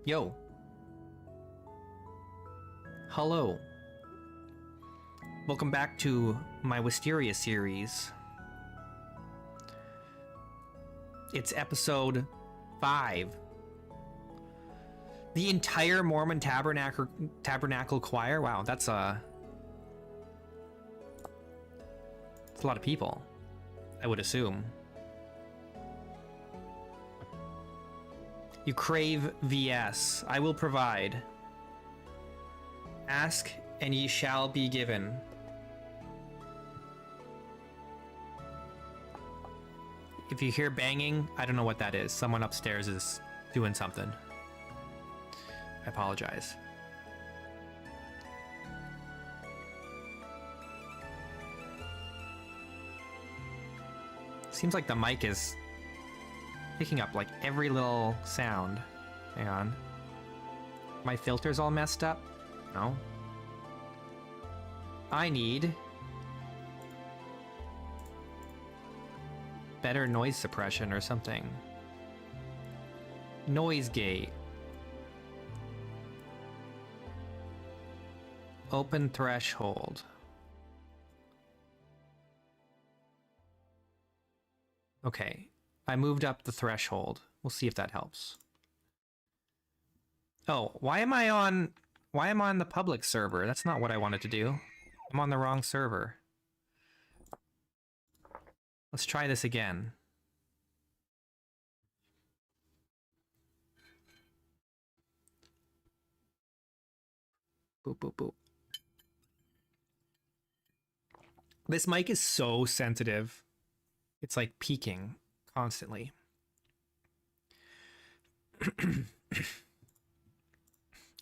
Yo. Hello. Welcome back to my Wisteria series. It's episode 5. The entire Mormon Tabernacle Choir? Wow, that's a lot of people, I would assume. You crave VS. I will provide. Ask and ye shall be given. If you hear banging, I don't know what that is. Someone upstairs is doing something. I apologize. Seems like the mic is picking up like every little sound. Hang on. My filter's all messed up? No. I need better noise suppression or something. Noise gate. Open threshold. Okay. I moved up the threshold. We'll see if that helps. Oh, why am I on the public server? That's not what I wanted to do. I'm on the wrong server. Let's try this again. Boop, boop, boop. This mic is so sensitive. It's like peaking constantly.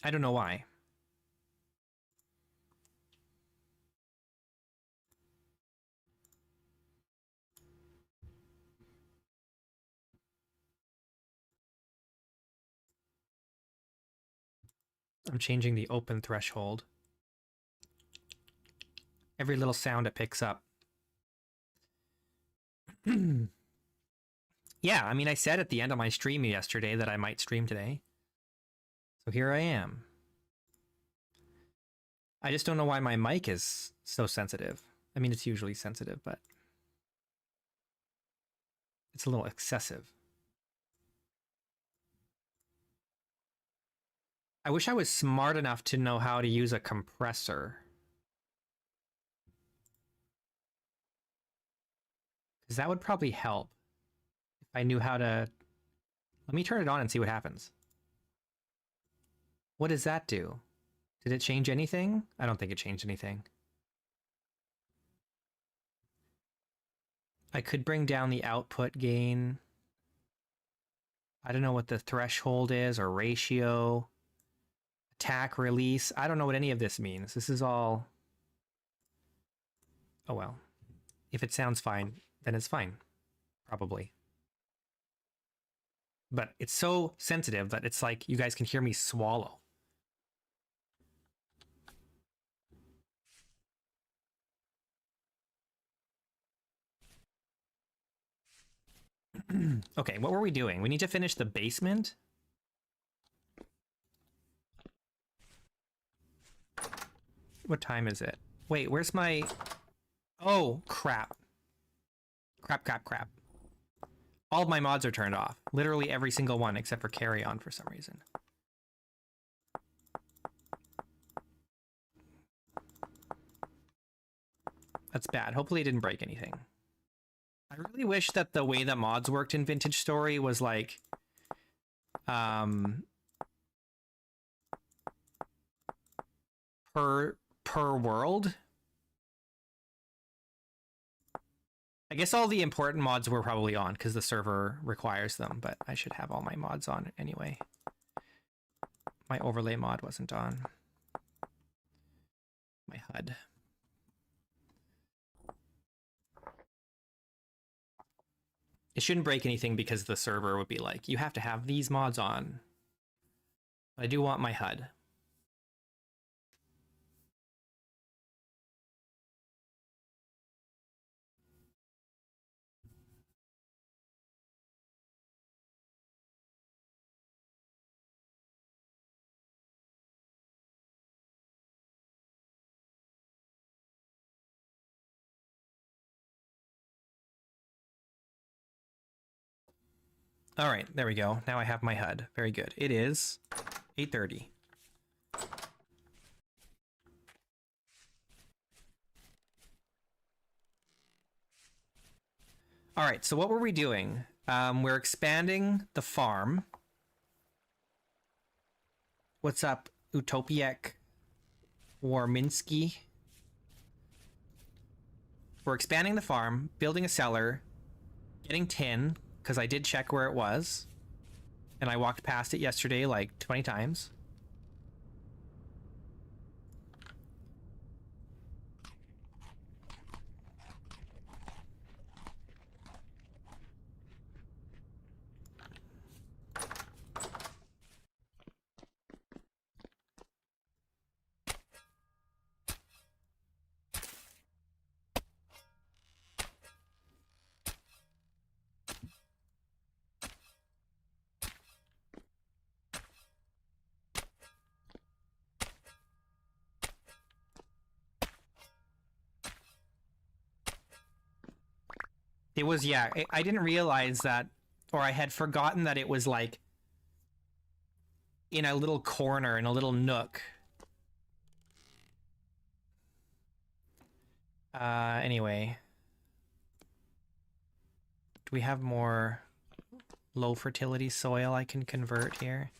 I don't know why. I'm changing the open threshold. Every little sound it picks up. Yeah, I mean, I said at the end of my stream yesterday that I might stream today. So here I am. I just don't know why my mic is so sensitive. I mean, it's usually sensitive, but it's a little excessive. I wish I was smart enough to know how to use a compressor. Because that would probably help if I knew how to... Let me turn it on and see what happens. What does that do? Did it change anything? I don't think it changed anything. I could bring down the output gain. I don't know what the threshold is or ratio. Attack, release. I don't know what any of this means. This is all... Oh well. If it sounds fine, then it's fine. Probably. But it's so sensitive that it's like you guys can hear me swallow. Okay, what were we doing? We need to finish the basement? What time is it? Wait, where's my... Oh, crap. Crap. All of my mods are turned off. Literally every single one except for carry on for some reason. That's bad. Hopefully it didn't break anything. I really wish that the way that mods worked in Vintage Story was like... per world. I guess all the important mods were probably on because the server requires them, but I should have all my mods on anyway. My overlay mod wasn't on. My HUD. It shouldn't break anything because the server would be like, you have to have these mods on. But I do want my HUD. All right, there we go. Now I have my HUD. Very good. It is 8:30. All right, so what were we doing? We're expanding the farm. What's up, Utopiek Warminski? We're expanding the farm, building a cellar, getting tin, because I did check where it was. And I walked past it yesterday like 20 times. It was, yeah, I didn't realize that, or I had forgotten that it was like in a little corner, in a little nook. Anyway. Do we have more low fertility soil I can convert here?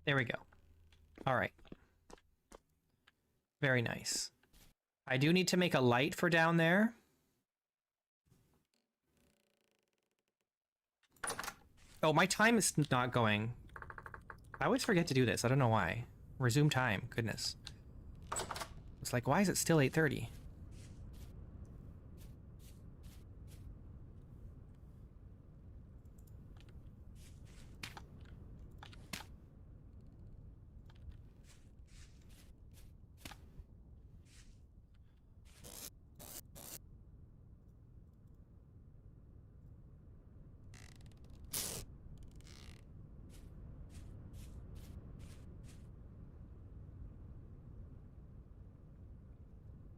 There we go. All right. Very nice. I do need to make a light for down there. Oh, my time is not going. I always forget to do this. I don't know why. Resume time. Goodness. It's like, why is it still 8:30?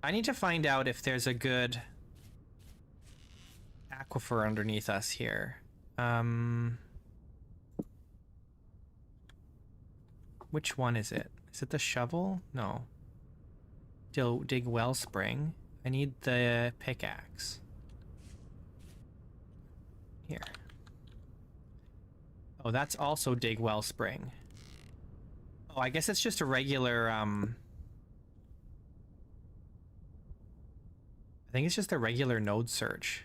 I need to find out if there's a good aquifer underneath us here. Which one is it? Is it the shovel? No. Dig wellspring. I need the pickaxe. Here. Oh, that's also dig wellspring. Oh, I guess it's just a regular, I think it's just a regular node search.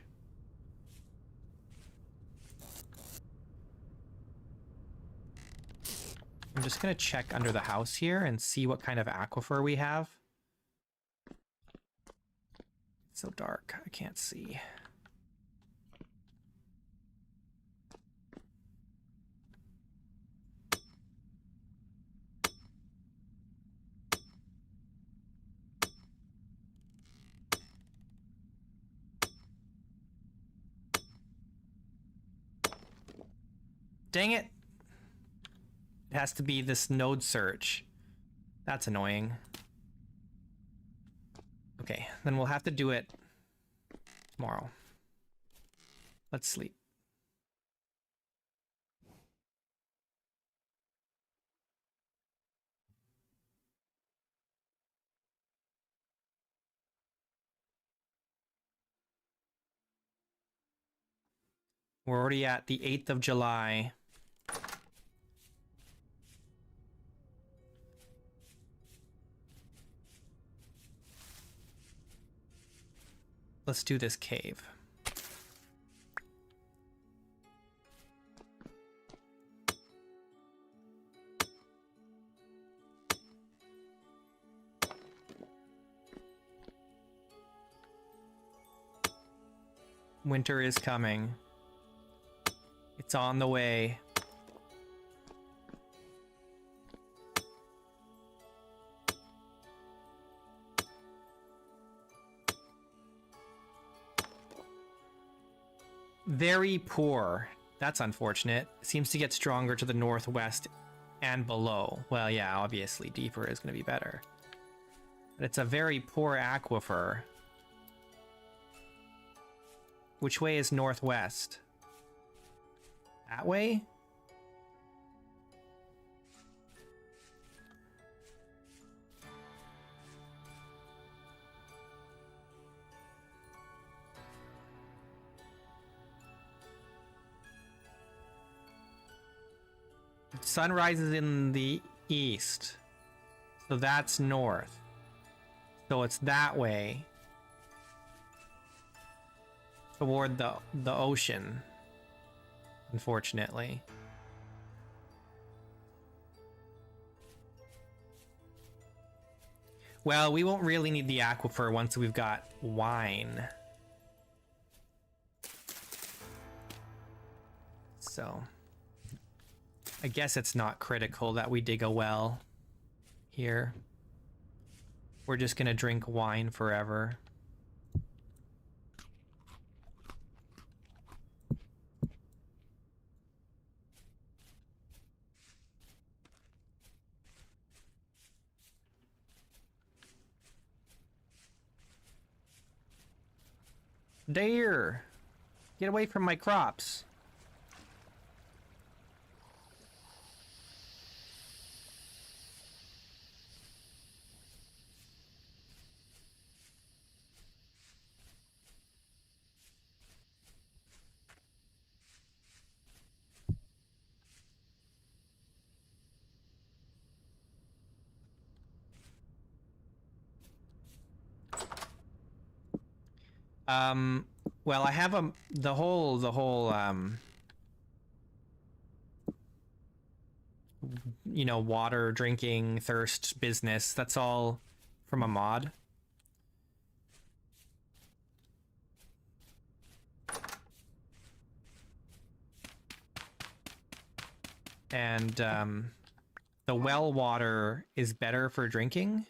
I'm just gonna check under the house here and see what kind of aquifer we have. It's so dark, I can't see. Dang it! It has to be this node search. That's annoying. Okay, then we'll have to do it tomorrow. Let's sleep. We're already at the 8th of July. Let's do this cave. Winter is coming. It's on the way. Very poor. That's unfortunate. Seems to get stronger to the northwest and below. Well, yeah, obviously deeper is going to be better. But it's a very poor aquifer. Which way is northwest? That way? Sun rises in the east. So that's north. So it's that way. Toward the ocean. Unfortunately. Well, we won't really need the aquifer once we've got wine. So I guess it's not critical that we dig a well here. We're just gonna drink wine forever. Deer! Get away from my crops. Well, I have the whole you know, water, drinking, thirst business. That's all from a mod. And the well water is better for drinking.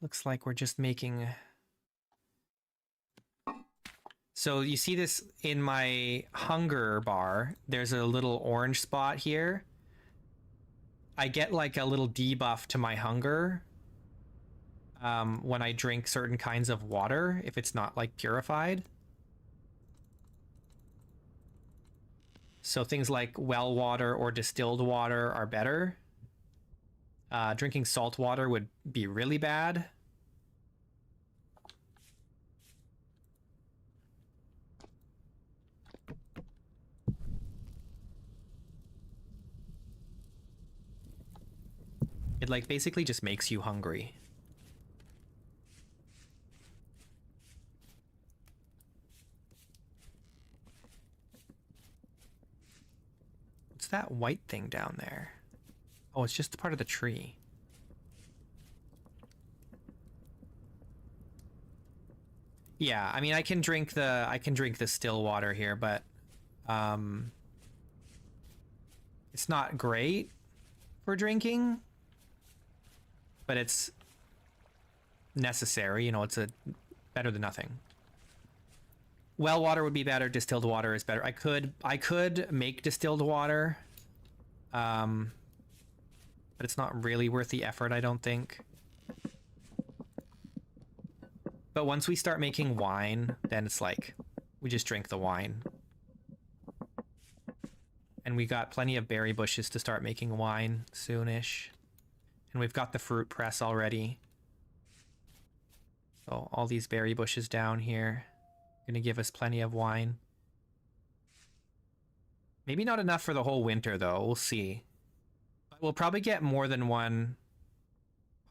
Looks like we're just making... So you see this in my hunger bar. There's a little orange spot here. I get like a little debuff to my hunger when I drink certain kinds of water, if it's not like purified. So things like well water or distilled water are better. Drinking salt water would be really bad. It like basically just makes you hungry. What's that white thing down there? Oh, it's just part of the tree. Yeah, I mean, I can drink the still water here, but it's not great for drinking, but it's necessary. You know, it's better than nothing. Well water would be better. Distilled water is better. I could make distilled water, but it's not really worth the effort, I don't think. But once we start making wine, then it's like, we just drink the wine. And we got plenty of berry bushes to start making wine soonish. And we've got the fruit press already. So all these berry bushes down here, gonna give us plenty of wine. Maybe not enough for the whole winter though, we'll see. But we'll probably get more than one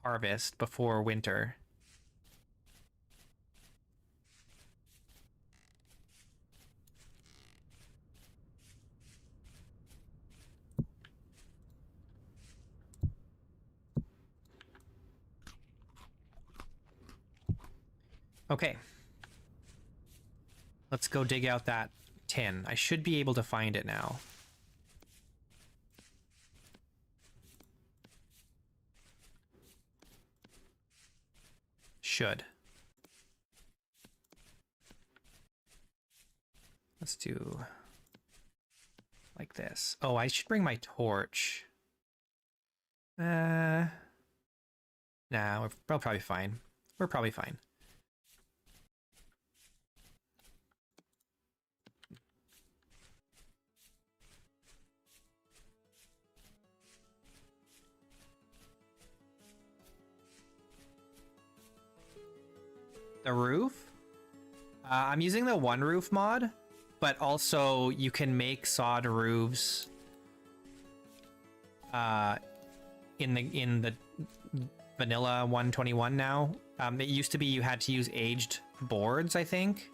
harvest before winter. Okay. Let's go dig out that tin. I should be able to find it now. Should. Let's do like this. Oh, I should bring my torch. Nah, we're probably fine. We're probably fine. The roof? I'm using the one roof mod, but also you can make sod roofs in the vanilla 121 now. It used to be you had to use aged boards, I think,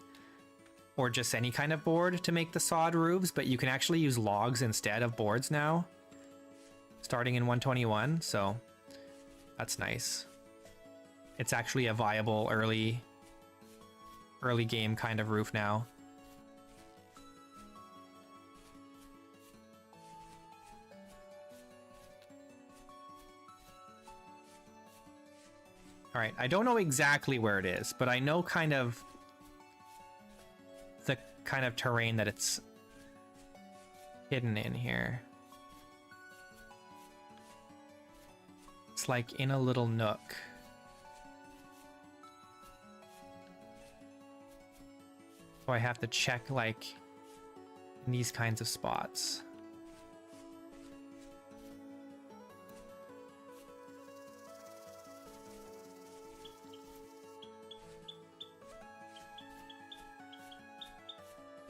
or just any kind of board to make the sod roofs, but you can actually use logs instead of boards now, starting in 121, so that's nice. It's actually a viable early game kind of roof now. All right, I don't know exactly where it is, but I know kind of the kind of terrain that it's hidden in here. It's like in a little nook. So I have to check like in these kinds of spots.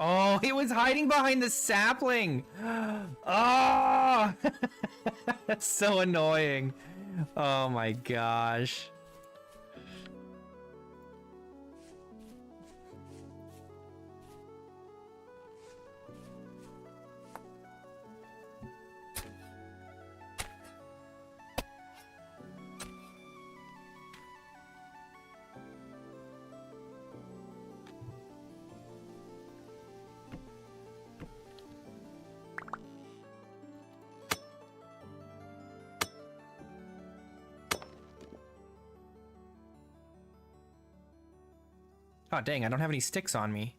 Oh, it was hiding behind the sapling. Oh, that's so annoying. Oh my gosh. Oh, dang, I don't have any sticks on me.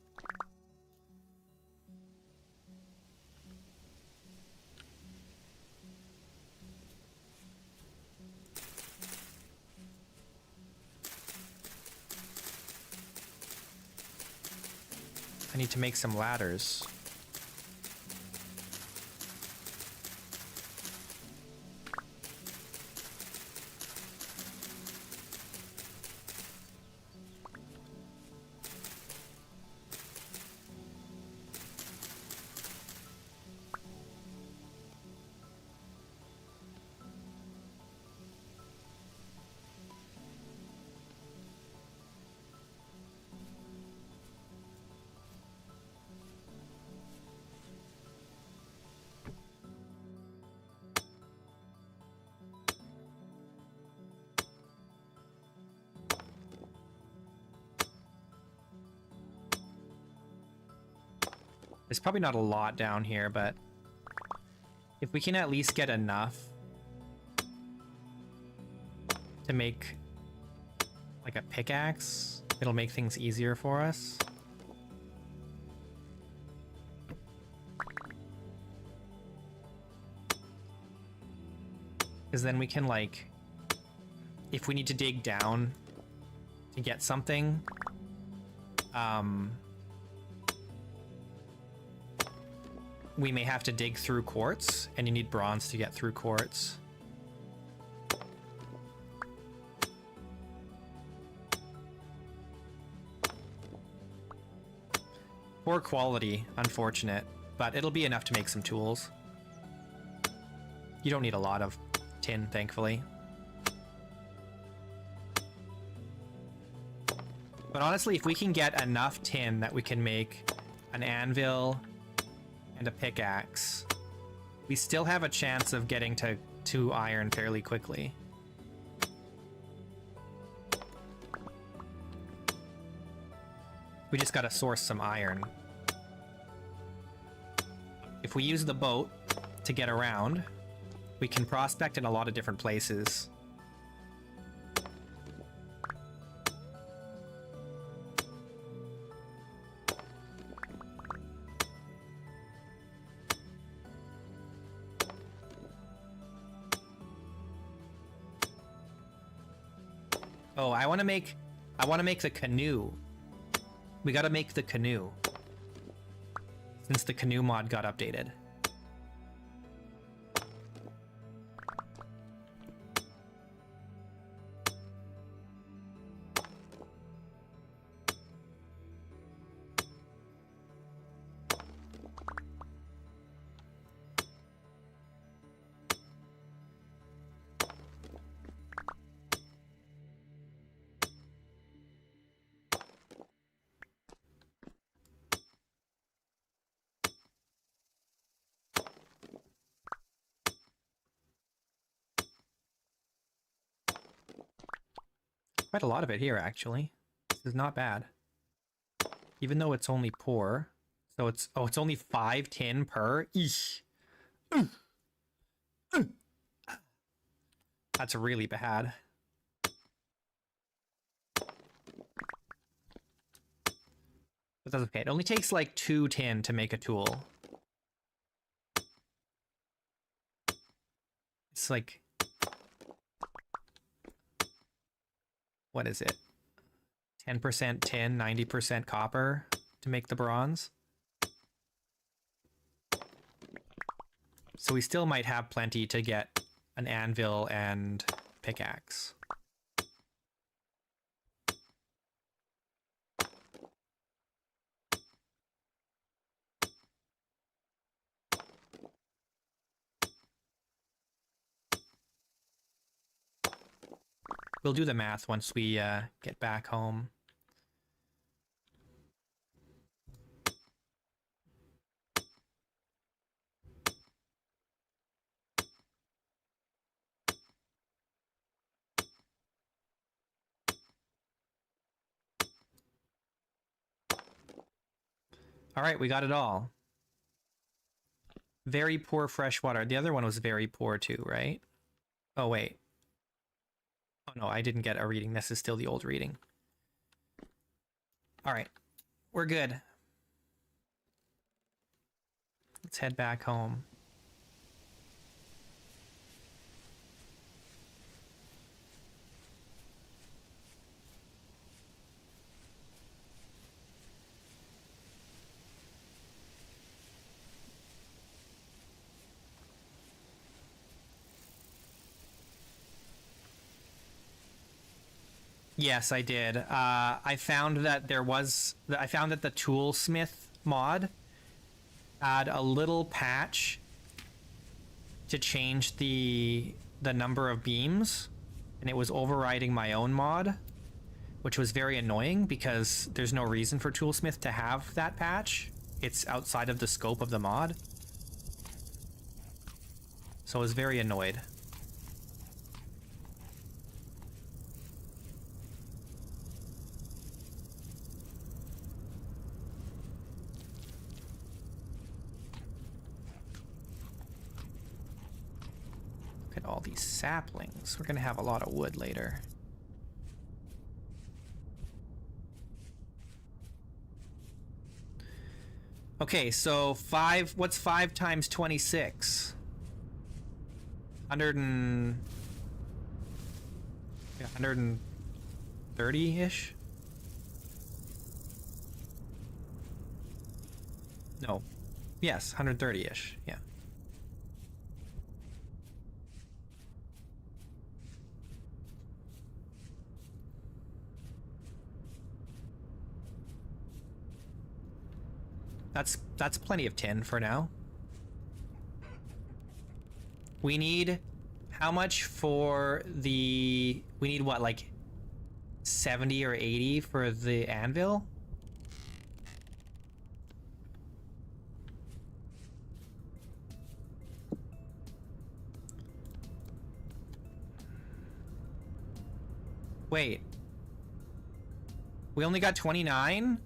I need to make some ladders. There's probably not a lot down here, but if we can at least get enough to make like a pickaxe, it'll make things easier for us. Because then we can, like, if we need to dig down to get something, we may have to dig through quartz, and you need bronze to get through quartz. Poor quality, unfortunate, but it'll be enough to make some tools. You don't need a lot of tin, thankfully. But honestly, if we can get enough tin that we can make an anvil and a pickaxe, we still have a chance of getting to 2 iron fairly quickly. We just gotta source some iron. If we use the boat to get around, we can prospect in a lot of different places. Oh, I want to make the canoe. We got to make the canoe. Since the canoe mod got updated. Quite a lot of it here, actually. This is not bad. Even though it's only poor. So it's... Oh, it's only 5 tin per? Eesh. That's really bad. But that's okay. It only takes like 2 tin to make a tool. It's like... What is it? 10% tin, 90% copper to make the bronze. So we still might have plenty to get an anvil and pickaxe. We'll do the math once we get back home. All right, we got it all. Very poor fresh water. The other one was very poor too, right? Oh, wait. Oh, no, I didn't get a reading. This is still the old reading. All right, we're good. Let's head back home. Yes, I did. I found that I found that the Toolsmith mod had a little patch to change the number of beams, and it was overriding my own mod, which was very annoying because there's no reason for Toolsmith to have that patch. It's outside of the scope of the mod. So I was very annoyed. Look at all these saplings. We're gonna have a lot of wood later. Okay, so what's 5 times 26? 130-ish? No. Yes, 130-ish, yeah. That's plenty of tin for now. We need how much for the... We need what, like 70 or 80 for the anvil? Wait. We only got 29?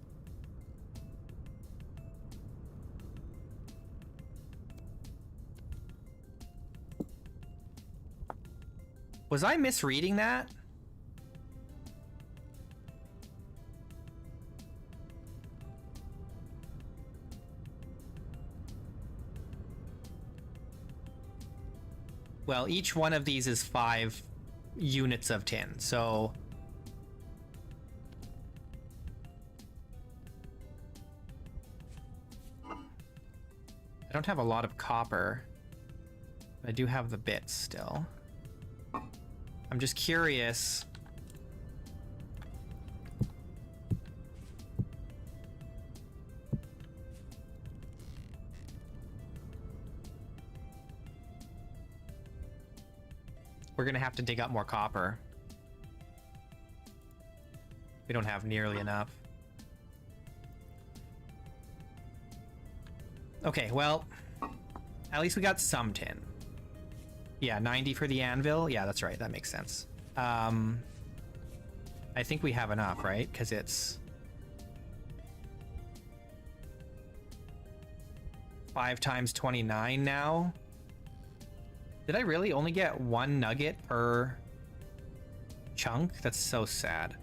Was I misreading that? Well, each one of these is 5 units of tin, so don't have a lot of copper. But I do have the bits still. I'm just curious. We're gonna have to dig up more copper. We don't have nearly enough. Okay, well, at least we got some tin. Yeah, 90 for the anvil. Yeah, that's right. That makes sense. I think we have enough, right? Because it's 5 times 29 now. Did I really only get 1 nugget per chunk? That's so sad.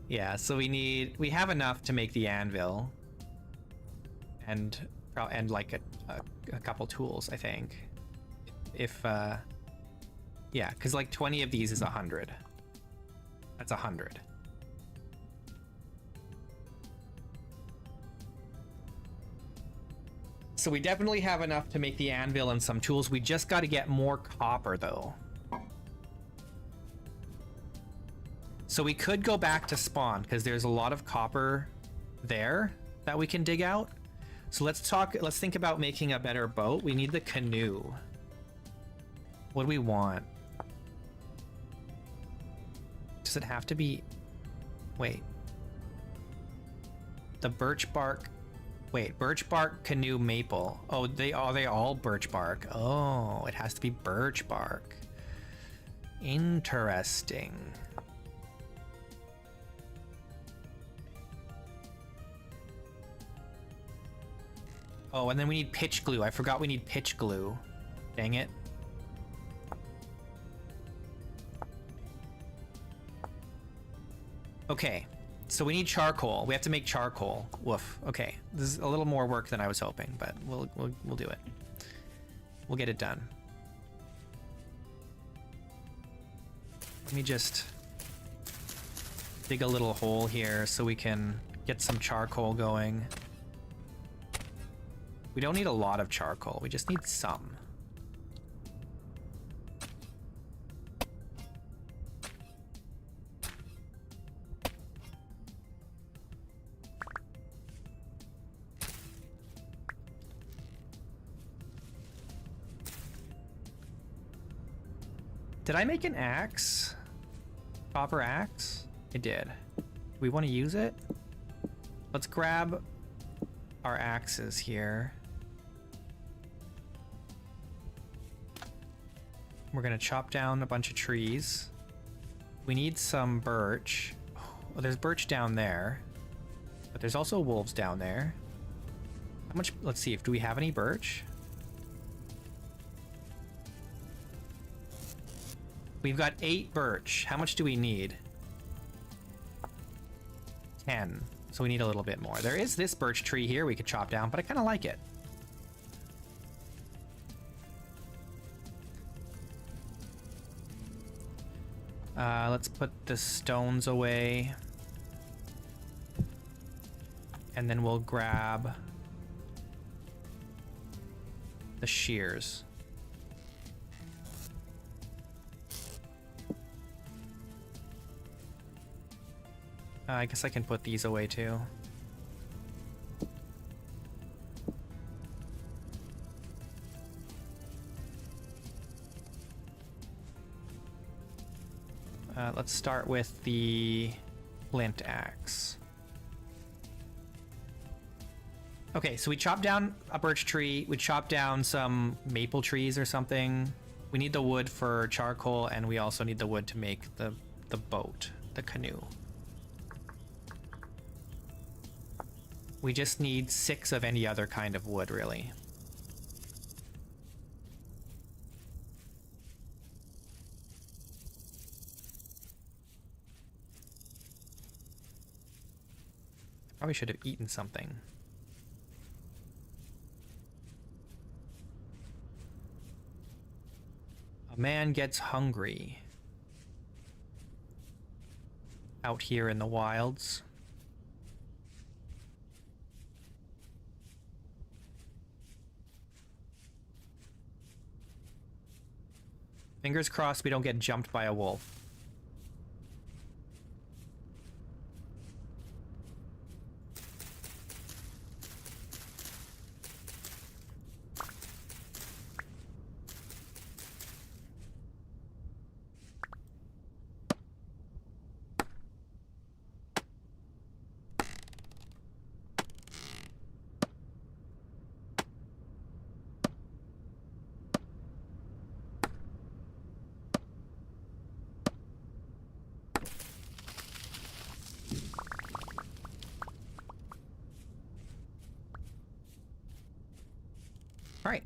Yeah, so we have enough to make the anvil and like a couple tools, I think. If yeah, because like 20 of these is 100. That's 100. So we definitely have enough to make the anvil and some tools. We just got to get more copper though. So we could go back to spawn because there's a lot of copper there that we can dig out. So let's think about making a better boat. We need the canoe. What do we want? Does it have to be... Wait. The birch bark... Wait, birch bark, canoe, maple. Oh, they all birch bark. Oh, it has to be birch bark. Interesting. Oh, and then we need pitch glue. I forgot we need pitch glue. Dang it. Okay, so we need charcoal. We have to make charcoal. Woof. Okay, this is a little more work than I was hoping, but we'll do it. We'll get it done. Let me just dig a little hole here so we can get some charcoal going. We don't need a lot of charcoal, we just need some. Did I make an axe? Copper axe? I did. Do we want to use it? Let's grab our axes here. We're gonna chop down a bunch of trees. We need some birch. Oh, there's birch down there, but there's also wolves down there. How much? Let's see, do we have any birch? We've got 8 birch. How much do we need? 10. So we need a little bit more. There is this birch tree here we could chop down, but I kind of like it. Let's put the stones away. And then we'll grab the shears. I guess I can put these away too. Let's start with the flint axe. Okay, so we chopped down a birch tree, we chopped down some maple trees or something. We need the wood for charcoal, and we also need the wood to make the boat, the canoe. We just need 6 of any other kind of wood, really. Probably should have eaten something. A man gets hungry out here in the wilds. Fingers crossed we don't get jumped by a wolf. Alright.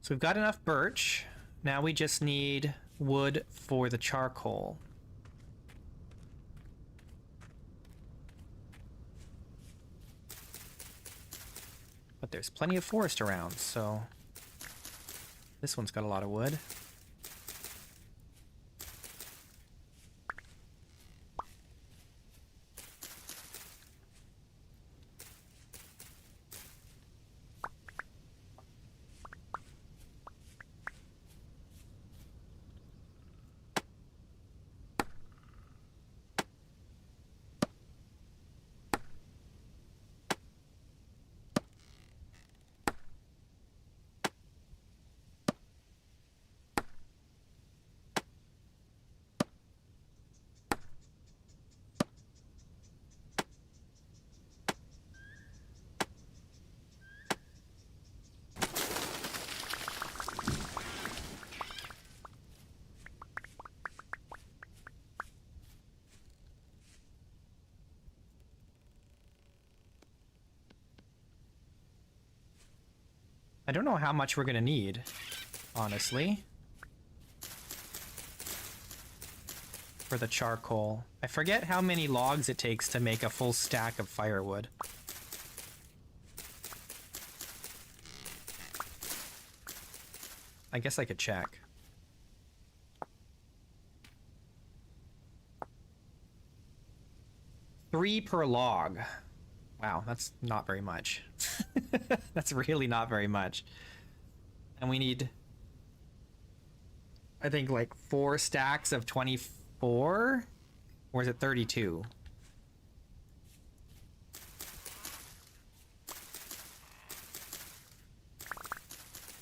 So we've got enough birch. Now we just need wood for the charcoal. But there's plenty of forest around, so this one's got a lot of wood. I don't know how much we're gonna need, honestly, for the charcoal. I forget how many logs it takes to make a full stack of firewood. I guess I could check. Three per log. Wow, that's not very much. That's really not very much. And we need, I think, like 4 stacks of 24? Or is it 32?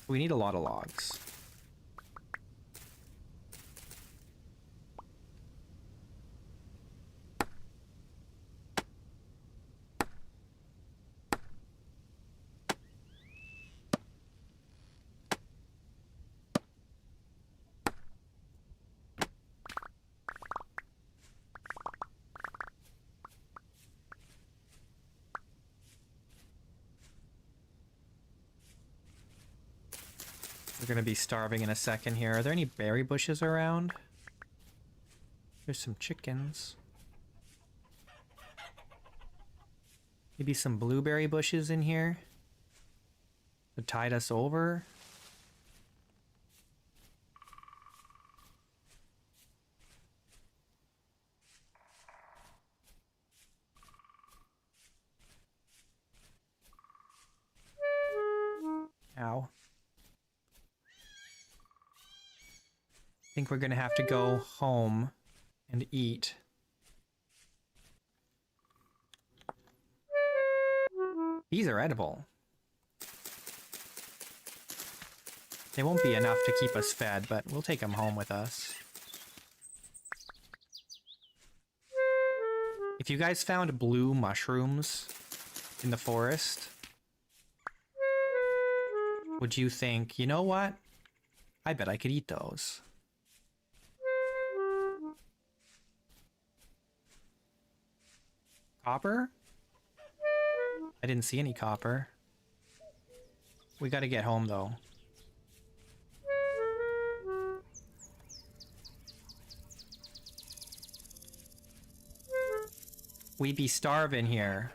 We need a lot of logs. We're gonna be starving in a second here. Are there any berry bushes around? There's some chickens. Maybe some blueberry bushes in here to tide us over. Ow. I think we're gonna have to go home and eat. These are edible. They won't be enough to keep us fed, but we'll take them home with us. If you guys found blue mushrooms in the forest, would you think, you know what? I bet I could eat those. Copper? I didn't see any copper. We gotta get home, though. We be starving here.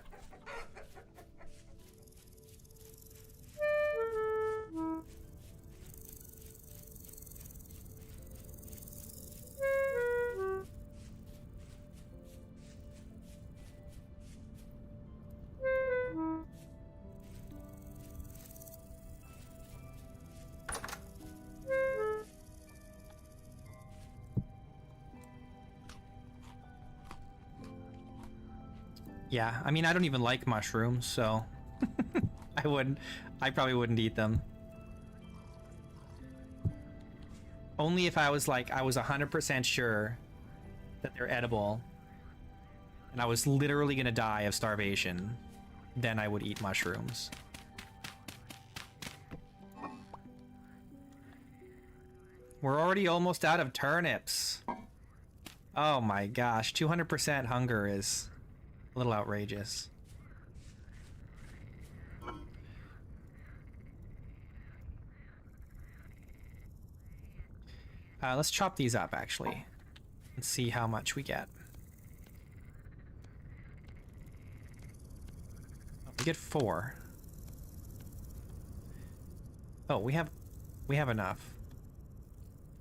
Yeah, I mean, I don't even like mushrooms, so I probably wouldn't eat them. Only if I was like, I was 100% sure that they're edible and I was literally gonna die of starvation, then I would eat mushrooms. We're already almost out of turnips. Oh my gosh, 200% hunger is a little outrageous. Let's chop these up, actually, and see how much we get. We get 4. Oh, we have enough,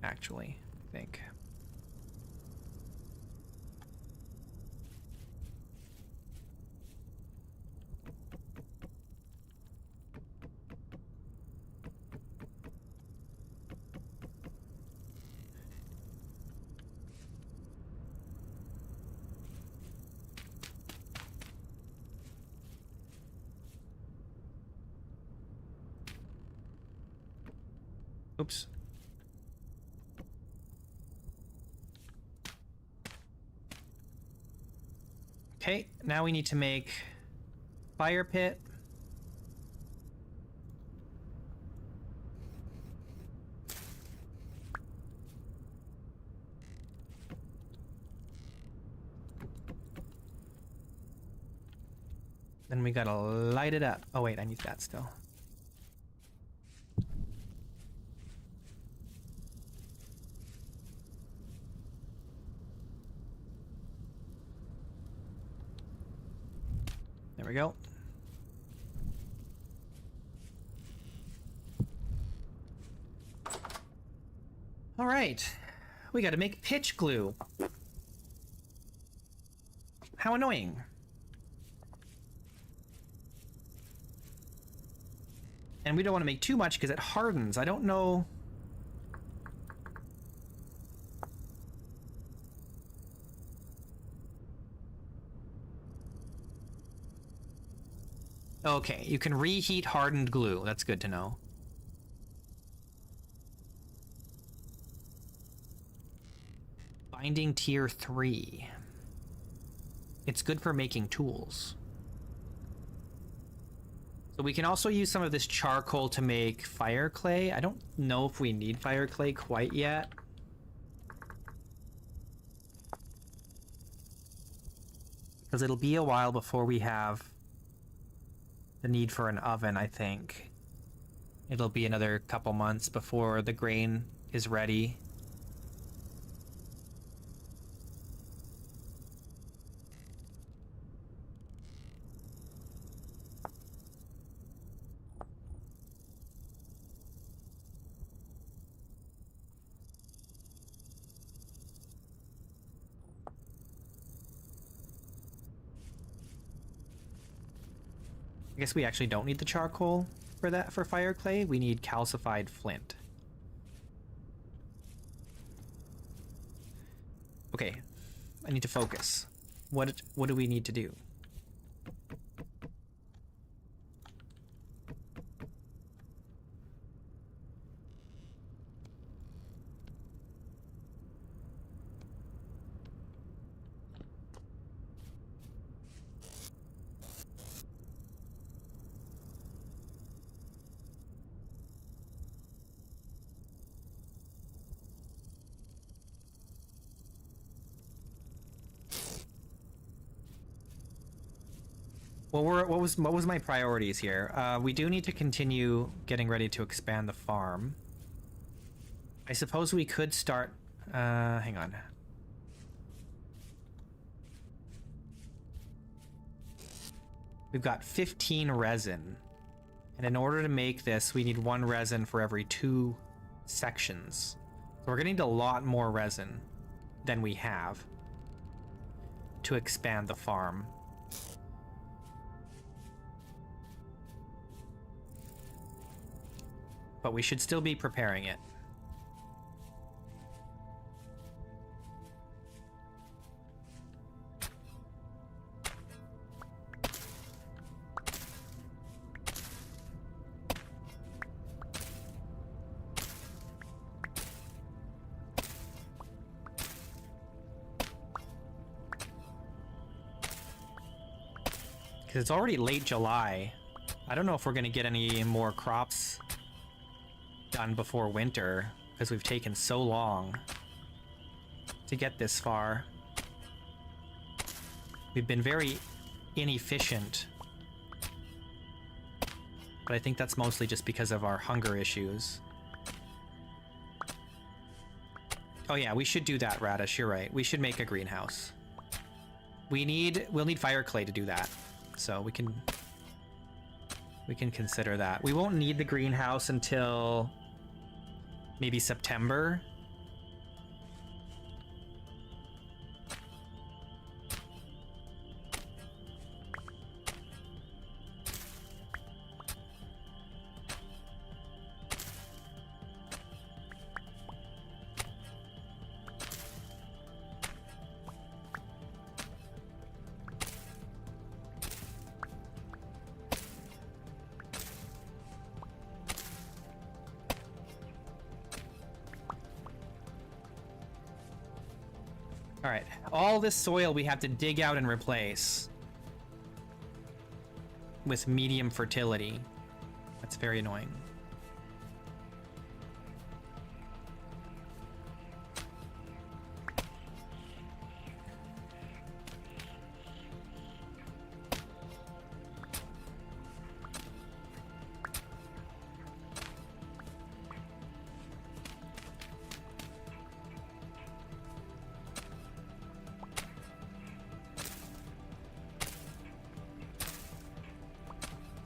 actually, I think. Oops. Okay, now we need to make fire pit. Then we gotta light it up. Oh wait, I need that still. There we go. All right, we gotta make pitch glue. How annoying. And we don't want to make too much because it hardens. I don't know. Okay, you can reheat hardened glue. That's good to know. Binding tier 3. It's good for making tools. So we can also use some of this charcoal to make fire clay. I don't know if we need fire clay quite yet. Because it'll be a while before we have the need for an oven, I think. It'll be another couple months before the grain is ready. I guess we actually don't need the charcoal for that, for fire clay. We need calcified flint. Okay, I need to focus. What do we need to do? Well, what was my priorities here? We do need to continue getting ready to expand the farm. I suppose we could start. Hang on. We've got 15 resin, and in order to make this, we need 1 resin for every 2 sections. So we're gonna need a lot more resin than we have to expand the farm. But we should still be preparing it. Because it's already late July. I don't know if we're going to get any more crops done before winter, because we've taken so long to get this far. We've been very inefficient. But I think that's mostly just because of our hunger issues. Oh yeah, we should do that, Radish. You're right. We should make a greenhouse. We'll need fire clay to do that. So we can consider that. We won't need the greenhouse until maybe September. All right, all this soil we have to dig out and replace with medium fertility. That's very annoying.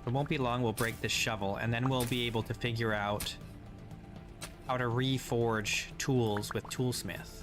It won't be long, we'll break this shovel, and then we'll be able to figure out how to reforge tools with Toolsmith.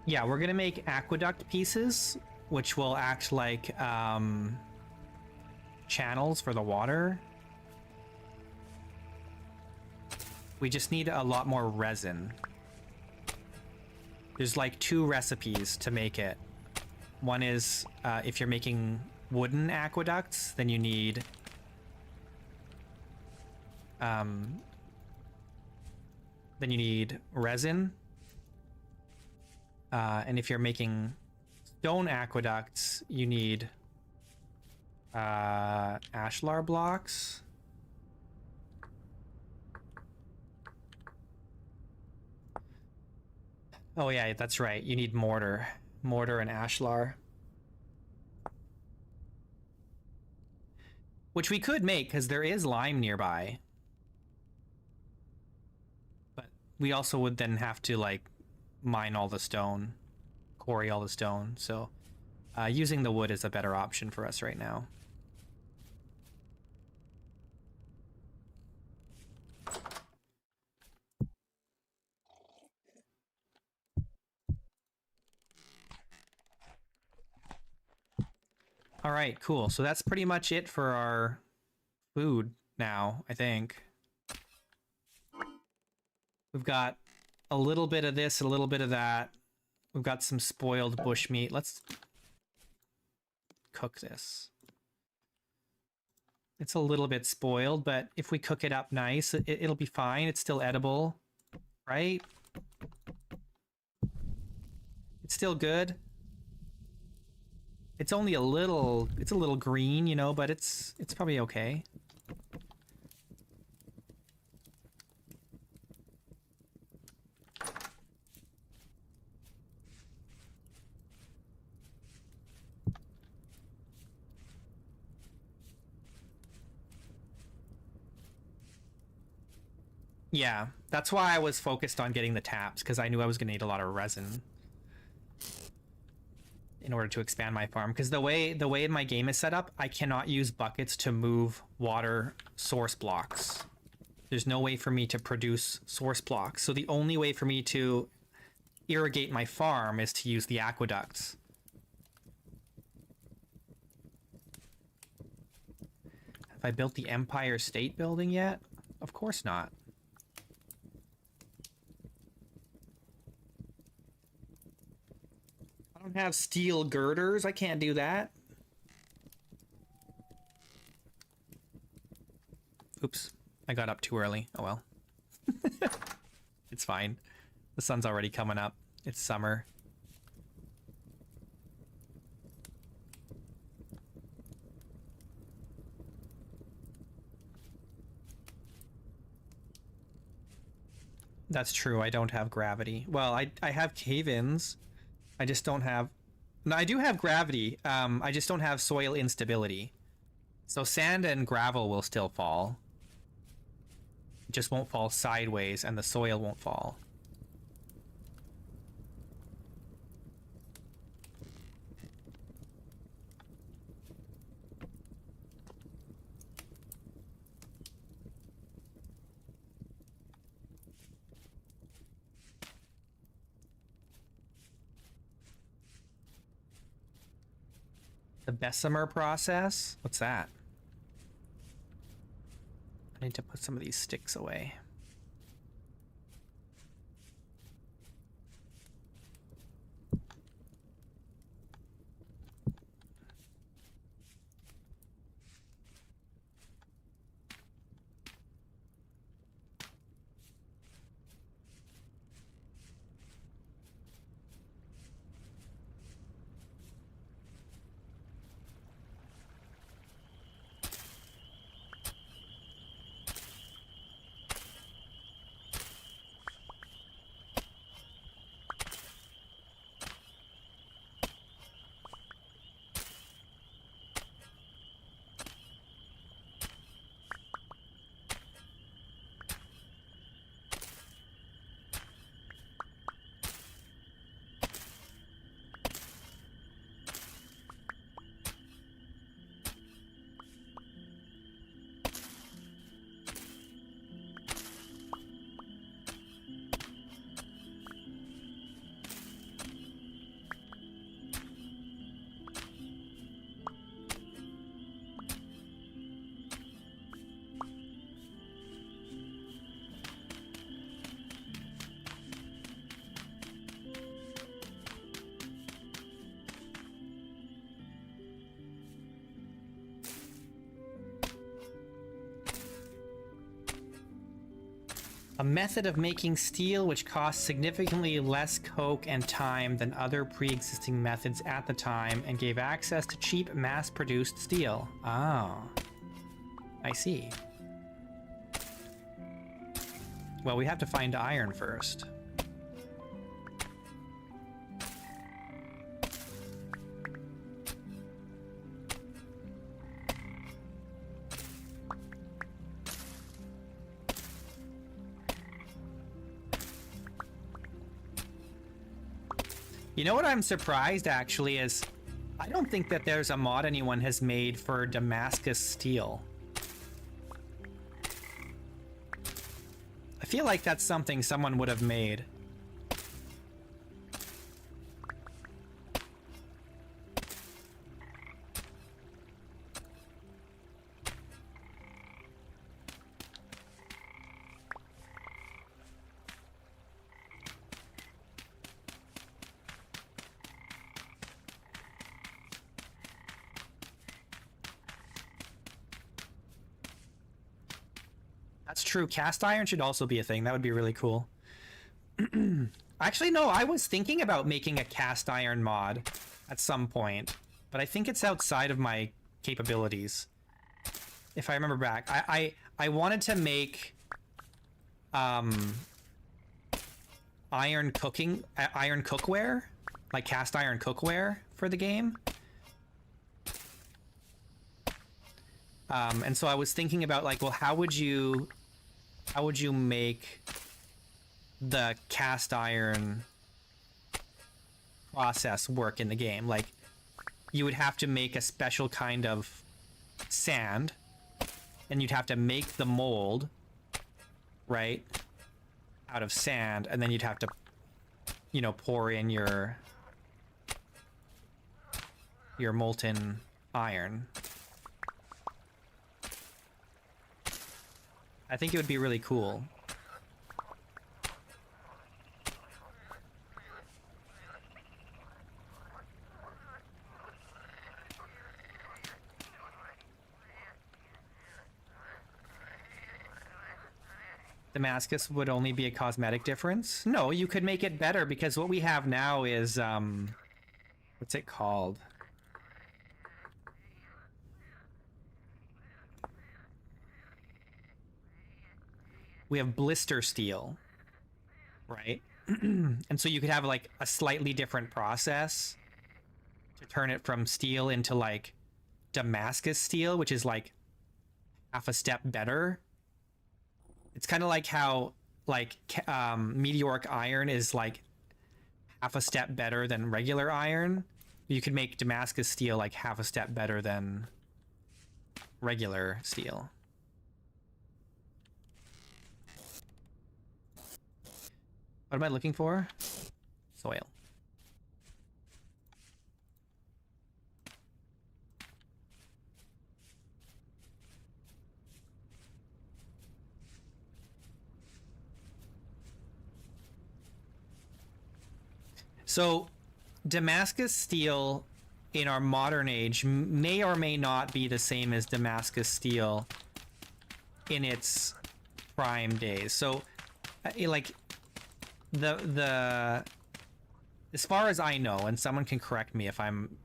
Yeah, we're gonna make aqueduct pieces, which will act like channels for the water. We just need a lot more resin. There's like 2 recipes to make it. One is if you're making wooden aqueducts, then you need resin. And if you're making stone aqueducts, you need ashlar blocks. Oh yeah, that's right. You need mortar and ashlar. Which we could make, because there is lime nearby. But we also would then have to, like, mine all the stone, quarry all the stone, so using the wood is a better option for us right now. All right, cool. So that's pretty much it for our food now, I think. We've got a little bit of this, a little bit of that. We've got some spoiled bush meat. Let's cook this. It's a little bit spoiled, but if we cook it up nice, it'll be fine. It's still edible, right? It's still good. It's only a little green, you know, but it's probably okay. Yeah, that's why I was focused on getting the taps, because I knew I was going to need a lot of resin. in order to expand my farm, because the way my game is set up, I cannot use buckets to move water source blocks. There's no way for me to produce source blocks. So the only way for me to irrigate my farm is to use the aqueducts. Have I built the Empire State Building yet? Of course not. I don't have steel girders. I can't do that. Oops. I got up too early. Oh well. It's fine. The sun's already coming up. It's summer. That's true. I don't have gravity. Well, I have cave-ins. I just don't have... No, I do have gravity. I just don't have soil instability. So sand and gravel will still fall. It just won't fall sideways, and the soil won't fall. The Bessemer process? What's that? I need to put some of these sticks away. A method of making steel which costs significantly less coke and time than other pre-existing methods at the time and gave access to cheap mass-produced steel. Oh. I see. Well, we have to find iron first. You know what I'm surprised actually is I don't think that there's a mod anyone has made for Damascus steel. I feel like that's something someone would have made. That's true. Cast iron should also be a thing. That would be really cool. Actually, no, I was thinking about making a cast iron mod at some point, but I think it's outside of my capabilities. If I remember back, I wanted to make iron cookware, like cast iron cookware for the game. And so I was thinking about like, well, how would you make the cast iron process work in the game? Like, you would have to make a special kind of sand, and you'd have to make the mold, right, out of sand, and then you'd have to, you know, pour in your molten iron. I think it would be really cool. Damascus would only be a cosmetic difference? No, you could make it better, because what we have now is, what's it called? We have blister steel, right? And so you could have like a slightly different process to turn it from steel into like Damascus steel, which is like half a step better. It's kind of like how like meteoric iron is like half a step better than regular iron. You could make Damascus steel like half a step better than regular steel. What am I looking for? Soil. So, Damascus steel in our modern age may or may not be the same as Damascus steel in its prime days. So, like, the as far as I know, and someone can correct me if I'm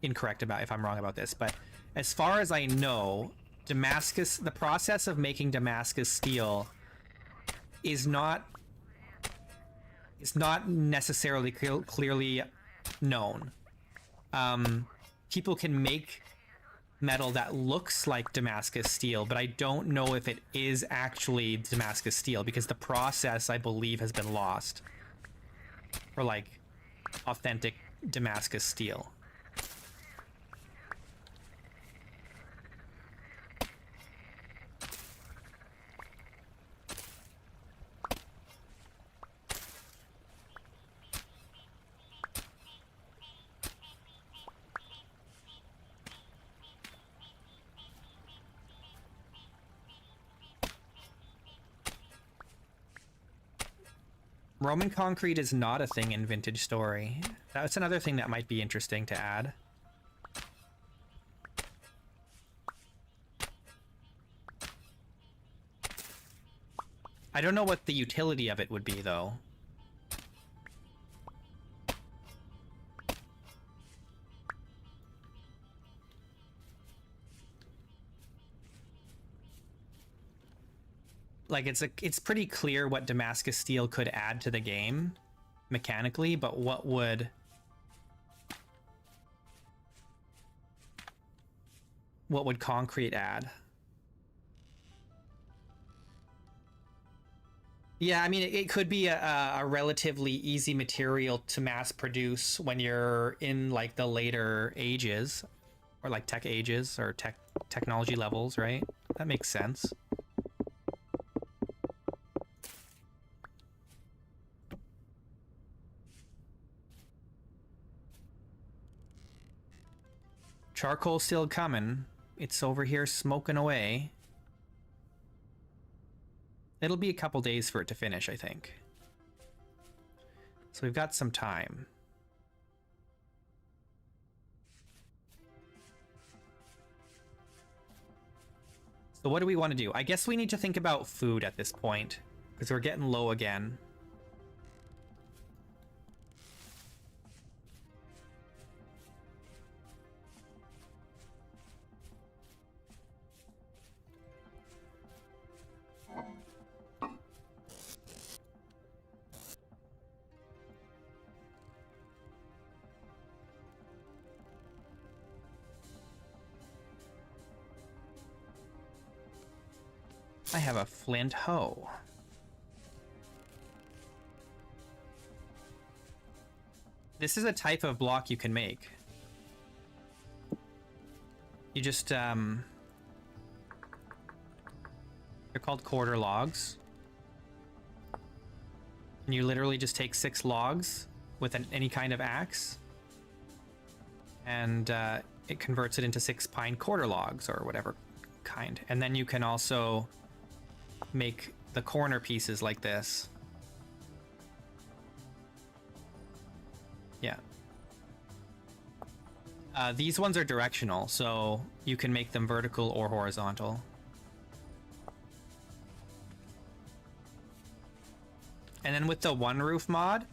if I'm wrong about this, but as far as I know, the process of making Damascus steel is not necessarily clearly known. People can make metal that looks like Damascus steel, but I don't know if it is actually Damascus steel, because the process, I believe, has been lost for like authentic Damascus steel. Roman concrete is not a thing in Vintage Story. That's another thing that might be interesting to add. I don't know what the utility of it would be, though. Like, it's pretty clear what Damascus steel could add to the game mechanically, but what would concrete add? Yeah, I mean, it could be a relatively easy material to mass produce when you're in like the later ages, or like tech ages, or technology levels, right? That makes sense. Charcoal still coming. It's over here smoking away. It'll be a couple days for it to finish, I think. So we've got some time. So what do we want to do? I guess we need to think about food at this point, because we're getting low again. I have a flint hoe. This is a type of block you can make. You just, they're called quarter logs. And you literally just take 6 logs with any kind of axe, and it converts it into 6 pine quarter logs or whatever kind. And then you can also make the corner pieces like this. Yeah. These ones are directional, so you can make them vertical or horizontal. And then with the one roof mod,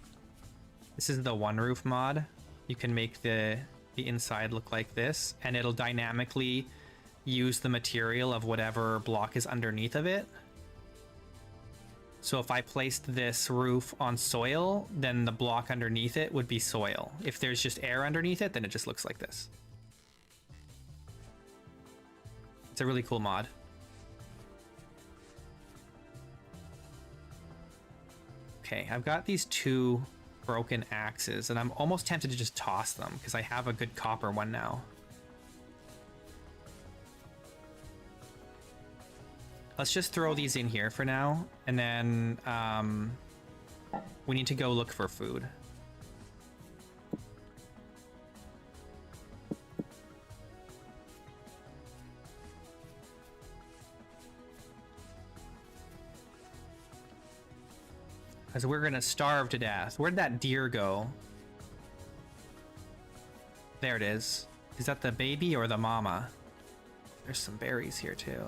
this is the one roof mod, you can make the inside look like this, and it'll dynamically use the material of whatever block is underneath of it. So if I placed this roof on soil, then the block underneath it would be soil. If there's just air underneath it, then it just looks like this. It's a really cool mod. Okay, I've got these 2 broken axes, and I'm almost tempted to just toss them because I have a good copper one now. Let's just throw these in here for now, and then we need to go look for food. Because we're gonna starve to death. Where'd that deer go? There it is. Is that the baby or the mama? There's some berries here too.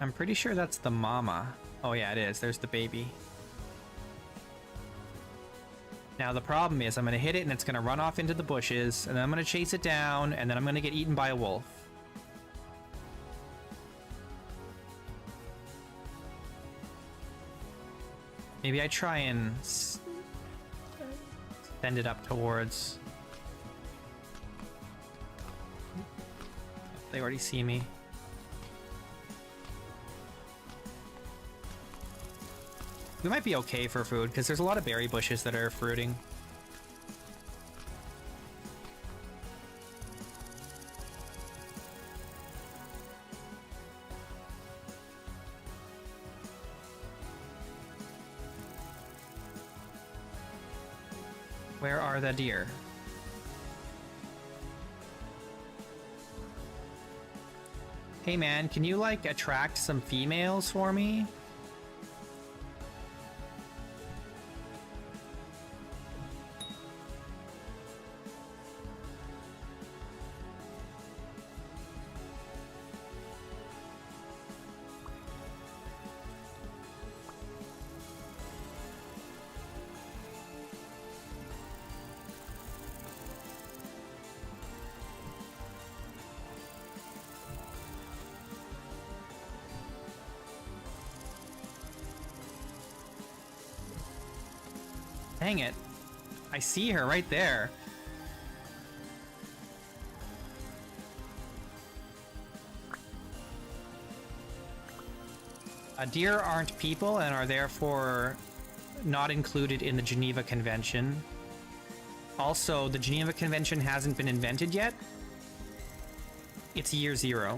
I'm pretty sure that's the mama. Oh yeah, it is. There's the baby. Now the problem is I'm going to hit it and it's going to run off into the bushes, and then I'm going to chase it down, and then I'm going to get eaten by a wolf. Maybe I try and send it up towards... They already see me. We might be okay for food, because there's a lot of berry bushes that are fruiting. Where are the deer? Hey man, can you like attract some females for me? Dang it. I see her right there. Deer aren't people and are therefore not included in the Geneva Convention. Also, the Geneva Convention hasn't been invented yet. It's year 0.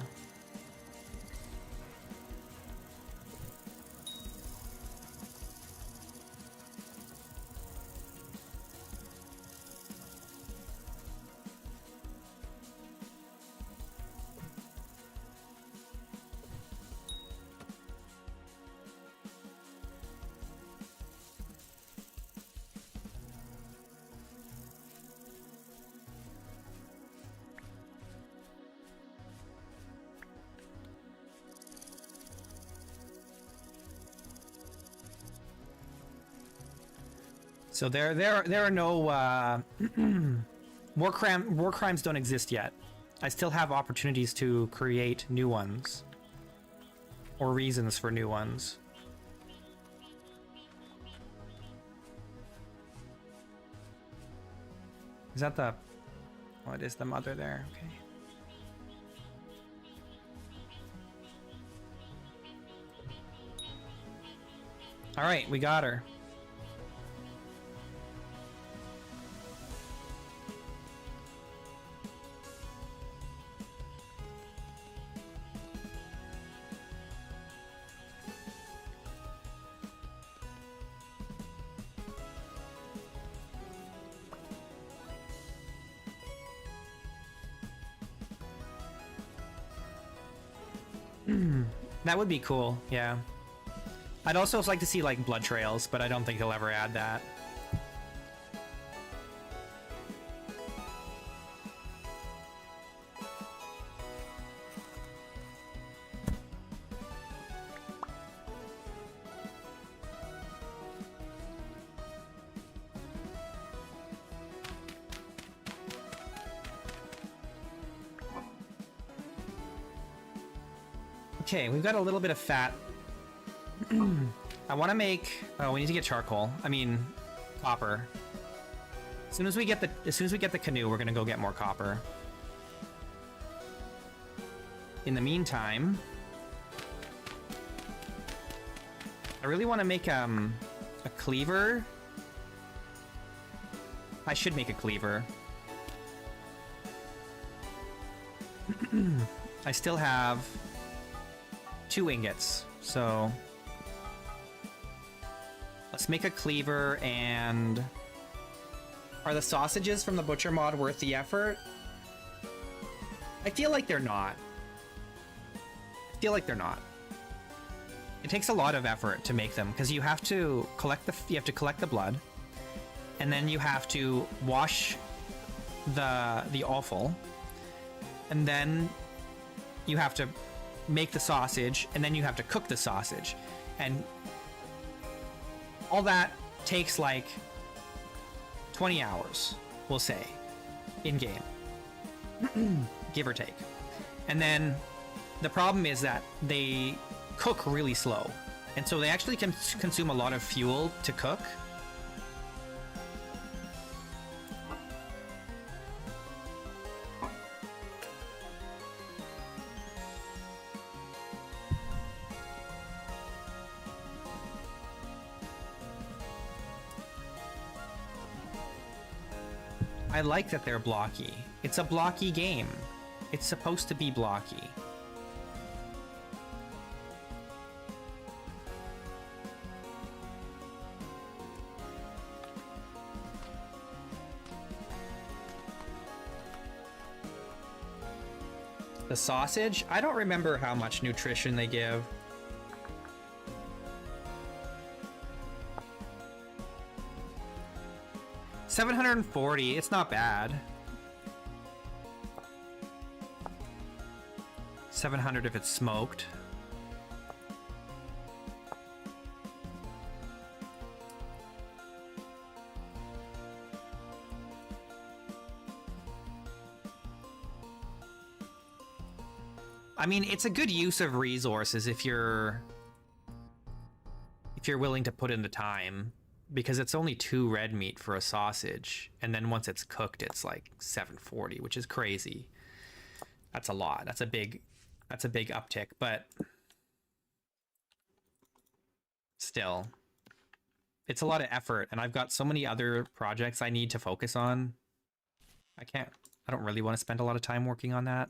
So there are no war crimes don't exist yet. I still have opportunities to create new ones, or reasons for new ones. Is that the... Oh, it is the mother there. Okay. All right, we got her. That would be cool, yeah. I'd also like to see like blood trails, but I don't think they'll ever add that. Okay, we've got a little bit of fat. I want to make. Oh, we need to get charcoal. I mean, copper. As soon as we get the canoe, we're gonna go get more copper. In the meantime, I really want to make a cleaver. I should make a cleaver. I still have 2 ingots, so let's make a cleaver. And are the sausages from the butcher mod worth the effort? I feel like they're not. It takes a lot of effort to make them because you have to collect the blood, and then you have to wash the offal, and then you have to make the sausage, and then you have to cook the sausage, and all that takes like 20 hours, we'll say, in game, give or take. And then the problem is that they cook really slow, and so they actually can consume a lot of fuel to cook. I like that they're blocky. It's a blocky game. It's supposed to be blocky. The sausage? I don't remember how much nutrition they give. $740, it's not bad. 700 if it's smoked. I mean, it's a good use of resources if you're willing to put in the time, because it's only 2 red meat for a sausage, and then once it's cooked, it's like 740, which is crazy. That's a lot. That's a big uptick, but still, it's a lot of effort, and I've got so many other projects I need to focus on. I don't really want to spend a lot of time working on that.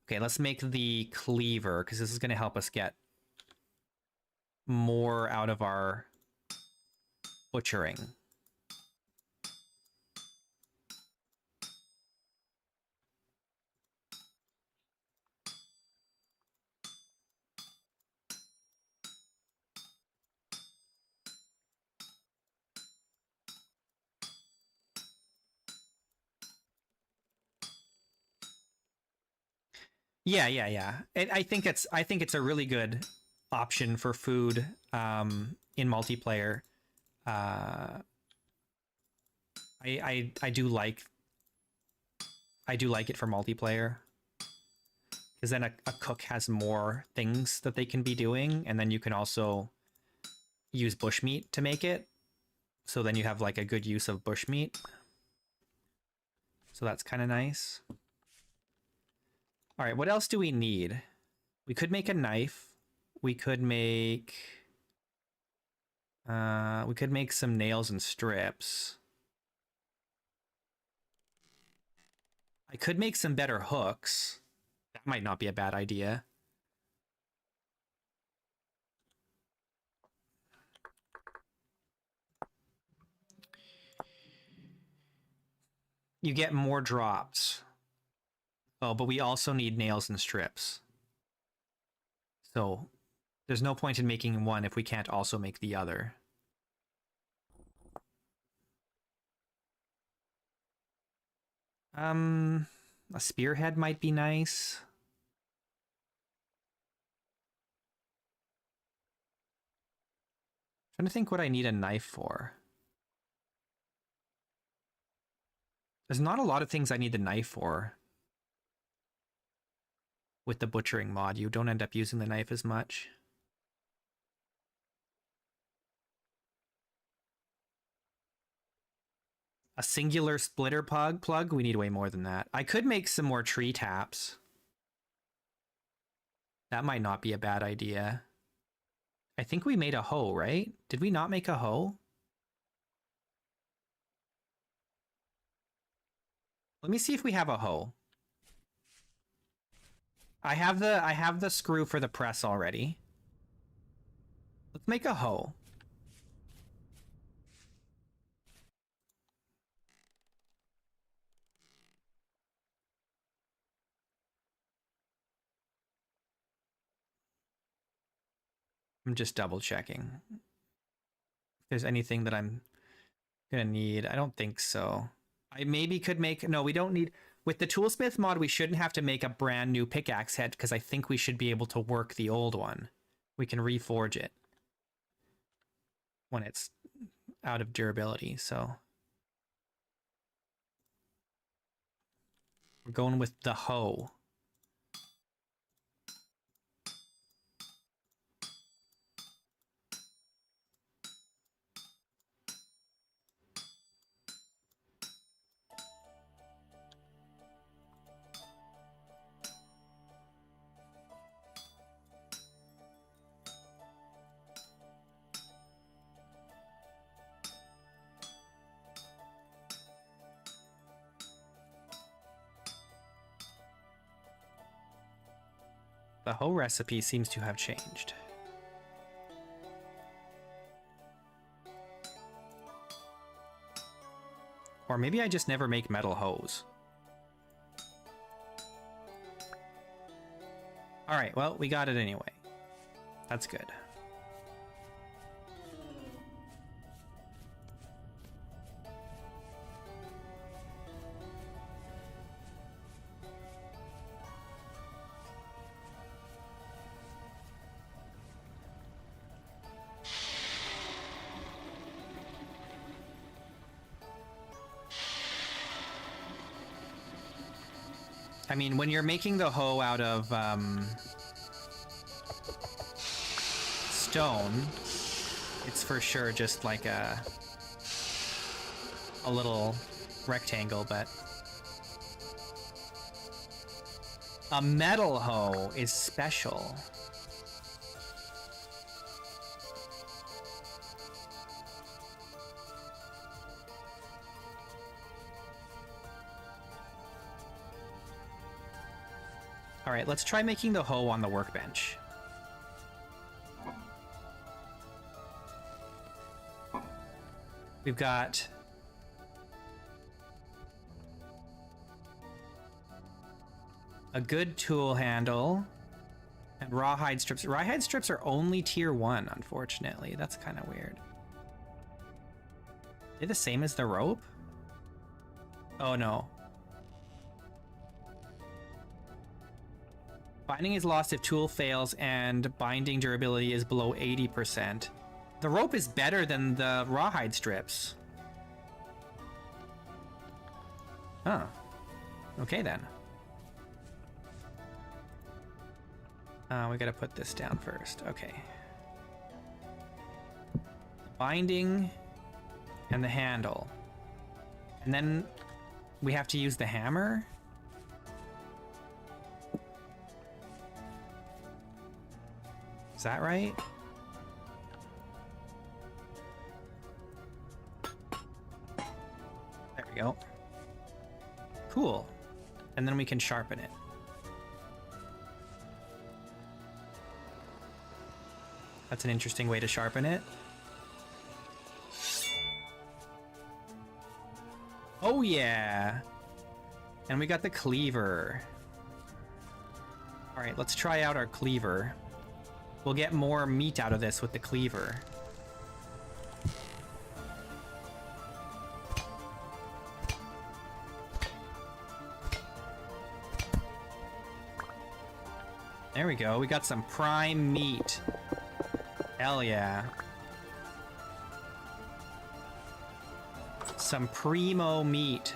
Okay, let's make the cleaver, because this is going to help us get more out of our butchering. Yeah. I think it's a really good option for food in multiplayer. I do like it for multiplayer, because then a cook has more things that they can be doing, and then you can also use bushmeat to make it. So then you have like a good use of bushmeat. So that's kind of nice. All right, what else do we need? We could make a knife. We could make We could make some nails and strips. I could make some better hooks. That might not be a bad idea. You get more drops. Oh, but we also need nails and strips. So there's no point in making one if we can't also make the other. A spearhead might be nice. Trying to think what I need a knife for. There's not a lot of things I need the knife for. With the butchering mod, you don't end up using the knife as much. A singular splitter plug? We need way more than that. I could make some more tree taps. That might not be a bad idea. I think we made a hoe, right? Did we not make a hoe? Let me see if we have a hoe. I have the screw for the press already. Let's make a hoe. I'm just double checking. If there's anything that I'm gonna need. I don't think so. I maybe could make, no, we don't need, with the Toolsmith mod, we shouldn't have to make a brand new pickaxe head because I think we should be able to work the old one. We can reforge it when it's out of durability, so. We're going with the hoe. The hoe recipe seems to have changed. Or maybe I just never make metal hoes. Alright, well, we got it anyway. That's good. I mean, when you're making the hoe out of stone, it's for sure just like a little rectangle, but a metal hoe is special. All right, let's try making the hoe on the workbench. We've got a good tool handle and rawhide strips. Rawhide strips are only tier 1, unfortunately. That's kind of weird. They're the same as the rope? Oh no. Binding is lost if tool fails and binding durability is below 80%. The rope is better than the rawhide strips. Oh. Okay then. We gotta put this down first. Okay. Binding and the handle. And then we have to use the hammer. Is that right? go. Cool. And then we can sharpen it. That's an interesting way to sharpen it. Oh yeah! And we got the cleaver. Alright, let's try out our cleaver. We'll get more meat out of this with the cleaver. There we go, we got some prime meat. Hell yeah. Some primo meat.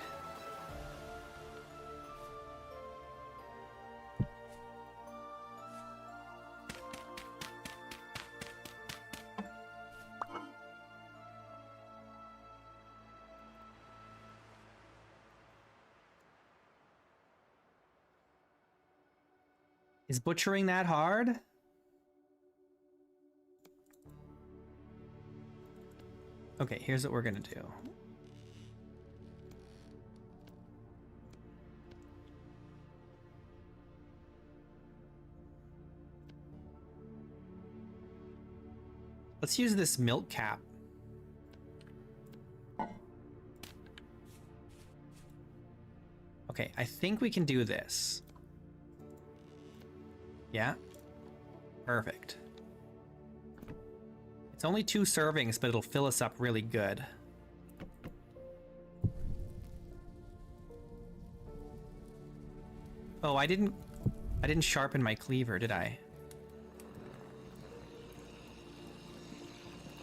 Is butchering that hard? Okay, here's what we're gonna do. Let's use this milk cap. Okay, I think we can do this. Yeah? Perfect. It's only 2 servings, but it'll fill us up really good. Oh, I didn't sharpen my cleaver, did I?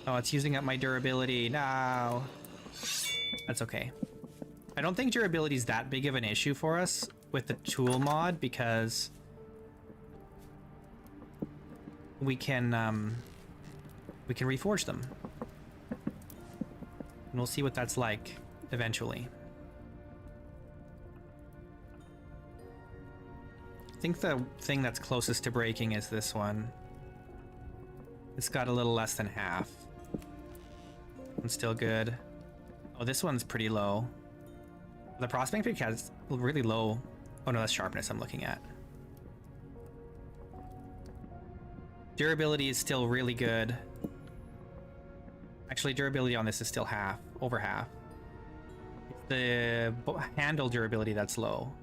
Oh, it's using up my durability. No. That's okay. I don't think durability is that big of an issue for us with the tool mod because we can reforge them. And we'll see what that's like eventually. I think the thing that's closest to breaking is this one. It's got a little less than half. It's still good. Oh, this one's pretty low. The prospect pick has really low. Oh no, that's sharpness I'm looking at. Durability is still really good. Actually, durability on this is still half, over half. It's the handle durability that's low.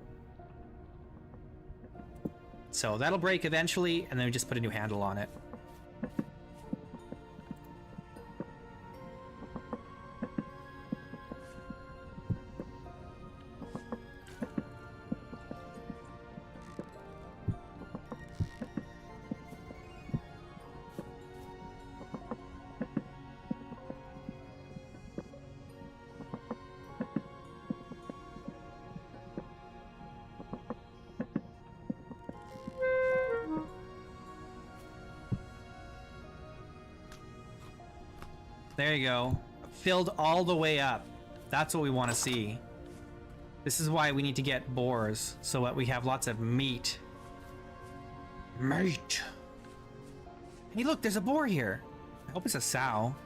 So that'll break eventually, and then we just put a new handle on it. There you go. Filled all the way up. That's what we want to see. This is why we need to get boars, so that we have lots of meat. Meat. Hey, look, there's a boar here. I hope it's a sow.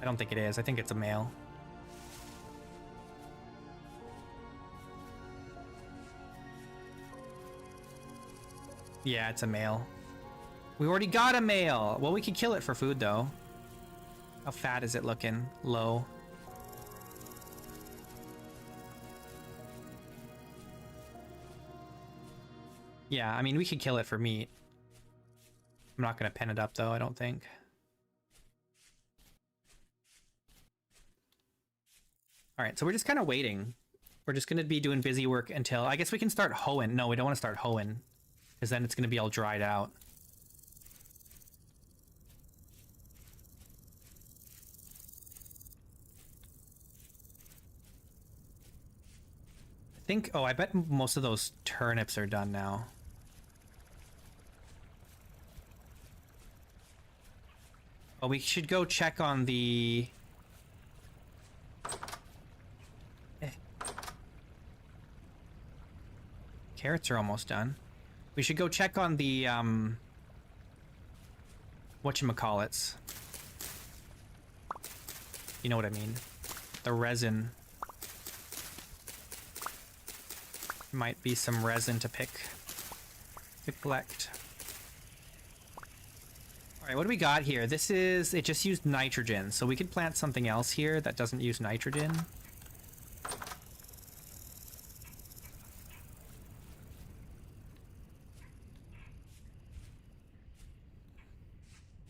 I don't think it is. I think it's a male. Yeah, it's a male. We already got a male. Well, we could kill it for food, though. How fat is it looking? Low. Yeah, I mean, we could kill it for meat. I'm not going to pen it up, though, I don't think. Alright, so we're just kind of waiting. We're just going to be doing busy work until... I guess we can start hoeing. No, we don't want to start hoeing, because then it's going to be all dried out. I think... Oh, I bet most of those turnips are done now. Oh, we should go check on the... Carrots are almost done. We should go check on the, whatchamacallits. You know what I mean. The resin. Might be some resin to collect. All right, what do we got here? This is, it just used nitrogen, so we could plant something else here that doesn't use nitrogen.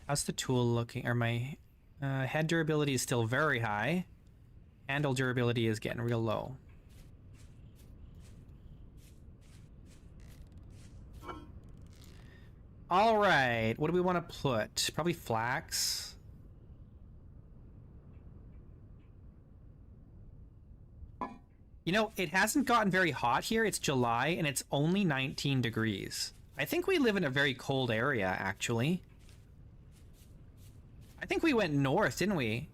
How's the tool looking? Or my head durability is still very high. Handle durability is getting real low. All right, what do we want to put? Probably flax. You know, it hasn't gotten very hot here. It's July and it's only 19 degrees. I think we live in a very cold area, actually. I think we went north, didn't we?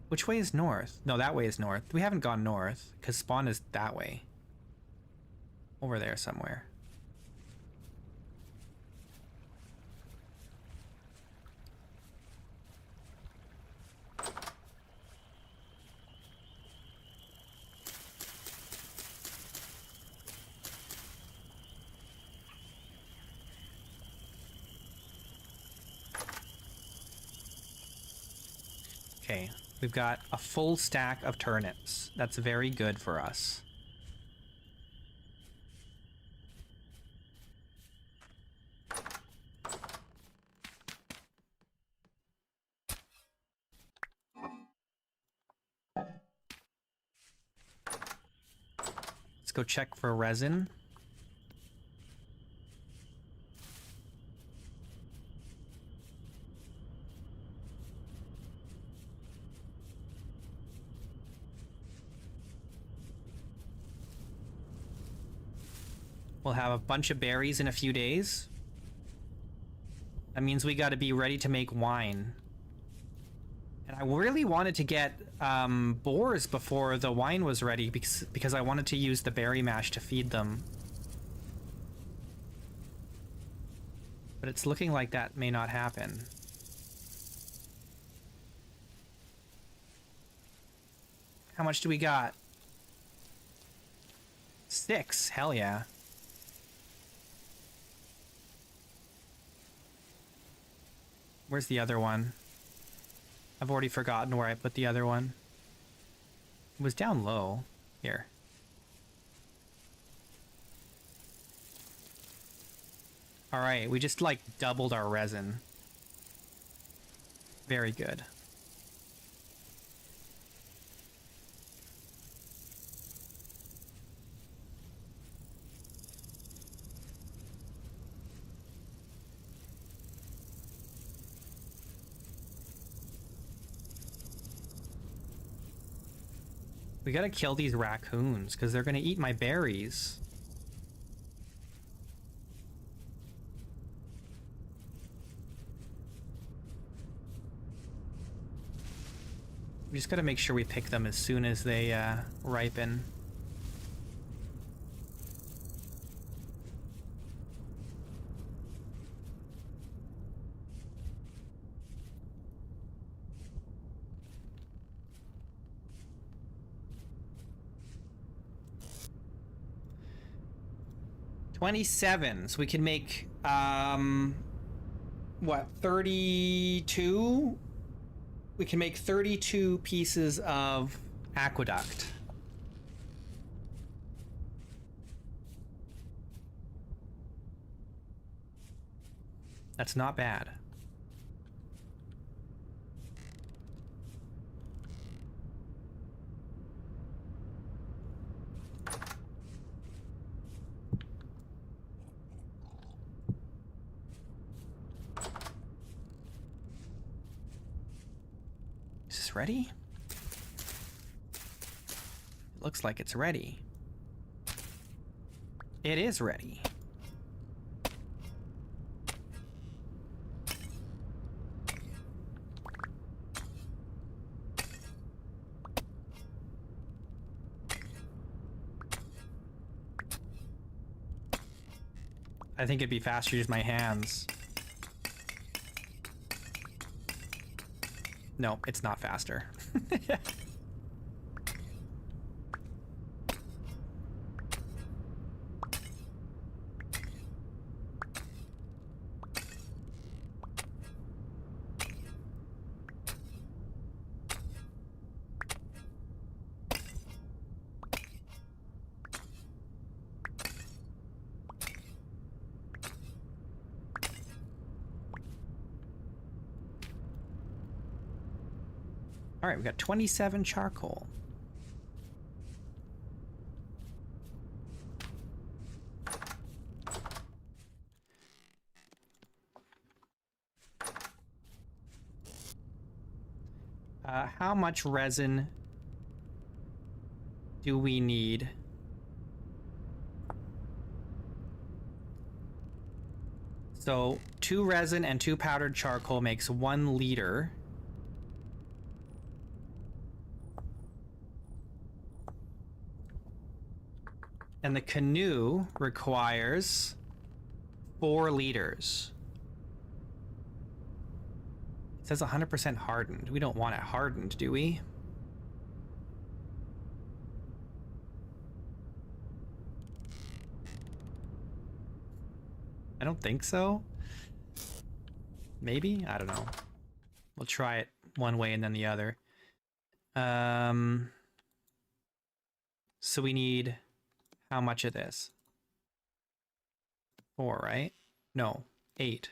Which way is north? No, that way is north. We haven't gone north because spawn is that way. Over there somewhere. Okay, we've got a full stack of turnips. That's very good for us. Let's go check for resin. We'll have a bunch of berries in a few days. That means we got to be ready to make wine. And I really wanted to get boars before the wine was ready because I wanted to use the berry mash to feed them. But it's looking like that may not happen. How much do we got? 6. Hell yeah. Where's the other one? I've already forgotten where I put the other one. It was down low. Here. Alright, we just like doubled our resin. Very good. We gotta kill these raccoons, because they're gonna eat my berries. We just gotta make sure we pick them as soon as they ripen. $27, so we can make, what, 32? We can make 32 pieces of aqueduct. That's not bad. Ready? It looks like it's ready. It is ready. I think it'd be faster to use my hands. No, it's not faster. All right, we got 27 charcoal. How much resin do we need? So 2 resin and 2 powdered charcoal makes 1 liter. And the canoe requires 4 liters. It says 100% hardened. We don't want it hardened, do we? I don't think so. Maybe? I don't know. We'll try it one way and then the other. So we need how much of this? 4, right? No, 8.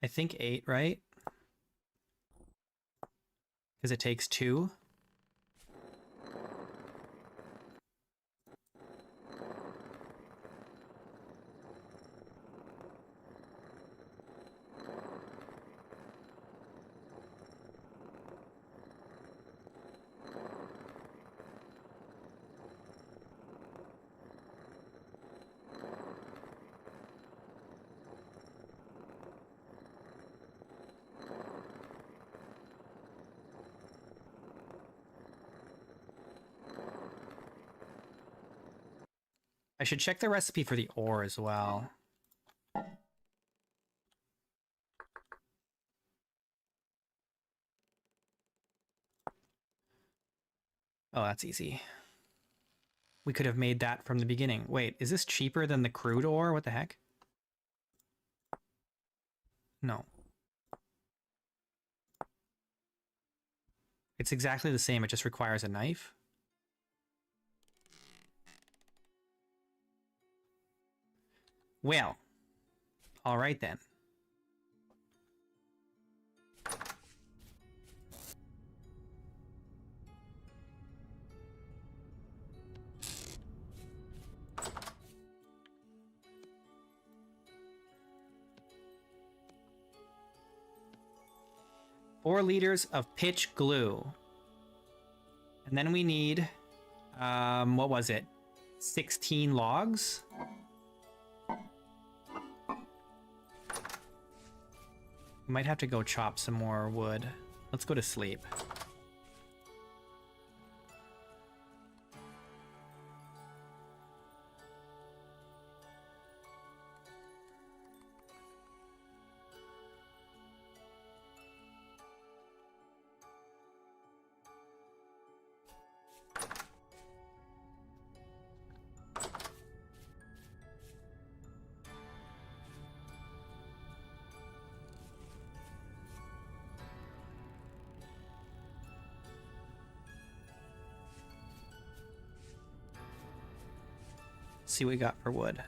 I think 8, right? Because it takes 2. I should check the recipe for the ore as well. Oh, that's easy. We could have made that from the beginning. Wait, is this cheaper than the crude ore? What the heck? No. It's exactly the same. It just requires a knife. Well, all right then. Four liters of pitch glue. And then we need, what was it? 16 logs? We might have to go chop some more wood. Let's go to sleep. See what we got for wood.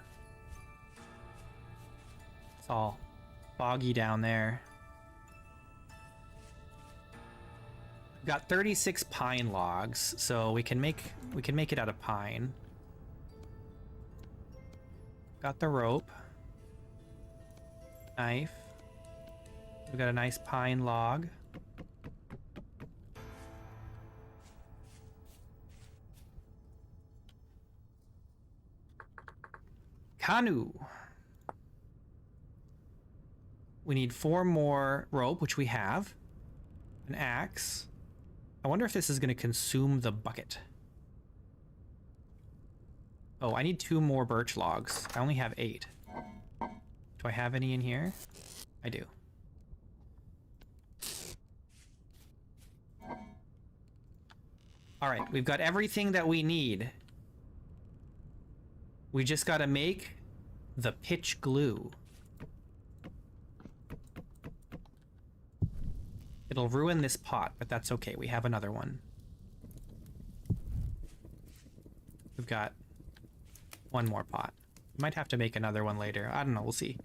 It's all foggy down there. We've got 36 pine logs, so we can make it out of pine. Got the rope. Knife. We got a nice pine log. Canoe. We need 4 more rope, which we have. An axe. I wonder if this is going to consume the bucket. Oh, I need 2 more birch logs. I only have 8. Do I have any in here? I do. All right, we've got everything that we need. We just got to make the pitch glue. It'll ruin this pot, but that's okay. We have another one. We've got 1 more pot. Might have to make another one later. I don't know. We'll see.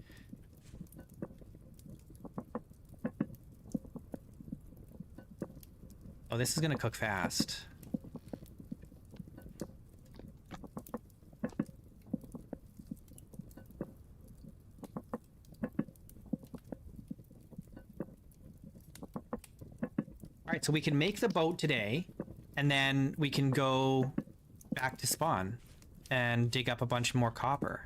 Oh, this is gonna cook fast. All right, so we can make the boat today, and then we can go back to spawn and dig up a bunch more copper.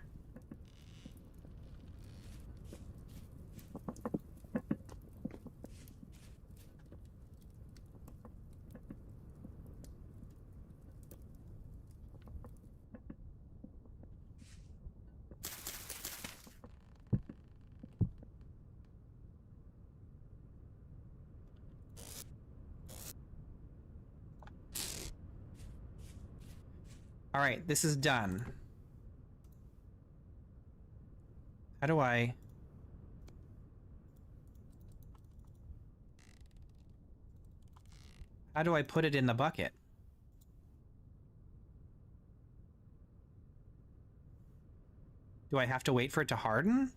All right, this is done. How do I... How do I put it in the bucket? Do I have to wait for it to harden?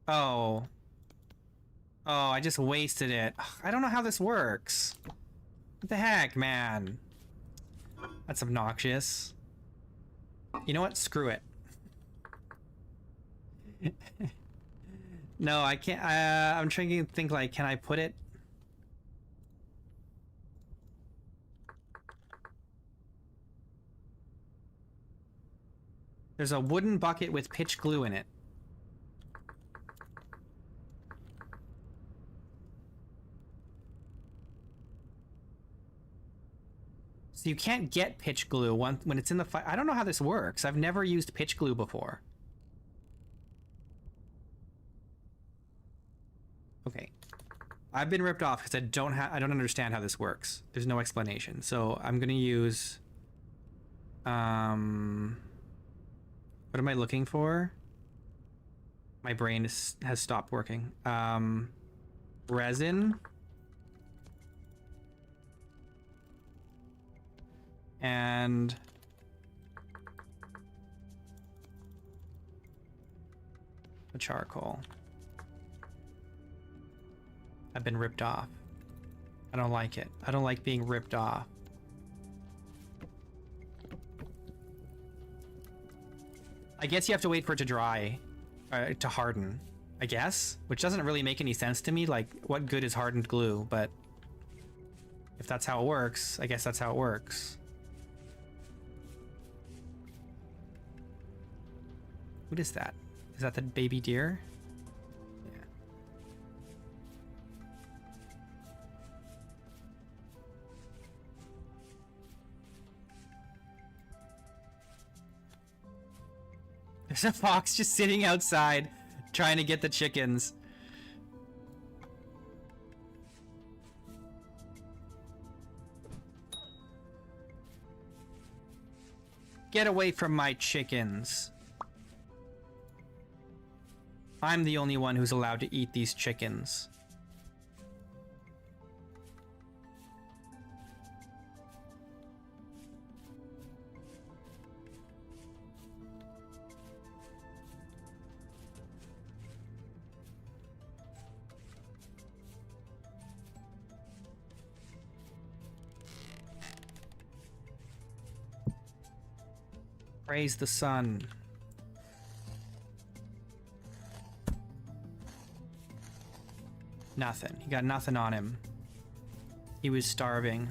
Oh. Oh, I just wasted it. Ugh, I don't know how this works. What the heck, man? That's obnoxious. You know what? Screw it. No, I can't. I'm trying to think, like, can I put it? There's a wooden bucket with pitch glue in it. So you can't get pitch glue when it's in the fire. I don't know how this works. I've never used pitch glue before. Okay. I've been ripped off because I don't understand how this works. There's no explanation. So I'm gonna use what am I looking for? My brain has stopped working. Resin. And a charcoal. I've been ripped off. I don't like it. I don't like being ripped off. I guess you have to wait for it to dry, to harden, I guess, which doesn't really make any sense to me. Like, what good is hardened glue? But if that's how it works, I guess that's how it works. What is that? Is that the baby deer? Yeah. There's a fox just sitting outside trying to get the chickens. Get away from my chickens. I'm the only one who's allowed to eat these chickens. Praise the sun. Nothing. He got nothing on him. He was starving.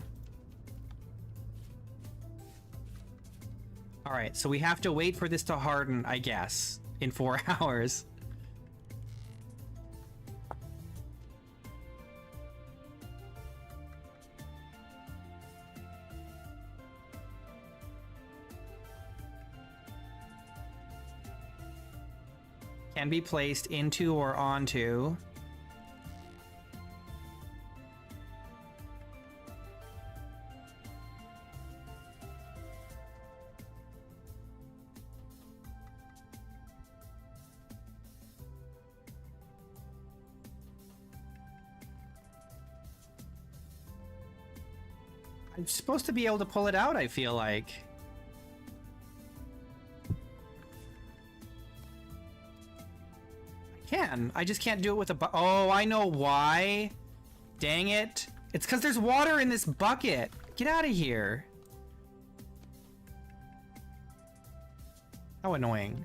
Alright, so we have to wait for this to harden, I guess, in 4 hours. Can be placed into or onto. I'm supposed to be able to pull it out, I feel like. I can. I just can't do it with a oh, I know why. Dang it. It's because there's water in this bucket. Get out of here. How annoying.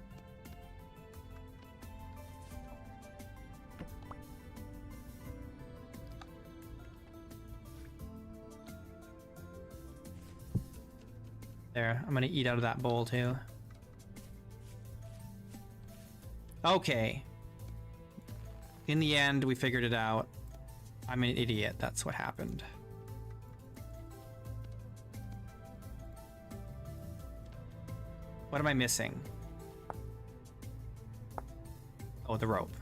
There, I'm gonna eat out of that bowl too. Okay. In the end, we figured it out. I'm an idiot, that's what happened. What am I missing? Oh, the rope.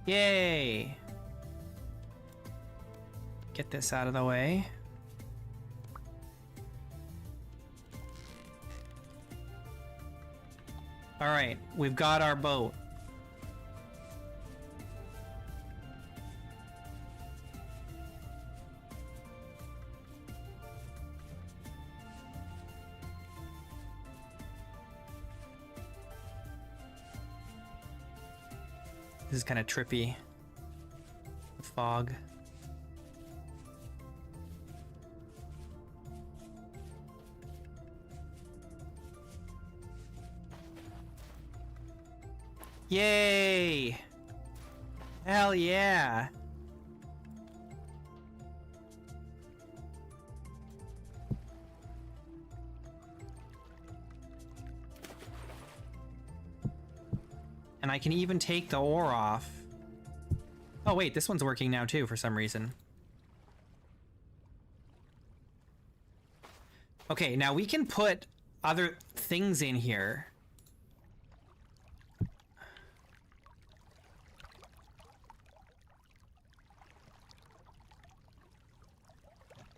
Yay! Get this out of the way. All right, we've got our boat. This is kind of trippy. The fog. Yay! Hell yeah! And I can even take the ore off. Oh wait, this one's working now too for some reason. Okay, now we can put other things in here.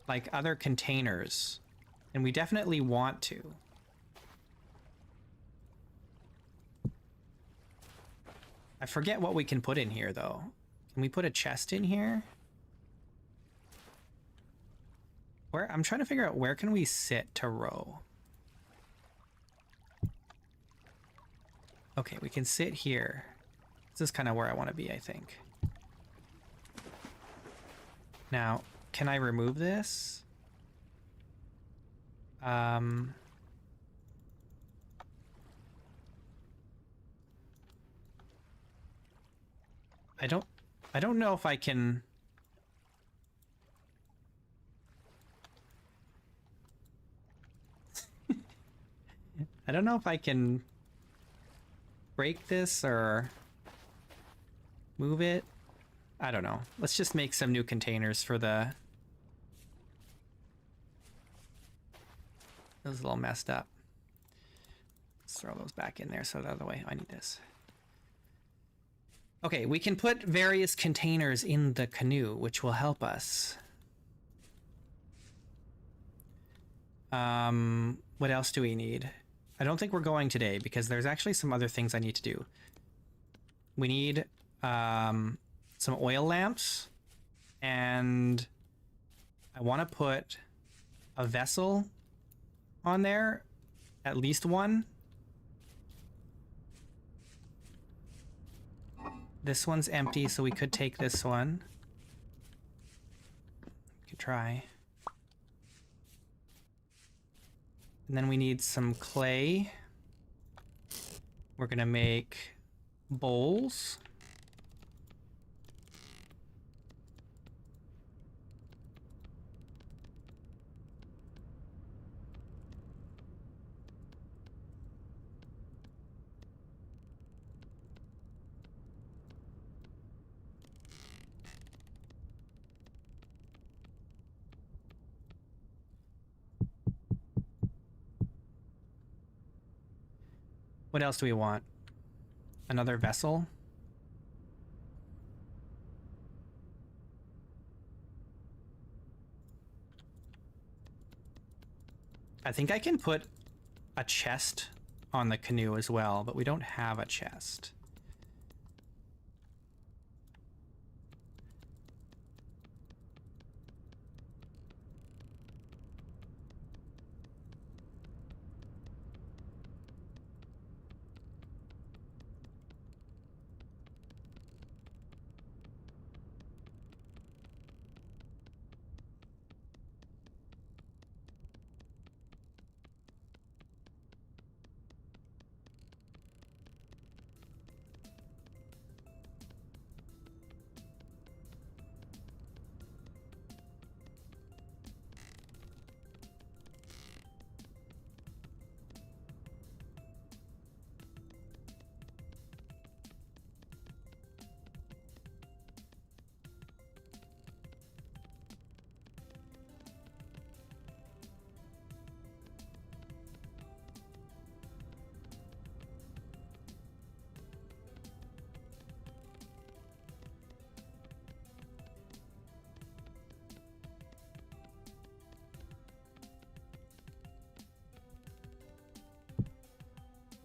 Like other containers. And we definitely want to. I forget what we can put in here though. Can we put a chest in here? Where I'm trying to figure out where can we sit to row. Okay, we can sit here. This is kind of where I want to be, I think. Now, can I remove this? I don't know if I can. I don't know if I can break this or move it. I don't know. Let's just make some new containers for the... That was a little messed up. Let's throw those back in there so out of the way. I need this. Okay, we can put various containers in the canoe, which will help us. What else do we need? I don't think we're going today because there's actually some other things I need to do. We need some oil lamps, and I want to put a vessel on there, at least one. This one's empty, so we could take this one. Could try. And then we need some clay. We're gonna make bowls. What else do we want? Another vessel? I think I can put a chest on the canoe as well, but we don't have a chest.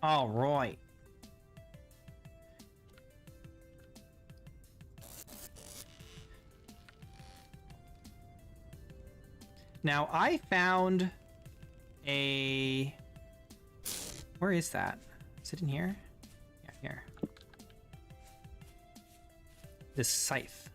All right. Now, I found a... Where is that? Is it in here? Yeah, here. This scythe.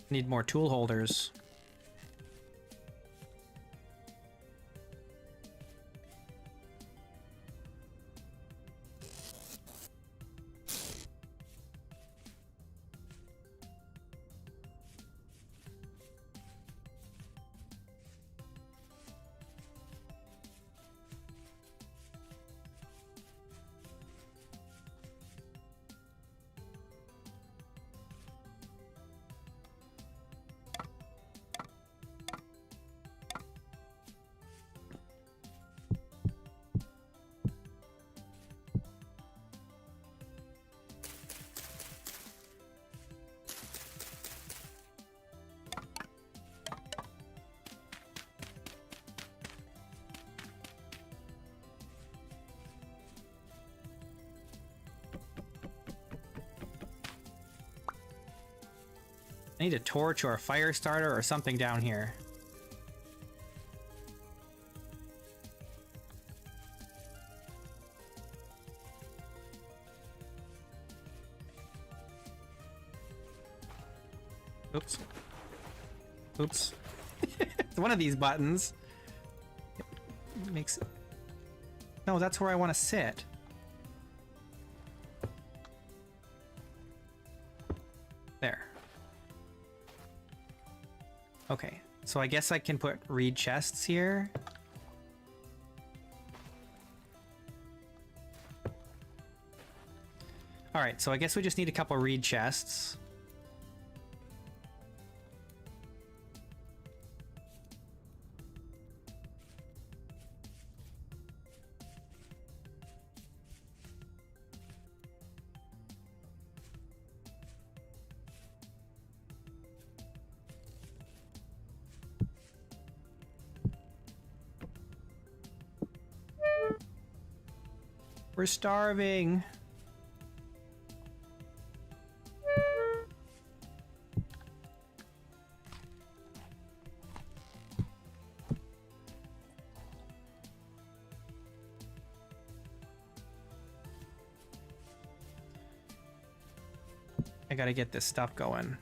Need more tool holders. I need a torch or a fire starter or something down here. Oops. Oops. It's one of these buttons. It makes... No, that's where I want to sit. There. Okay, so I guess I can put reed chests here. All right, so I guess we just need a couple reed chests. We're starving. I gotta get this stuff going.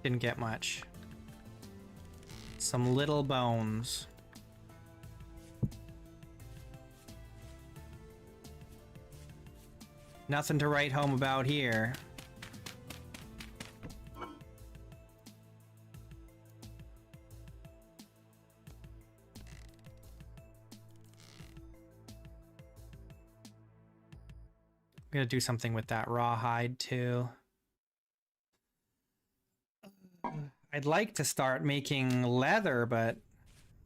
Didn't get much. Some little bones. Nothing to write home about here. I'm gonna do something with that rawhide too. I'd like to start making leather, but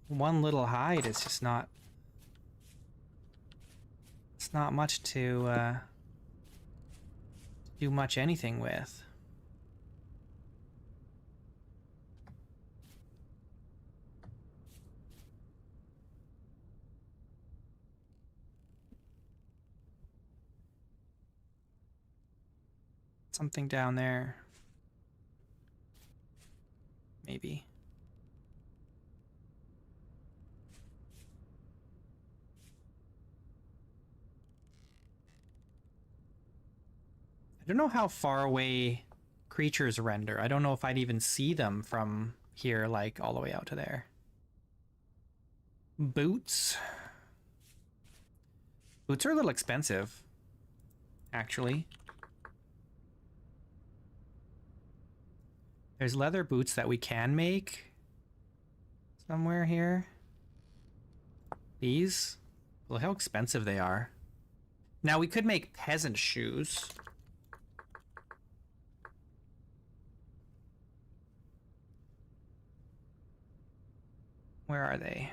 one little hide is just not... It's not much to do much anything with. something down there. Maybe. I don't know how far away creatures render. I don't know if I'd even see them from here, like, all the way out to there. Boots. Boots are a little expensive, actually. There's leather boots that we can make somewhere here. These. Look how expensive they are. Now, we could make peasant shoes. Where are they?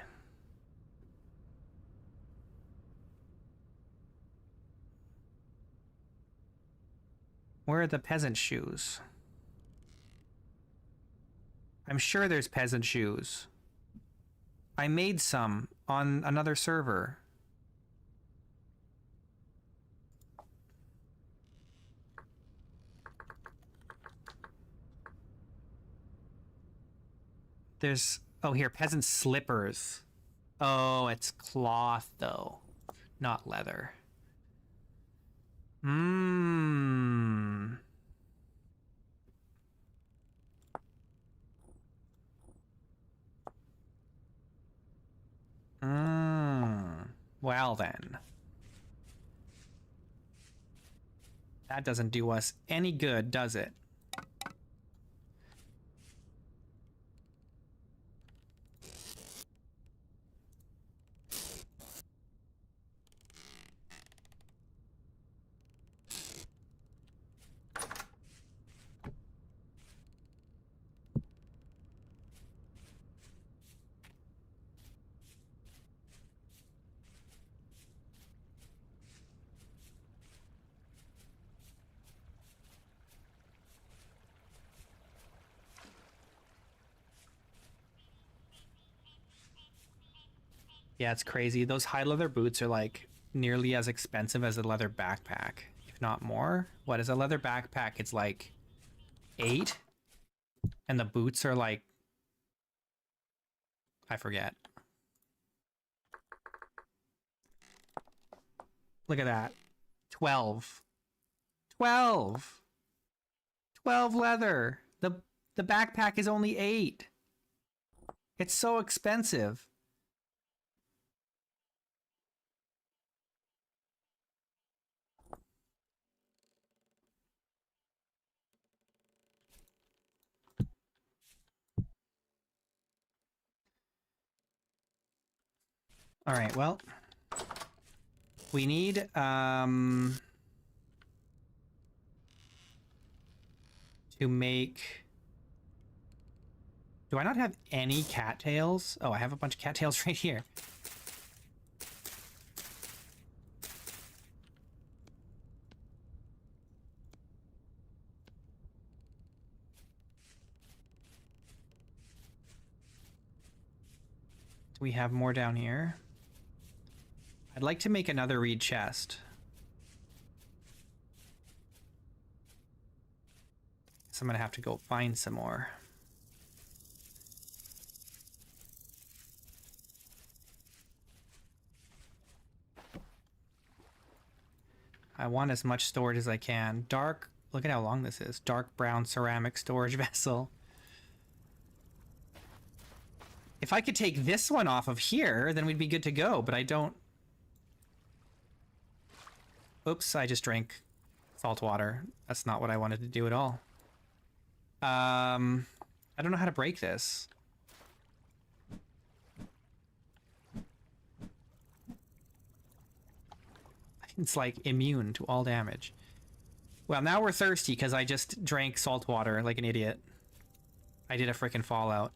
Where are the peasant shoes? I'm sure there's peasant shoes. I made some on another server. There's... Oh, here, peasant slippers. Oh, it's cloth, though. Not leather. Mmm. Mmm. Well, then. That doesn't do us any good, does it? Yeah, it's crazy. Those high leather boots are like nearly as expensive as a leather backpack, if not more. What is a leather backpack? It's like 8, and the boots are like, I forget. Look at that. 12. 12. 12 leather. The backpack is only 8. It's so expensive. All right, well, we need to make... Do I not have any cattails? Oh, I have a bunch of cattails right here. Do we have more down here? I'd like to make another reed chest. So I'm gonna have to go find some more. I want as much storage as I can. Dark, look at how long this is. Dark brown ceramic storage vessel. If I could take this one off of here, then we'd be good to go, but I don't... Oops, I just drank salt water. That's not what I wanted to do at all. I don't know how to break this. It's like immune to all damage. Well, now we're thirsty because I just drank salt water like an idiot. I did a frickin' Fallout.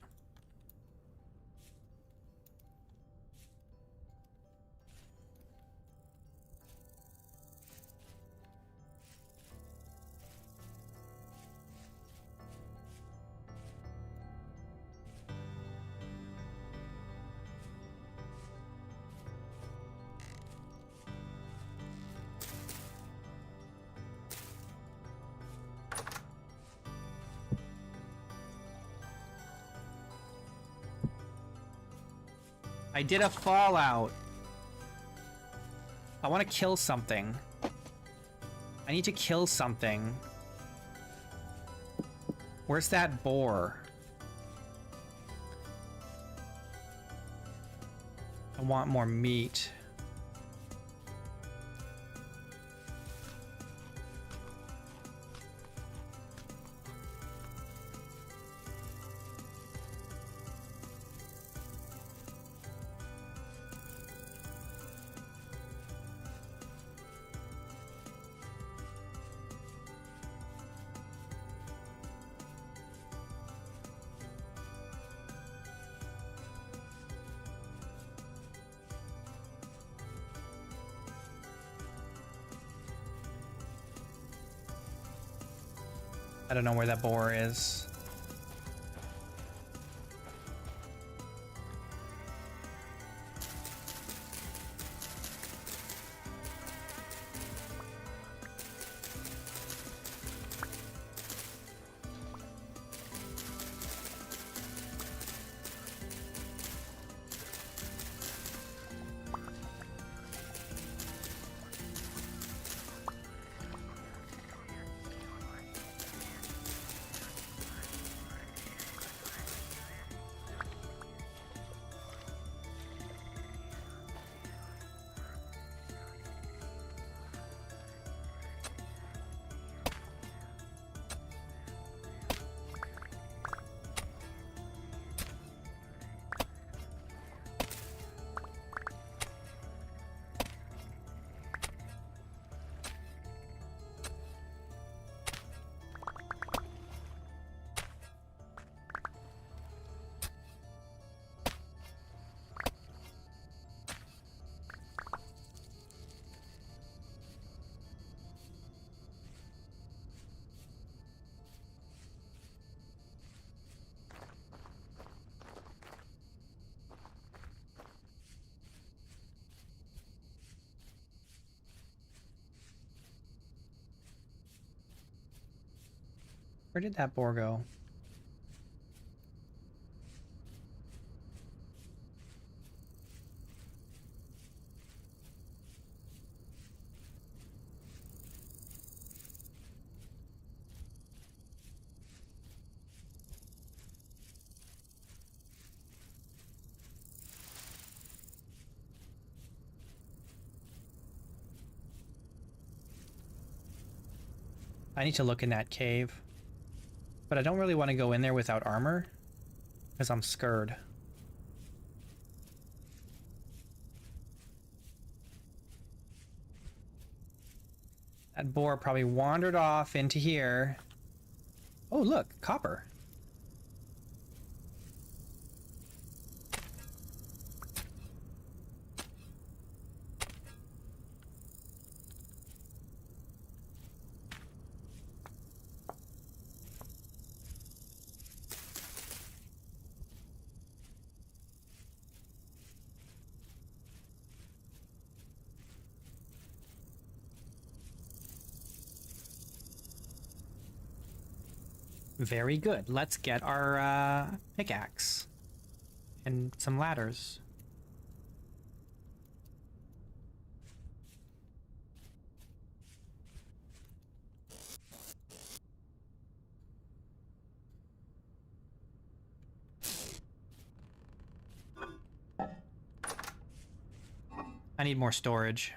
I did a fallout. I want to kill something. I need to kill something. Where's that boar? I want more meat. I don't know where that boar is. Where did that boar go? I need to look in that cave. But I don't really want to go in there without armor, because I'm scared. That boar probably wandered off into here. Oh, look, copper. Very good. Let's get our pickaxe and some ladders. I need more storage.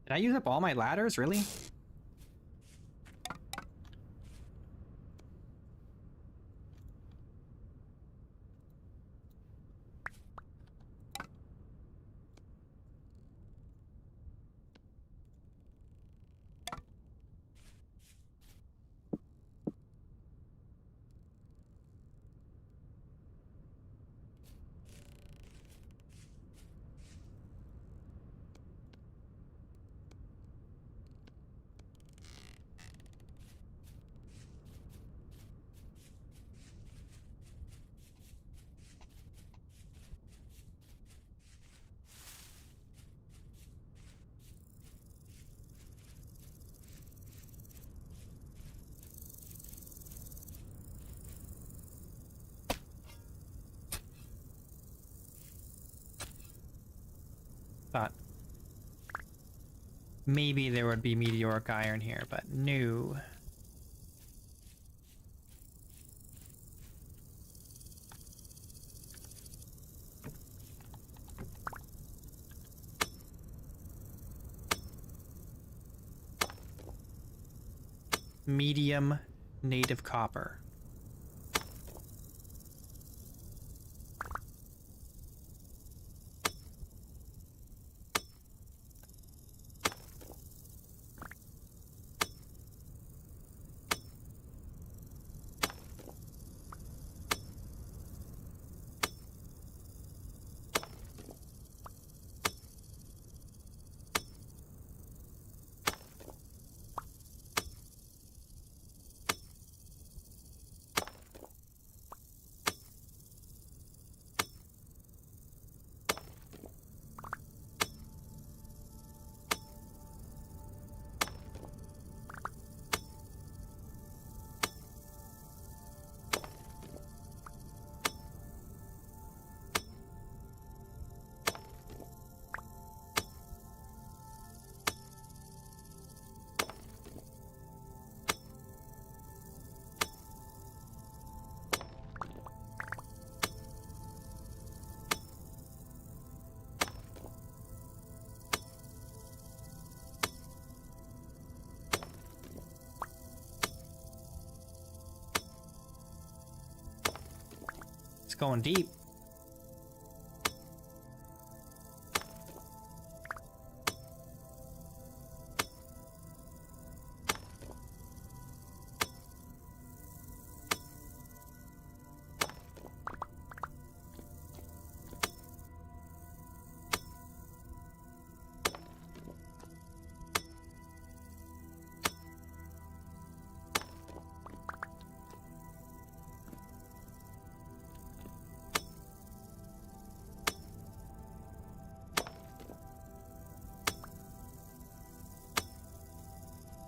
Did I use up all my ladders? Really? Thought maybe there would be meteoric iron here, but no. Medium native copper. Going deep.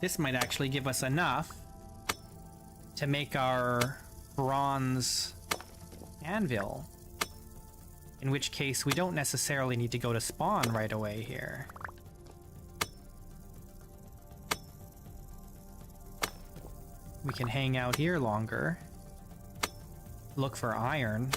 This might actually give us enough to make our bronze anvil. In which case, we don't necessarily need to go to spawn right away here. We can hang out here longer. Look for iron.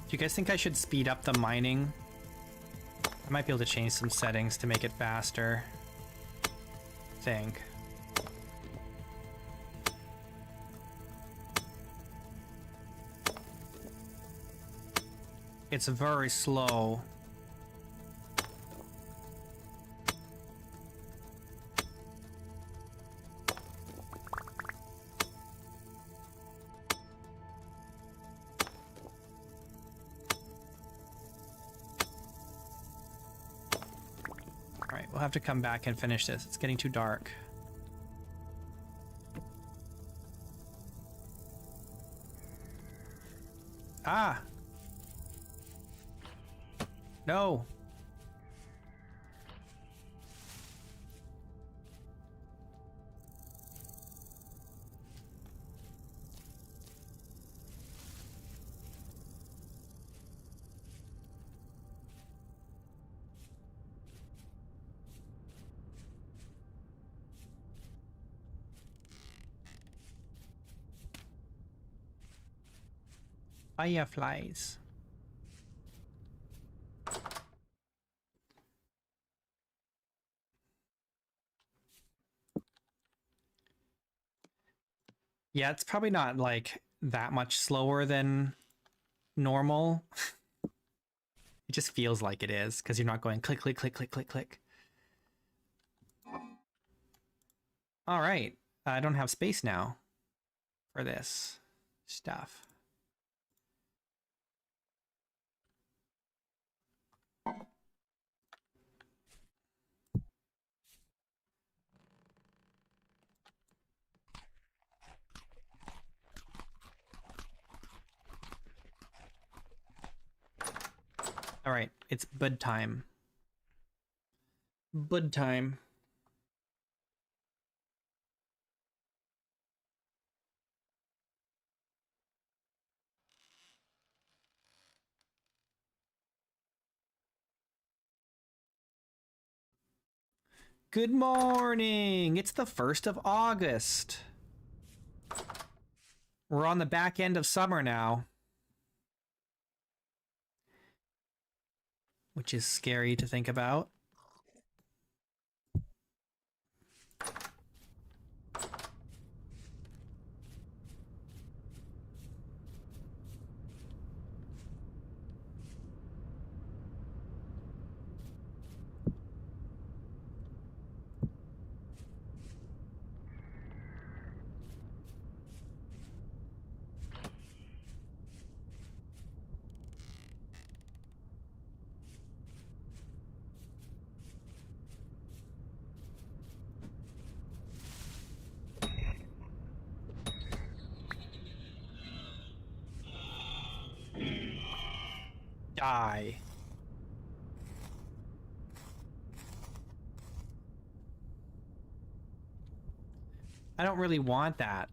Do you guys think I should speed up the mining? I might be able to change some settings to make it faster. I think. It's very slow. We'll have to come back and finish this. It's getting too dark. Ah! No! Fireflies. Yeah, it's probably not like that much slower than normal. It just feels like it is because you're not going click, click, click, click, click, click. All right. I don't have space now for this stuff. All right, it's bud time. Bud time. Good morning. It's the 1st of August. We're on the back end of summer now, which is scary to think about. Die. I don't really want that.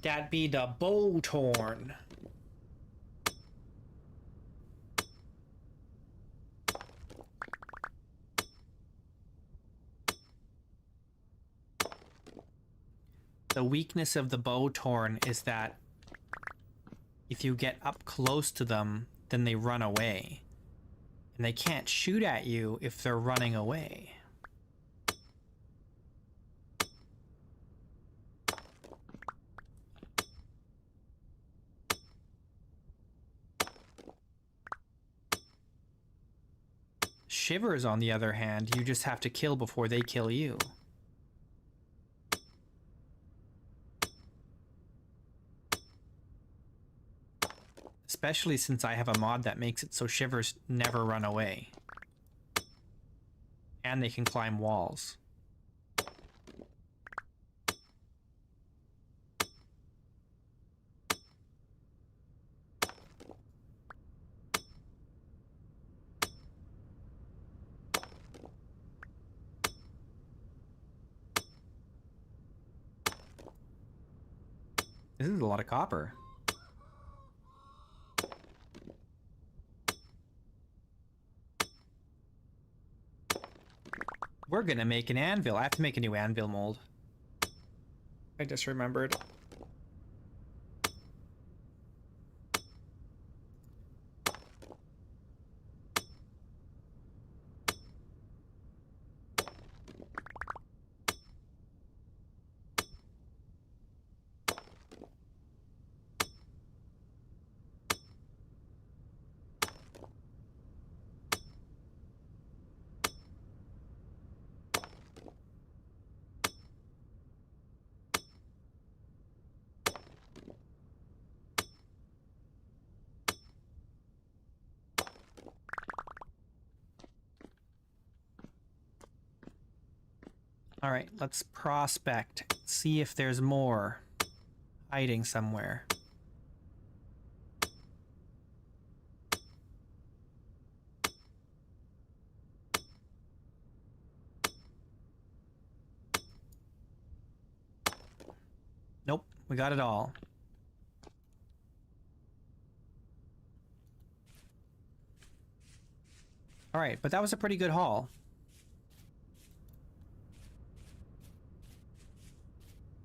That be the bow torn. The weakness of the bow torn is that if you get up close to them, then they run away. And they can't shoot at you if they're running away. Shivers, on the other hand, you just have to kill before they kill you. Especially since I have a mod that makes it so shivers never run away. And they can climb walls. This is a lot of copper. We're gonna make an anvil. I have to make a new anvil mold. I just remembered. All right, let's prospect. See if there's more hiding somewhere. Nope, we got it all. All right, but that was a pretty good haul.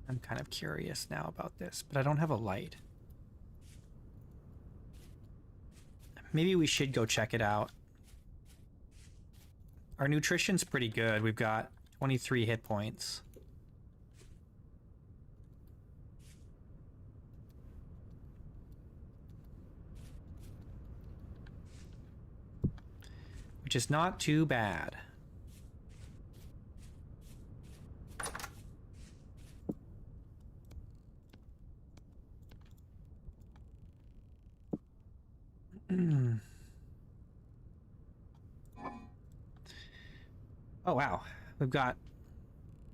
I'm kind of curious now about this, but I don't have a light. Maybe we should go check it out. Our nutrition's pretty good. We've got 23 hit points. Which is not too bad. Oh wow, we've got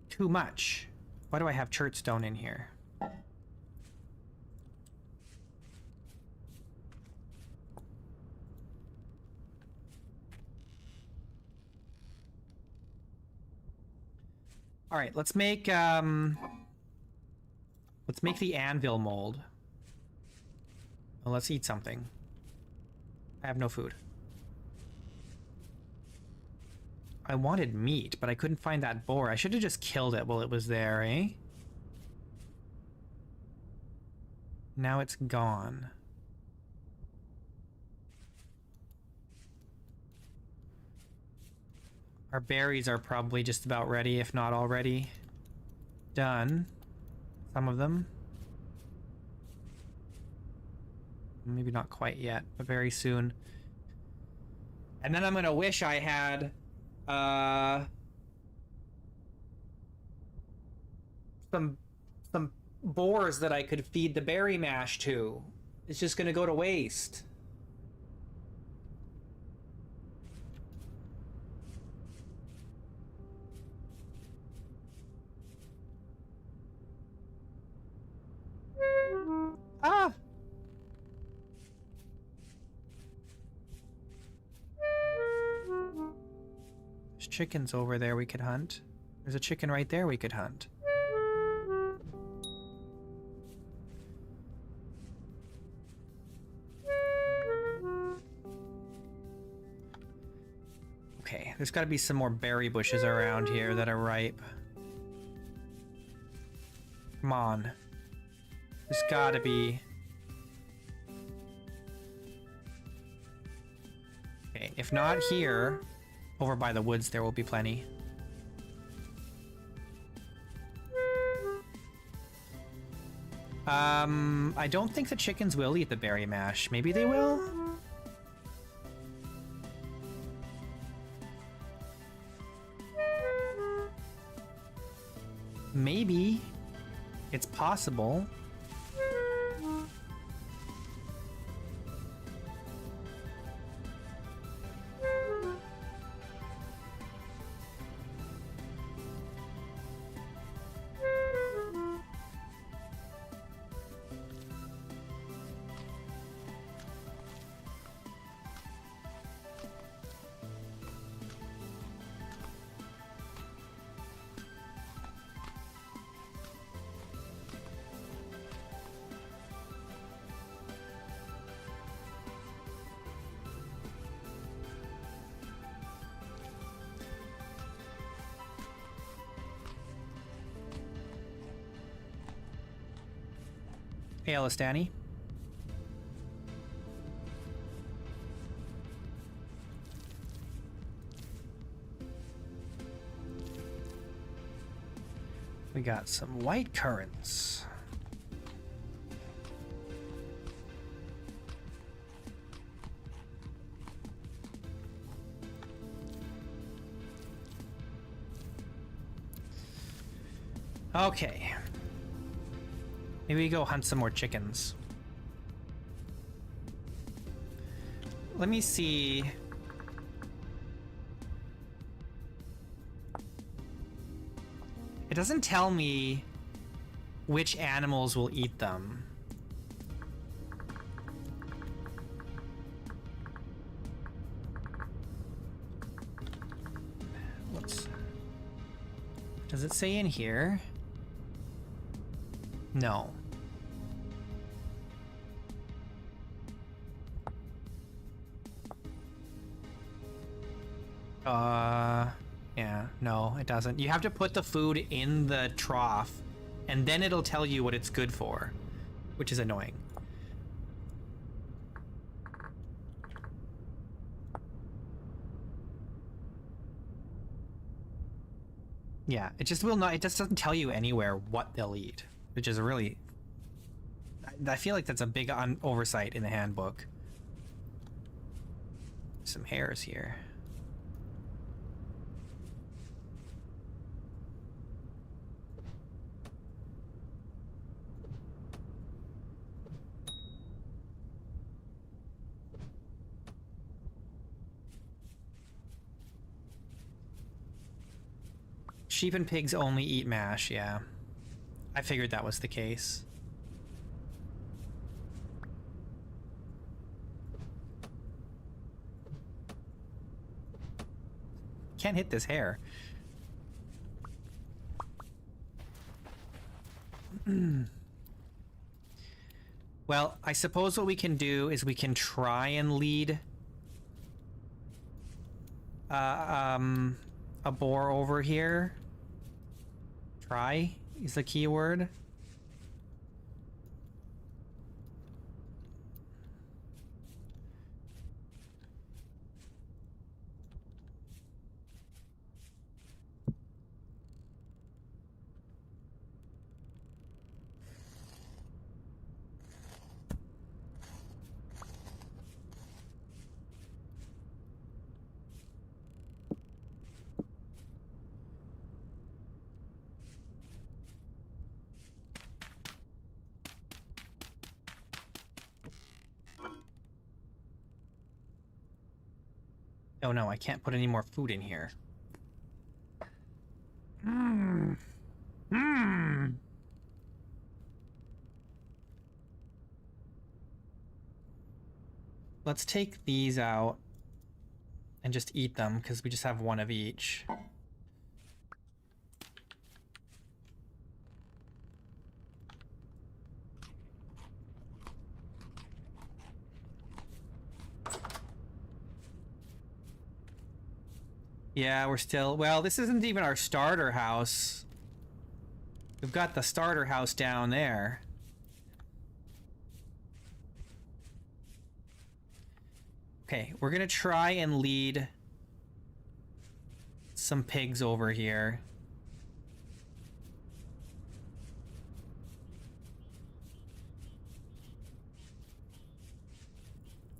too much. Why do I have chert stone in here? All right, let's make the anvil mold. Well, let's eat something. I have no food. I wanted meat, but I couldn't find that boar. I should have just killed it while it was there, eh? Now it's gone. Our berries are probably just about ready, if not already done. Some of them. Maybe not quite yet, but very soon. And then I'm gonna wish I had some boars that I could feed the berry mash to. It's just gonna go to waste. Ah! There's chickens over there we could hunt. There's a chicken right there we could hunt. Okay, there's got to be some more berry bushes around here that are ripe. Come on. There's got to be. Okay, if not here, over by the woods there will be plenty. I don't think the chickens will eat the berry mash. Maybe they will? Maybe. It's possible. Hey, Alistani. We got some white currants. Okay. Maybe we go hunt some more chickens. Let me see. It doesn't tell me which animals will eat them. Whoops. Does it say in here? No. Yeah, no, it doesn't. You have to put the food in the trough, and then it'll tell you what it's good for, which is annoying. Yeah, it just will not, it just doesn't tell you anywhere what they'll eat, which is a really, I feel like that's a big oversight in the handbook. Some hairs here. Sheep and pigs only eat mash, yeah. I figured that was the case. Can't hit this hair. Well, I suppose what we can do is we can try and lead a boar over here. Try is the key word. Oh no, I can't put any more food in here. Let's take these out and just eat them, because we just have one of each. Yeah, we're still... Well, this isn't even our starter house. We've got the starter house down there. Okay, we're gonna try and lead some pigs over here.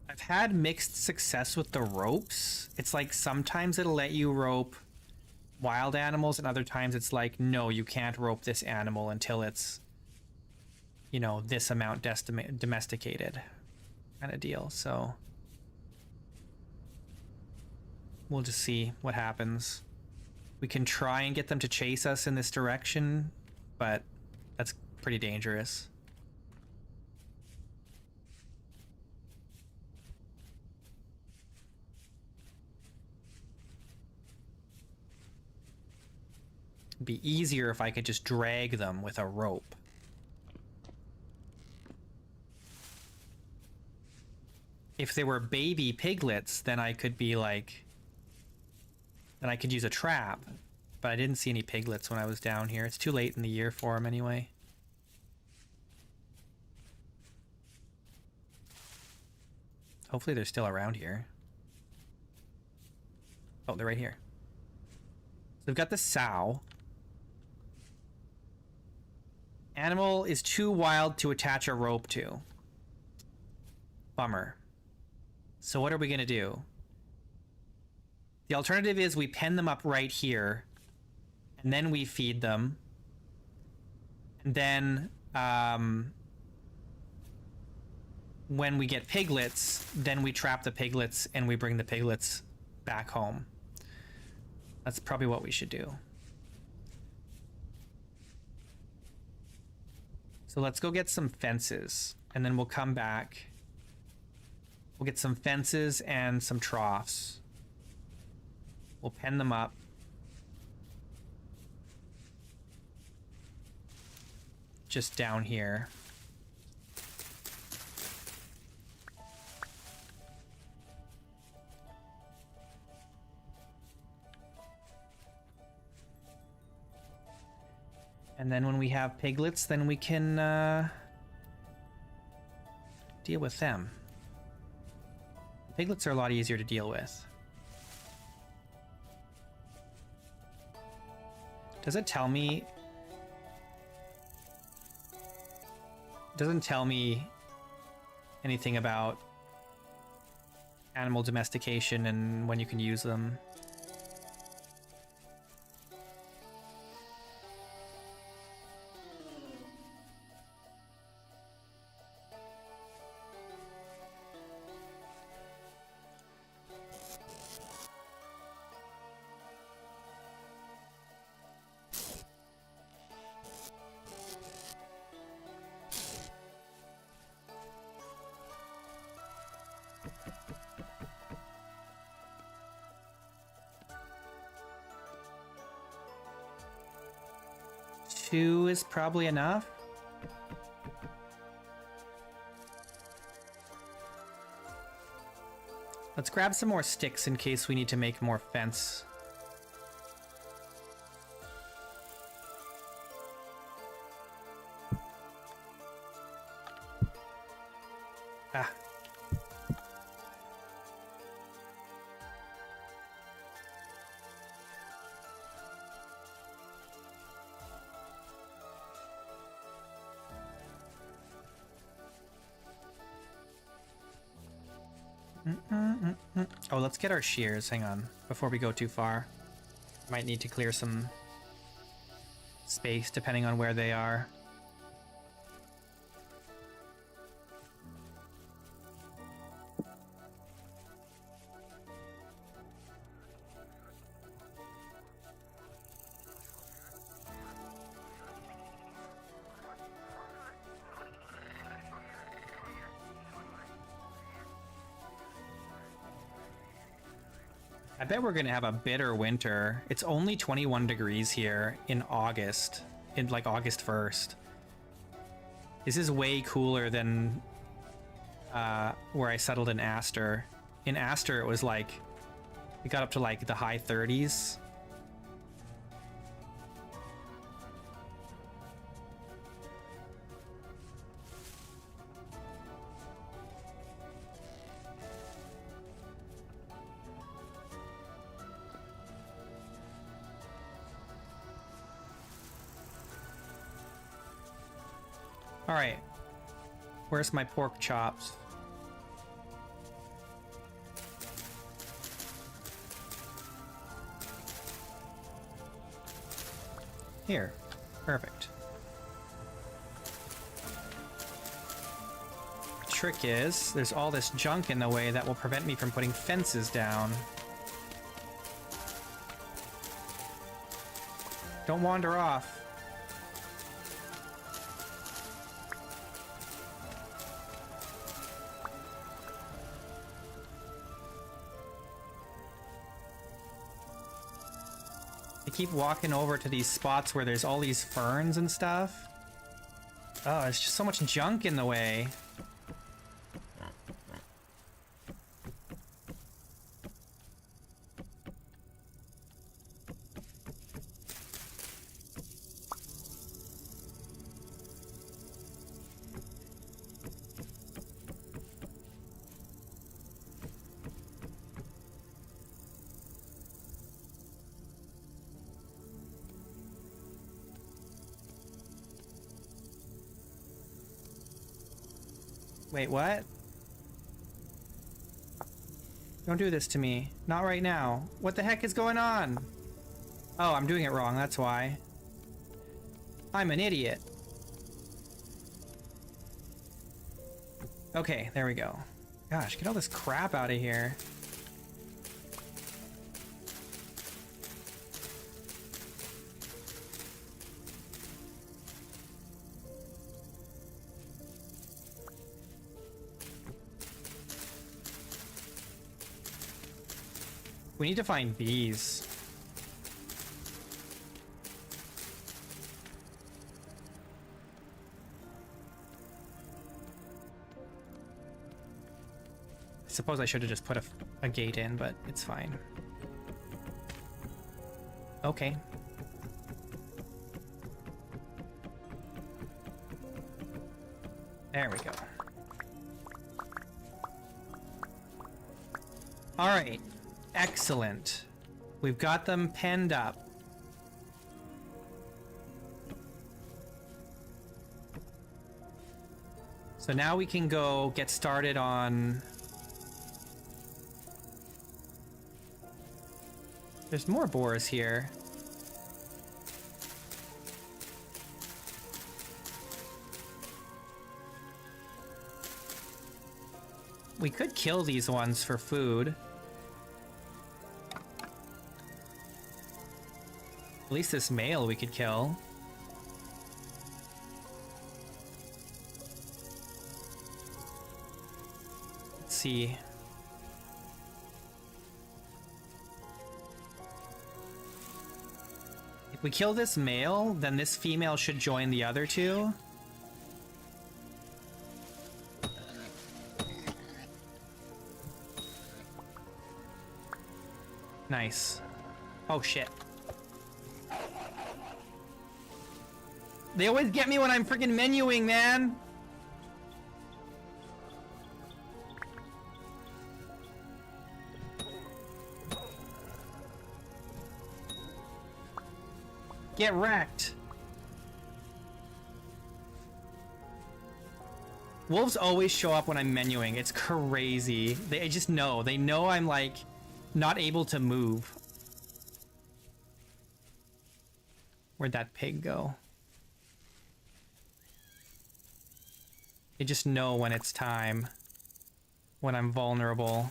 I've had mixed success with the ropes. It's like sometimes it'll let you rope wild animals, and other times it's like, no, you can't rope this animal until it's, you know, this amount domesticated kind of deal. So we'll just see what happens. We can try and get them to chase us in this direction, but that's pretty dangerous. It'd be easier if I could just drag them with a rope. If they were baby piglets, then I could be like... Then I could use a trap. But I didn't see any piglets when I was down here. It's too late in the year for them anyway. Hopefully they're still around here. Oh, they're right here. So we've got the sow. Animal is too wild to attach a rope to. Bummer. So what are we gonna do? The alternative is we pen them up right here, and then we feed them. And then, when we get piglets, then we trap the piglets and we bring the piglets back home. That's probably what we should do. So let's go get some fences, and then we'll come back. We'll get some fences and some troughs. We'll pen them up. Just down here. And then when we have piglets, then we can deal with them. Piglets are a lot easier to deal with. Does it tell me? Doesn't tell me anything about animal domestication and when you can use them. Two is probably enough. Let's grab some more sticks in case we need to make more fence. Ah. Oh, let's get our shears. Hang on. Before we go too far. Might need to clear some space depending on where they are. I bet we're gonna have a bitter winter. It's only 21 degrees here in August, in like August 1st. This is way cooler than where I settled in Astor. In Astor, it was like, it got up to like the high 30s. All right, where's my pork chops? Here, perfect. The trick is, there's all this junk in the way that will prevent me from putting fences down. Don't wander off. Keep walking over to these spots where there's all these ferns and stuff. Oh, there's just so much junk in the way. Wait, what? Don't do this to me. Not right now. What the heck is going on? Oh, I'm doing it wrong, that's why. I'm an idiot. Okay, there we go. Gosh, get all this crap out of here. We need to find bees. I suppose I should have just put a gate in, but it's fine. Okay. There we go. All right. Excellent. We've got them penned up. So now we can go get started on... There's more boars here. We could kill these ones for food. At least this male we could kill. Let's see. If we kill this male, then this female should join the other two. Nice. Oh shit. They always get me when I'm freaking menuing, man! Get wrecked. Wolves always show up when I'm menuing. It's crazy. They just know. They know I'm like not able to move. Where'd that pig go? They just know when it's time. When I'm vulnerable.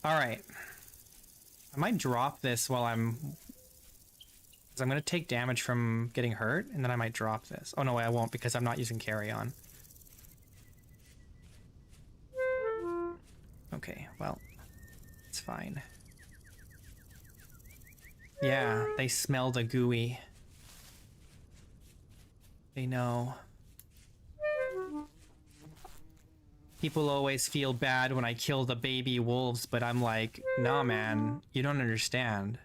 Alright. I might drop this while I'm... Because I'm going to take damage from getting hurt, and then I might drop this. Oh, no, I won't, because I'm not using carry-on. Okay, well, it's fine. Yeah, they smell the gooey. They know. People always feel bad when I kill the baby wolves, but I'm like, nah, man, you don't understand.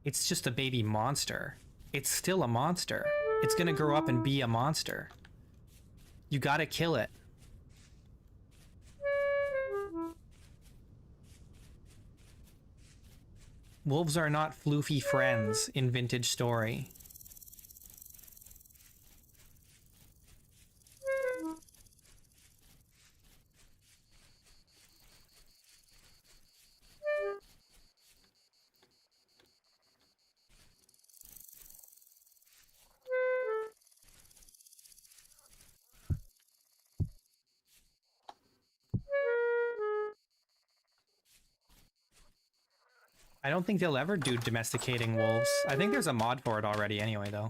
It's just a baby monster. It's still a monster. It's gonna grow up and be a monster. You gotta kill it. Wolves are not floofy friends in Vintage Story. I don't think they'll ever do domesticating wolves. I think there's a mod for it already anyway, though.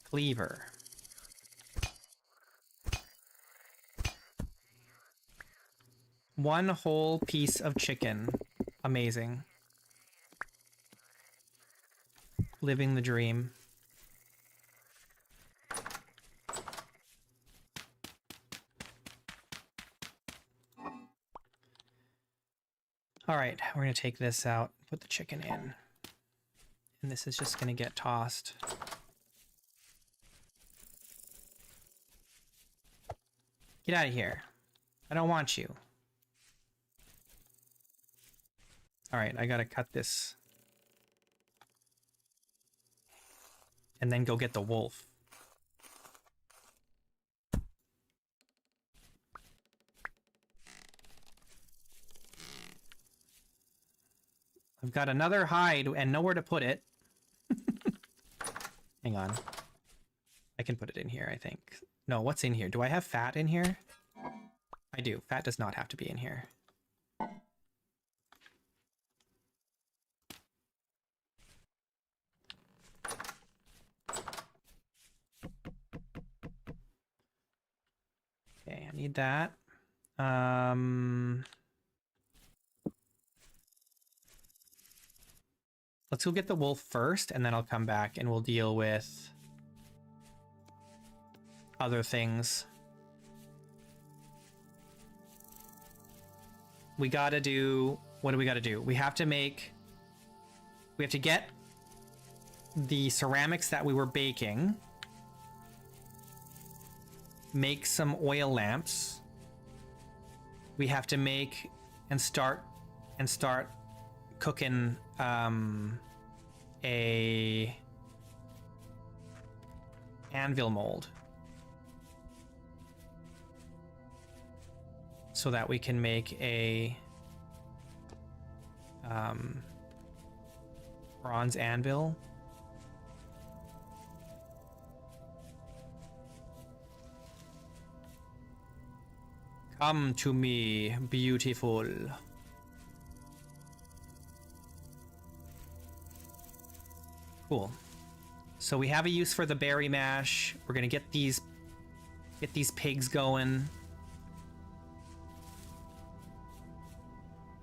Cleaver. One whole piece of chicken. Amazing. Living the dream. All right, we're gonna take this out, put the chicken in. And this is just gonna get tossed. Get out of here. I don't want you. All right, I gotta cut this. And then go get the wolf. I've got another hide and nowhere to put it. Hang on. I can put it in here, I think. No, what's in here? Do I have fat in here? I do. Fat does not have to be in here. Okay, I need that. Let's go get the wolf first, and then I'll come back and we'll deal with other things. We gotta do... What do we gotta do? We have to get the ceramics that we were baking. Make some oil lamps. We have to make and start cooking a anvil mold so that we can make a bronze anvil. Come to me, beautiful. Cool. So we have a use for the berry mash. We're gonna get these pigs going.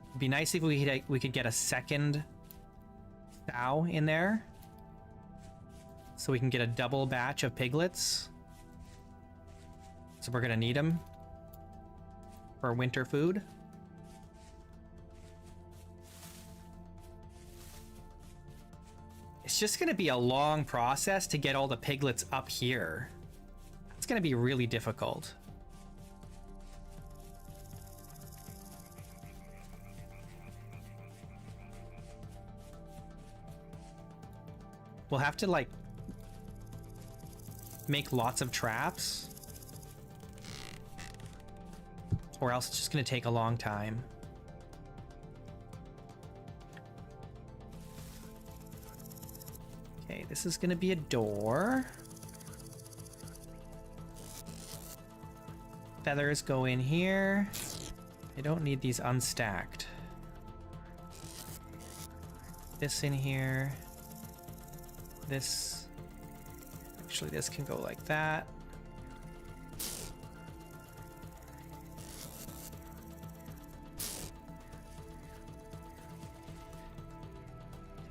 It'd be nice if we could get a second sow in there, so we can get a double batch of piglets. So we're gonna need them for winter food. It's just gonna be a long process to get all the piglets up here. It's gonna be really difficult. We'll have to like make lots of traps, or else it's just gonna take a long time. Okay, this is gonna be a door. Feathers go in here. I don't need these unstacked. This in here. This, actually this can go like that.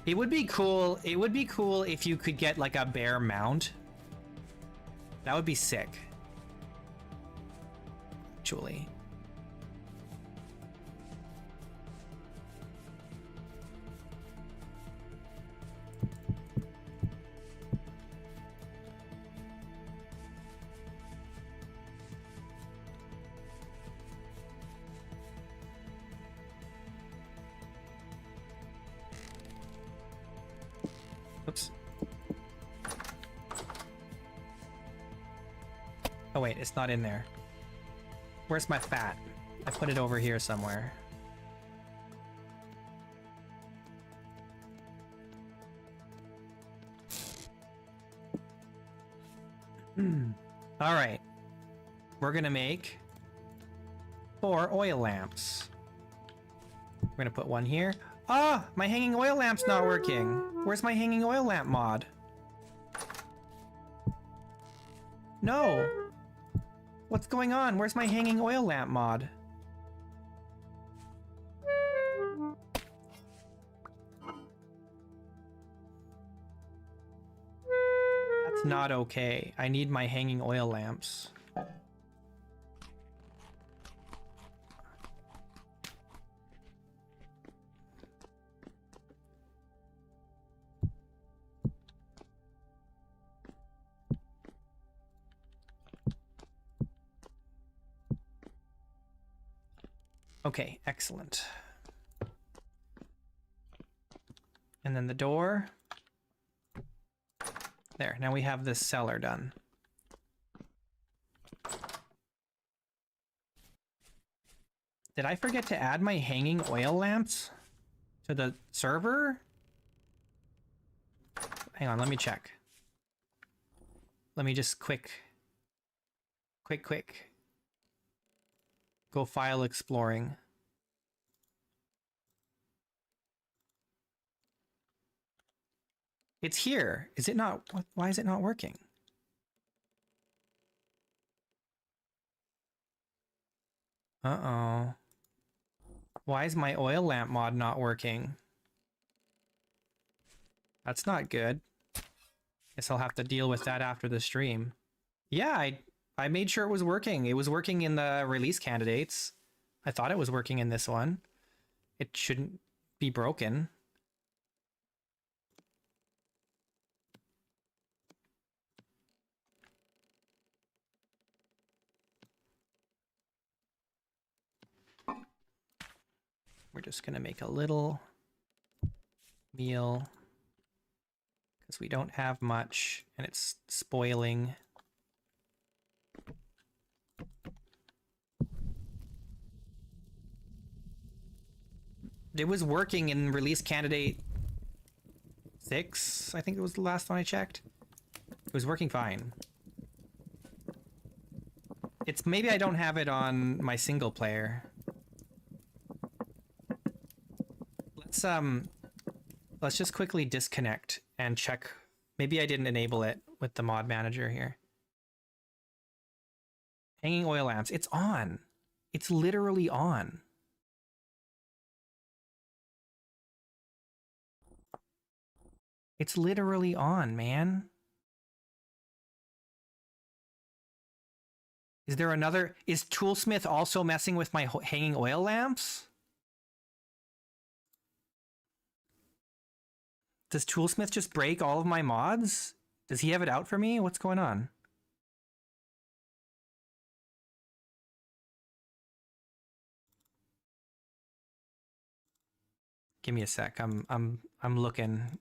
It would be cool if you could get like a bear mount. That would be sick. Actually. Oops. Oh wait, it's not in there. Where's my fat? I put it over here somewhere. All right. We're gonna make 4 oil lamps. We're gonna put one here. Ah, my hanging oil lamp's not working. Where's my hanging oil lamp mod? No. What's going on? Where's my hanging oil lamp mod? That's not okay. I need my hanging oil lamps. Okay, excellent. And then the door. There, now we have this cellar done. Did I forget to add my hanging oil lamps to the server? Hang on, let me check. Let me just quick. Go file exploring. It's here. Is it not? Why is it not working? Uh-oh. Why is my oil lamp mod not working? That's not good. Guess I'll have to deal with that after the stream. Yeah, I made sure it was working. It was working in the release candidates. I thought it was working in this one. It shouldn't be broken. We're just gonna make a little meal because we don't have much and it's spoiling. It was working in release candidate 6, I think it was the last one I checked. It was working fine. It's maybe I don't have it on my single player. Let's just quickly disconnect and check. Maybe I didn't enable it with the mod manager here. Hanging oil lamps. It's on. It's literally on. It's literally on, man. Is there another? Is Toolsmith also messing with my hanging oil lamps? Does Toolsmith just break all of my mods? Does he have it out for me? What's going on? Give me a sec. I'm looking.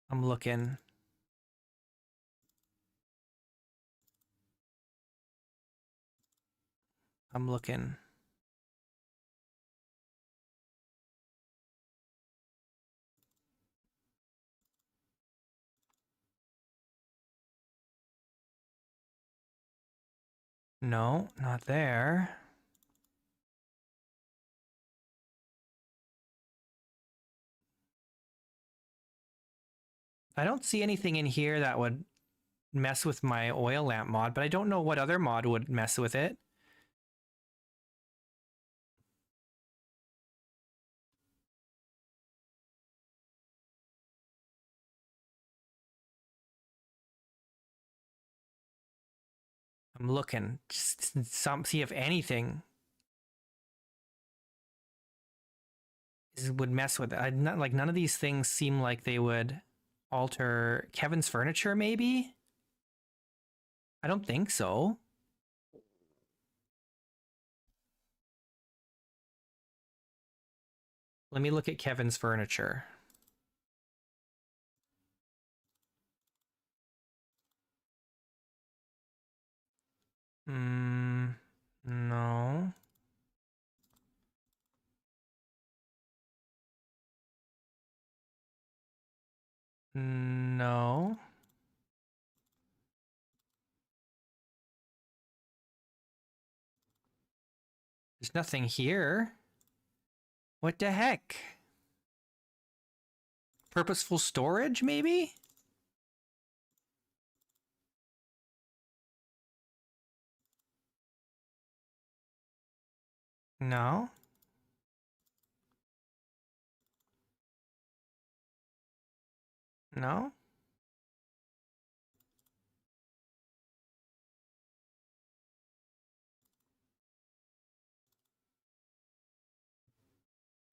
I'm looking. I'm looking. No, not there. I don't see anything in here that would mess with my oil lamp mod, but I don't know what other mod would mess with it. I'm looking, just see if anything would mess with it. Not like none of these things seem like they would alter Kevin's furniture. Maybe I don't think so. Let me look at Kevin's furniture. No. No. There's nothing here. What the heck? Purposeful storage, maybe? No. No.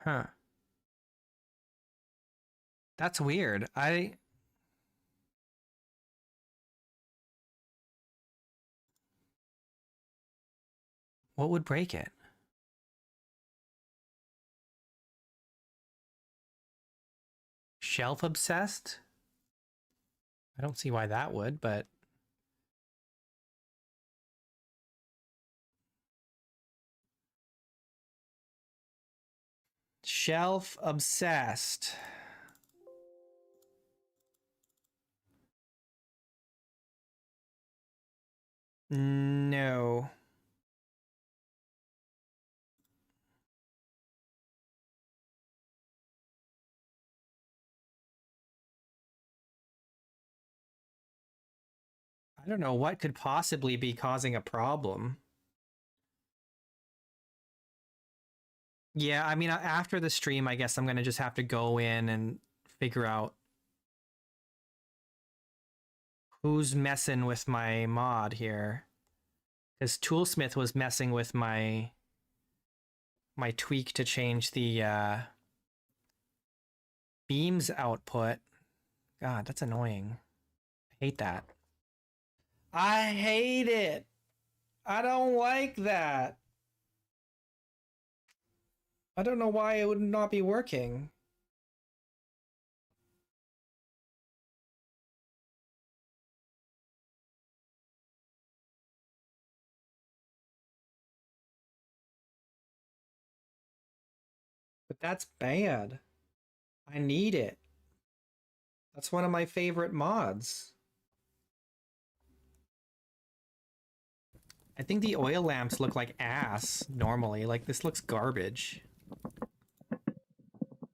Huh. That's weird. What would break it? Shelf obsessed? I don't see why that would, but shelf obsessed. No. I don't know what could possibly be causing a problem. Yeah, I mean, after the stream, I guess I'm gonna just have to go in and figure out who's messing with my mod here. Because Toolsmith was messing with my tweak to change the beams output. God, that's annoying. I hate that. I hate it. I don't like that. I don't know why it would not be working. But that's bad. I need it. That's one of my favorite mods. I think the oil lamps look like ass normally. Like, this looks garbage.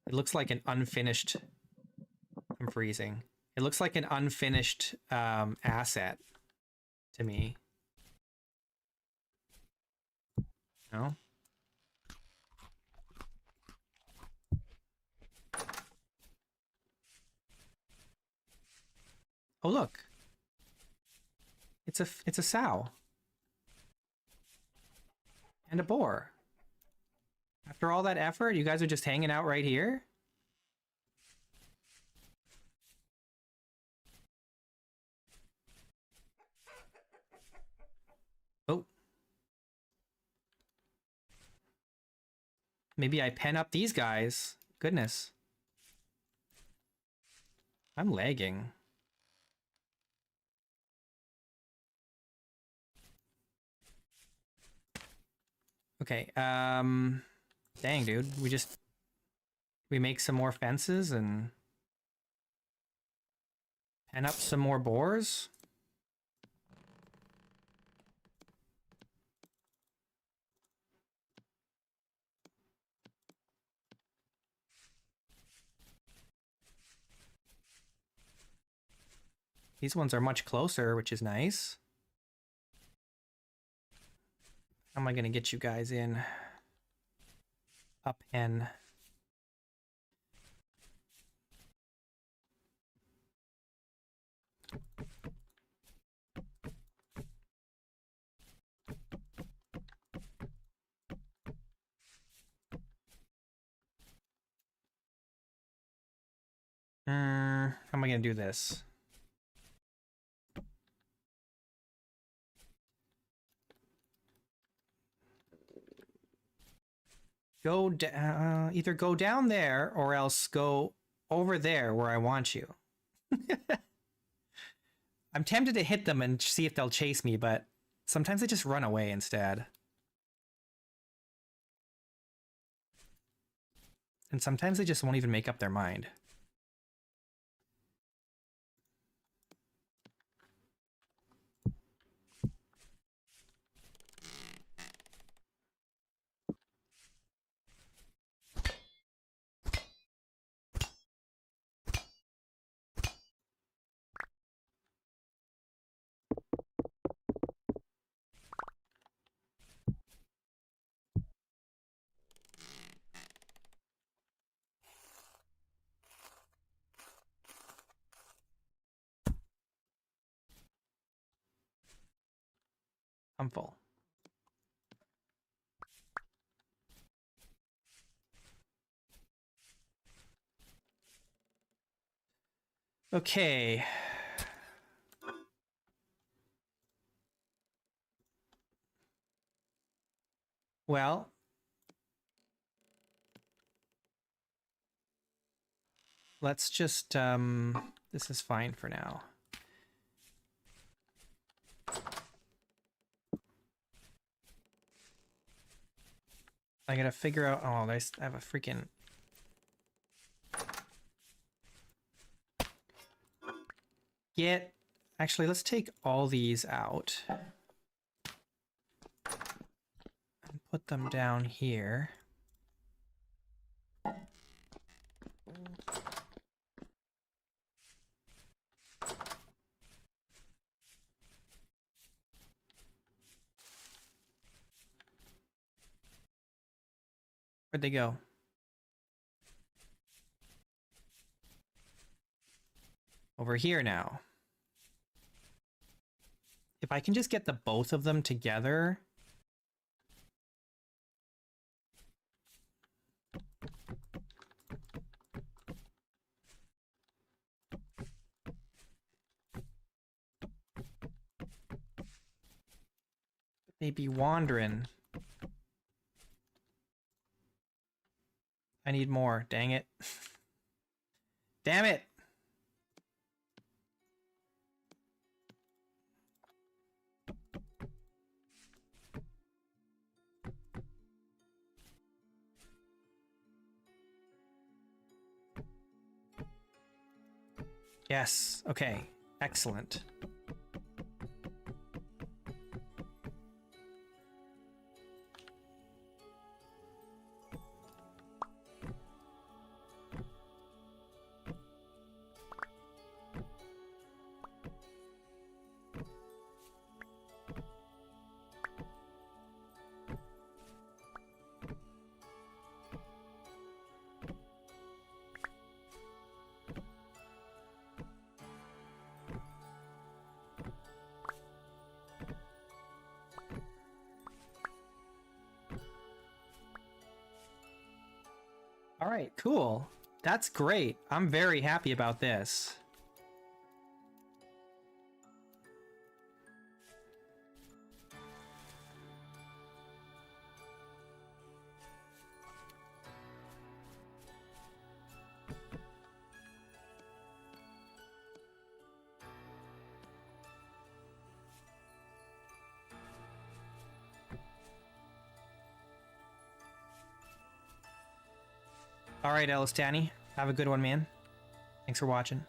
It looks like an unfinished... I'm freezing. It looks like an unfinished asset to me. No? Oh, look. It's a sow. And a boar. After all that effort, you guys are just hanging out right here? Oh. Maybe I pen up these guys. Goodness. I'm lagging. Okay, dang, dude. We make some more fences and pen up some more boars? These ones are much closer, which is nice. How am I gonna get you guys in? Up and... how am I gonna do this? Go either go down there or else go over there where I want you. I'm tempted to hit them and see if they'll chase me, but sometimes they just run away instead. And sometimes they just won't even make up their mind. I'm full. Okay. Well, let's just, this is fine for now. I gotta figure out, oh, I have a freaking... Actually, let's take all these out. put them down here. Where'd they go? Over here now. If I can just get the both of them together. They'd be wandering. I need more. Dang it. Damn it. Yes. Okay. Excellent. All right, cool. That's great. I'm very happy about this. All right, Ellis Danny. Have a good one, man. Thanks for watching.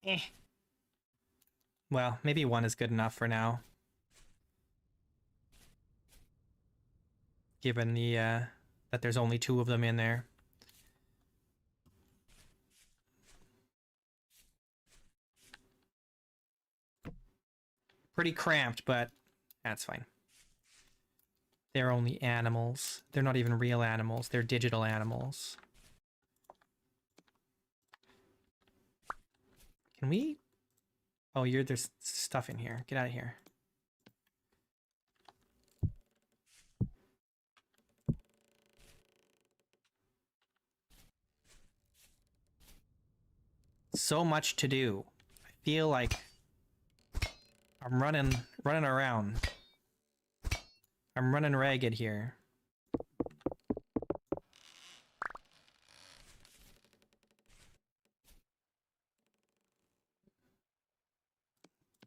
Eh. Well, maybe one is good enough for now. Given the, that there's only 2 of them in there. Pretty cramped, but that's fine. They're only animals. They're not even real animals. They're digital animals. Can we... Oh, there's stuff in here. Get out of here. So much to do. I feel like I'm running around. I'm running ragged here.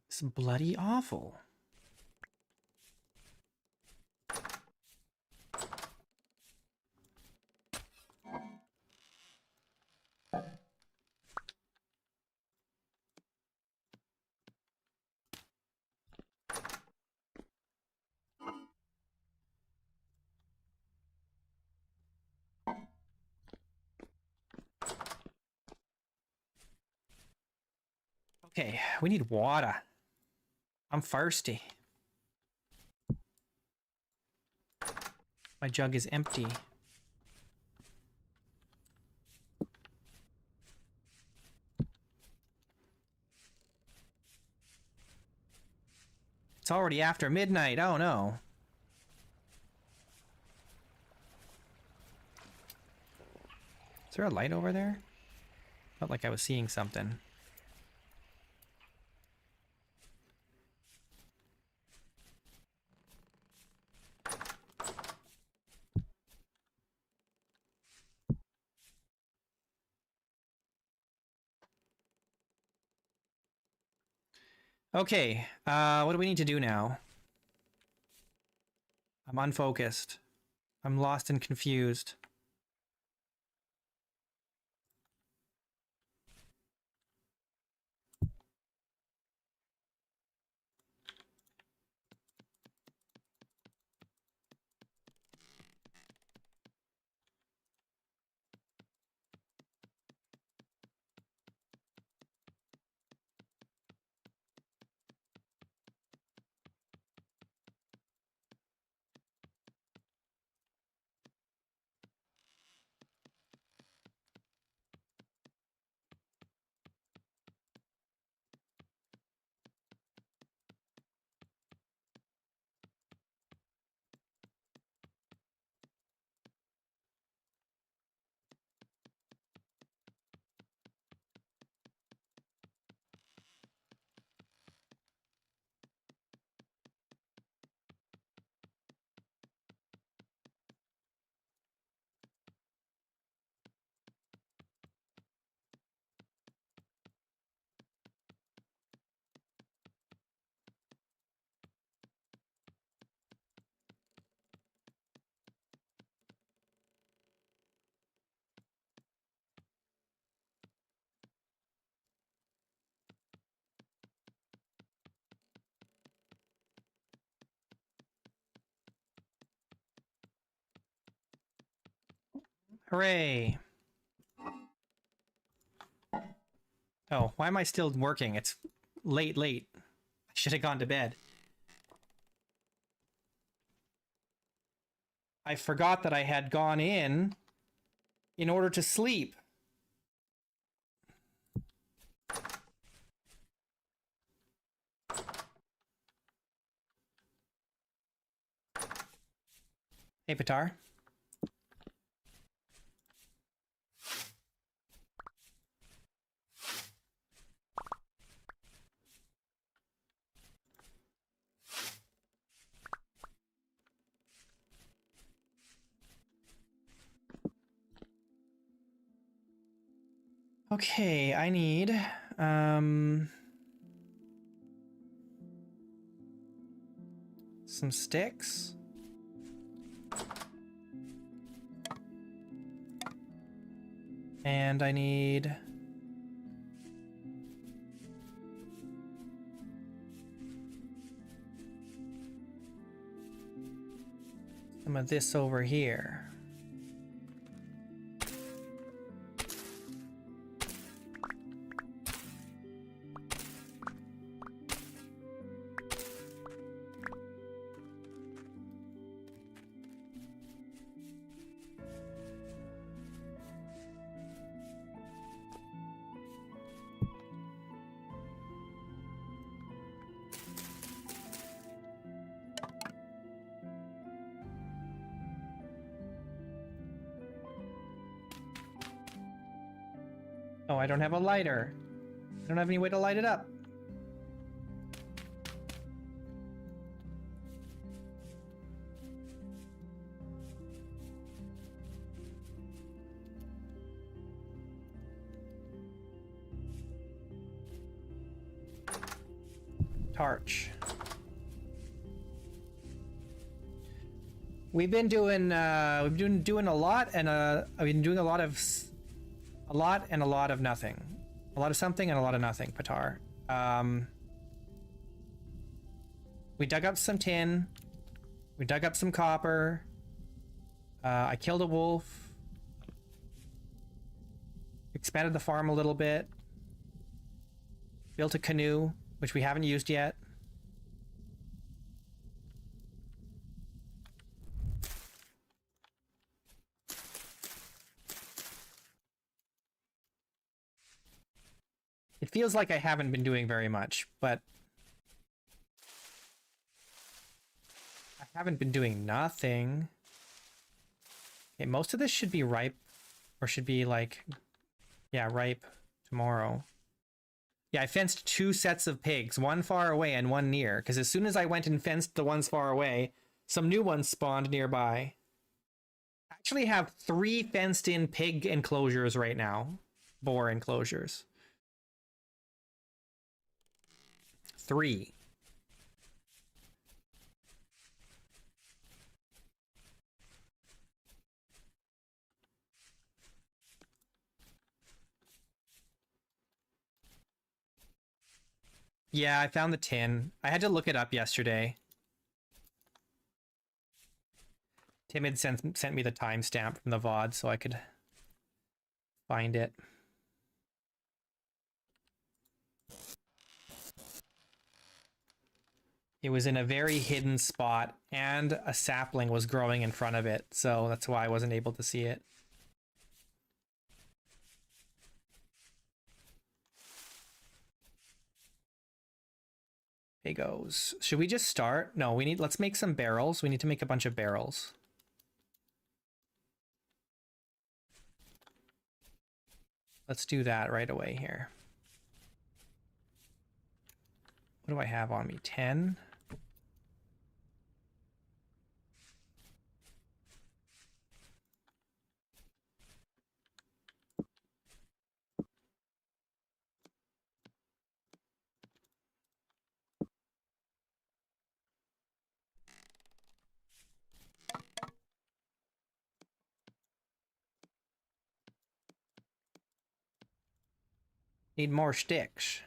It's bloody awful. Okay, we need water. I'm thirsty. My jug is empty. It's already after midnight. Oh no. Is there a light over there? Felt like I was seeing something. Okay, what do we need to do now? I'm unfocused. I'm lost and confused. Hooray! Oh, why am I still working? It's late. I should have gone to bed. I forgot that I had gone in order to sleep. Hey, Pitar. Okay, I need some sticks. And I need some of this over here. Oh, I don't have a lighter. I don't have any way to light it up. Torch. We've been doing doing a lot, and I've been doing a lot and a lot of nothing. A lot of something and a lot of nothing, Patar. We dug up some tin. We dug up some copper. I killed a wolf. Expanded the farm a little bit. Built a canoe, which we haven't used yet. It feels like I haven't been doing very much, but I haven't been doing nothing. Okay, most of this should be ripe Or should be like, yeah, ripe tomorrow. Yeah, I fenced 2 sets of pigs, one far away and one near, because as soon as I went and fenced the ones far away, some new ones spawned nearby. I actually have 3 fenced in pig enclosures right now. Boar enclosures. 3. Yeah, I found the tin. I had to look it up yesterday. Tim had sent me the timestamp from the VOD so I could find it. It was in a very hidden spot, and a sapling was growing in front of it, so that's why I wasn't able to see it. Pigos. Should we just start? No, let's make some barrels. We need to make a bunch of barrels. Let's do that right away here. What do I have on me? 10? Need more sticks.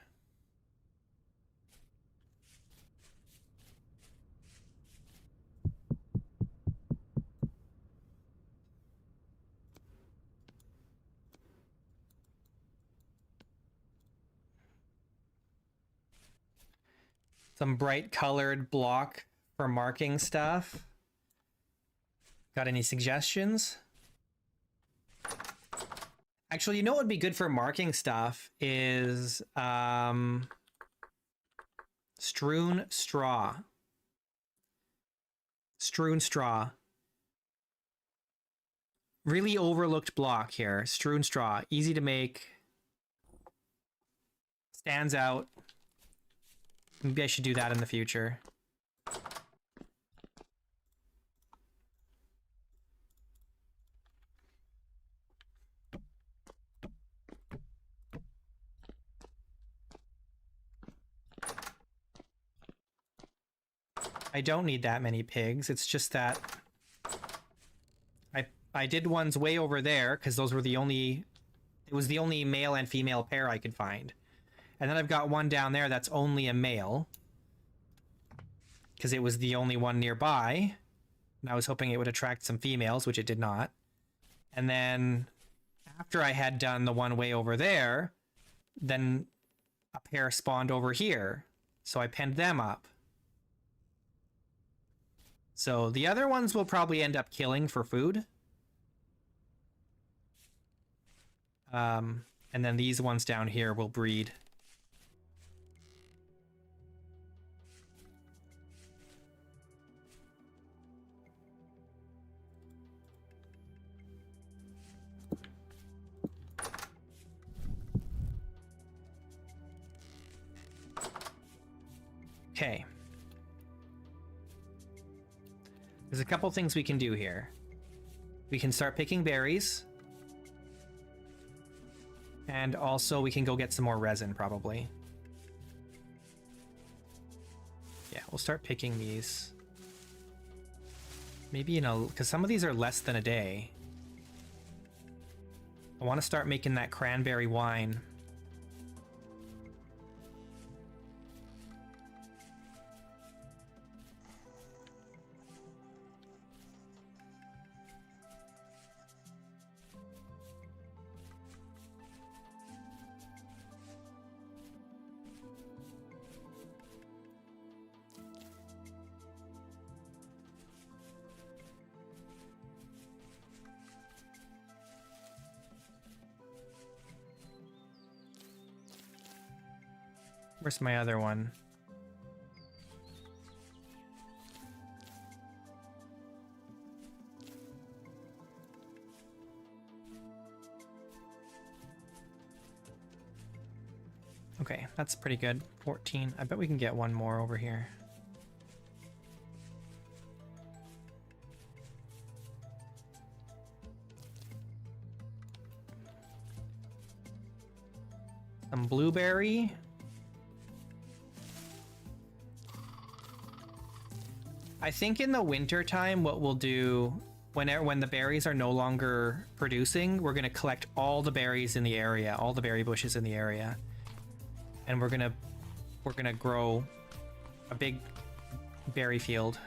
Some bright colored block for marking stuff. Got any suggestions? Actually, you know what would be good for marking stuff is strewn straw. Strewn straw. Really overlooked block here. Strewn straw. Easy to make. Stands out. Maybe I should do that in the future. I don't need that many pigs. It's just that I did ones way over there because those were the only... It was the only male and female pair I could find. And then I've got one down there that's only a male. Because it was the only one nearby. And I was hoping it would attract some females, which it did not. And then after I had done the one way over there, then a pair spawned over here. So I penned them up. So the other ones will probably end up killing for food. And then these ones down here will breed. Okay. There's a couple things we can do here. We can start picking berries. And also we can go get some more resin, probably. Yeah, we'll start picking these. Maybe because some of these are less than a day. I want to start making that cranberry wine. Where's my other one? Okay, that's pretty good. 14. I bet we can get one more over here. Some blueberry. I think in the winter time, what we'll do when the berries are no longer producing, we're gonna collect all the berries in the area, all the berry bushes in the area, and we're gonna grow a big berry field.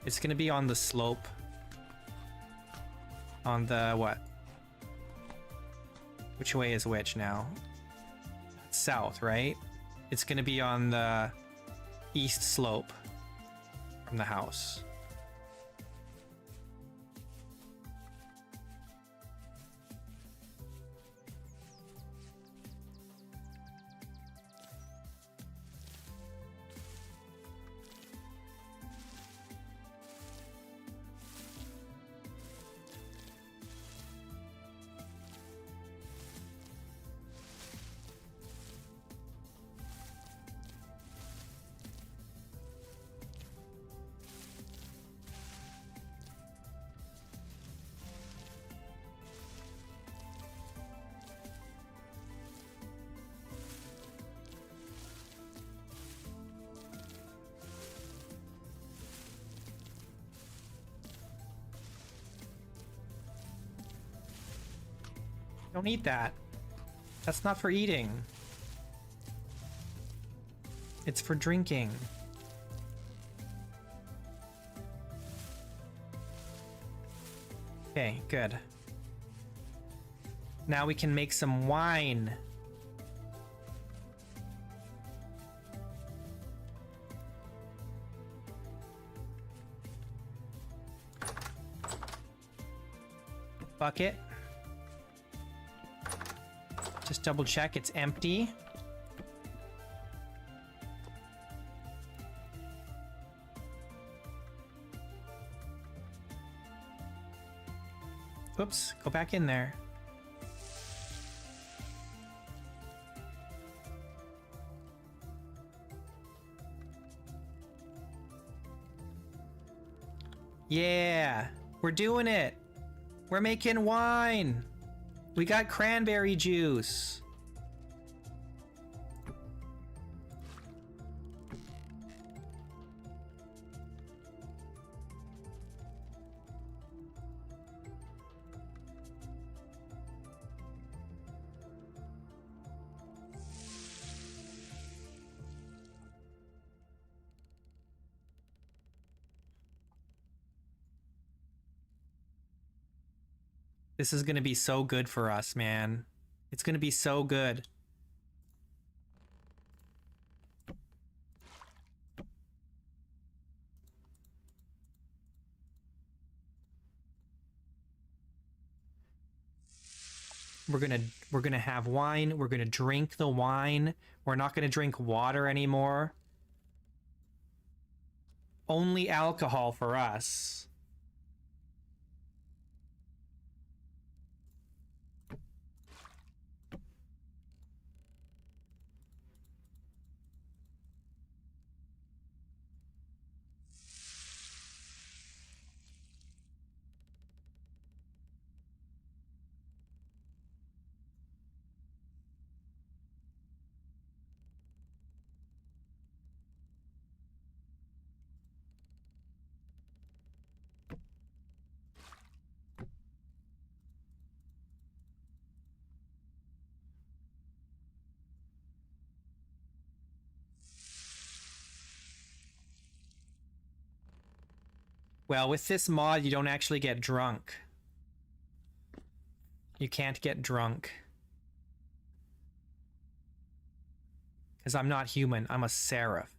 It's gonna be on the slope. On the what? Which way is which now? South, right? It's gonna be on the east slope from the house. Don't eat that. That's not for eating. It's for drinking. Okay, good. Now we can make some wine. Bucket. Just double check it's empty. Oops, go back in there. Yeah, we're doing it. We're making wine. We got cranberry juice. This is gonna be so good for us, man. It's gonna be so good. We're gonna have wine. We're gonna drink the wine. We're not gonna drink water anymore. Only alcohol for us. Well, with this mod, you don't actually get drunk. You can't get drunk. Because I'm not human, I'm a seraph.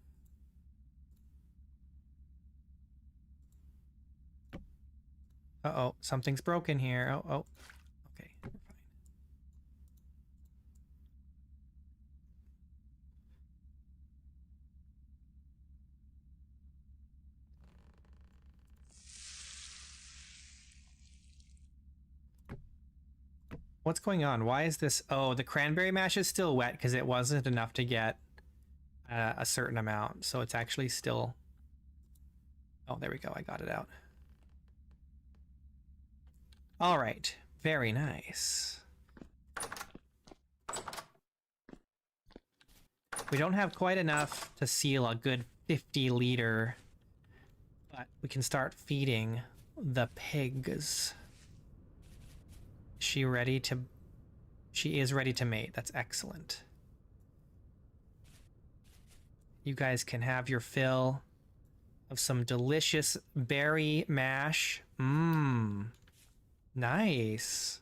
Uh-oh, something's broken here. Oh. Okay, we're fine. What's going on? Why is this? Oh, the cranberry mash is still wet because it wasn't enough to get a certain amount. So it's actually still... Oh, there we go. I got it out. All right. Very nice. We don't have quite enough to seal a good 50 liter, but we can start feeding the pigs. She is ready to mate. That's excellent. You guys can have your fill of some delicious berry mash. Mmm. Nice.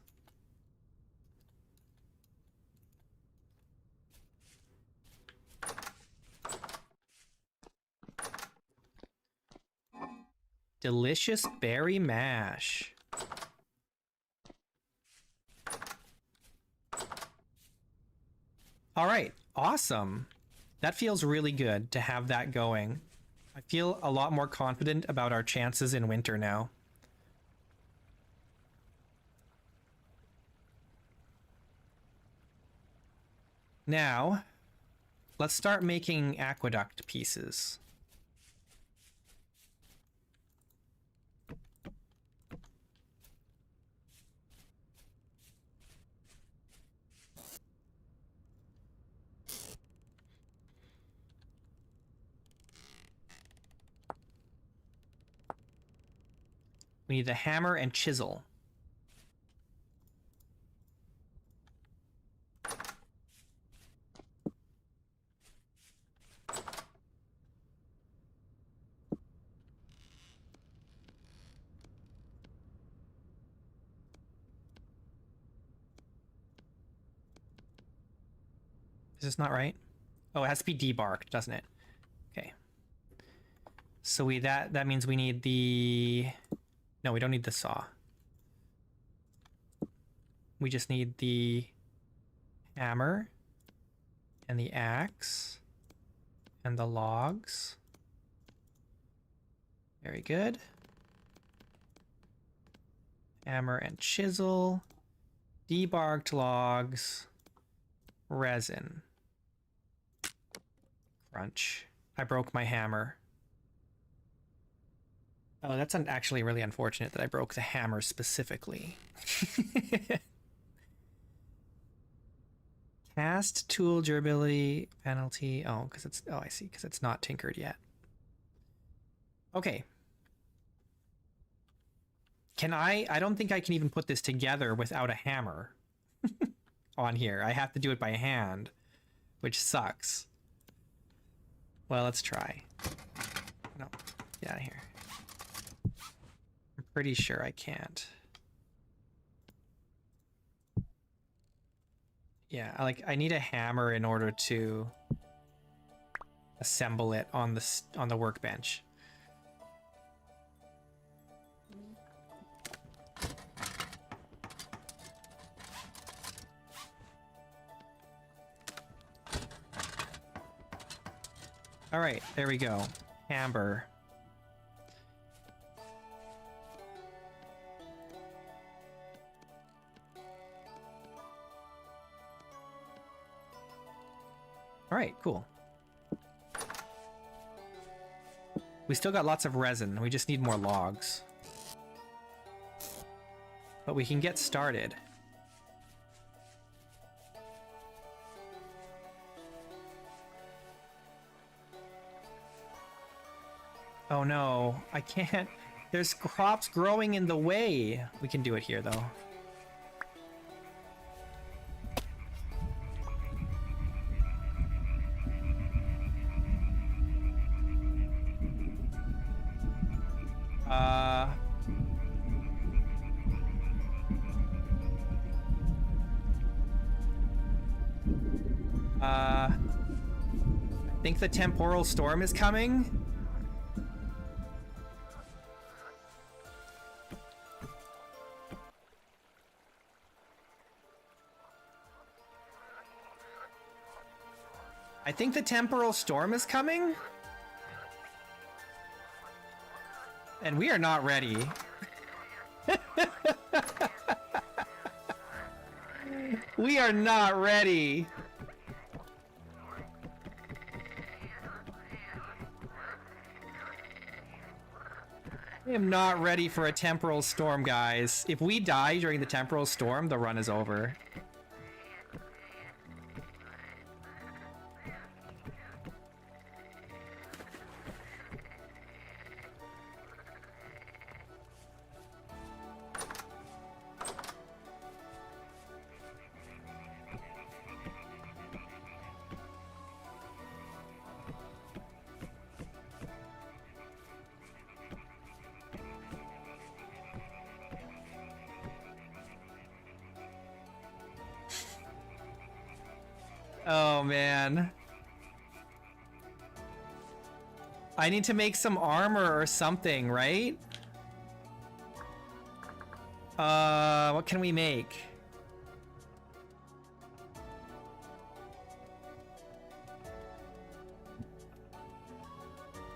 Delicious berry mash. All right, awesome. That feels really good to have that going. I feel a lot more confident about our chances in winter now. Now, let's start making aqueduct pieces. We need the hammer and chisel. Is this not right? Oh, it has to be debarked, doesn't it? Okay. So that means we need the... No, we don't need the saw. We just need the hammer and the axe and the logs. Very good. Hammer and chisel, debarked logs, resin. Crunch. I broke my hammer. Oh, that's actually really unfortunate that I broke the hammer specifically. Cast tool durability penalty. Oh, because it's... Oh, I see. Because it's not tinkered yet. Okay. Can I don't think I can even put this together without a hammer on here. I have to do it by hand, which sucks. Well, let's try. No, get out of here. I'm pretty sure I can't. Yeah, I need a hammer in order to assemble it on the workbench. All right, there we go. Hammer. All right, cool. We still got lots of resin. We just need more logs. But we can get started. Oh no, I can't. There's crops growing in the way. We can do it here though. I think the temporal storm is coming. I think the temporal storm is coming. And we are not ready. We are not ready. I am not ready for a temporal storm, guys. If we die during the temporal storm, the run is over. Oh, man. I need to make some armor or something, right? What can we make?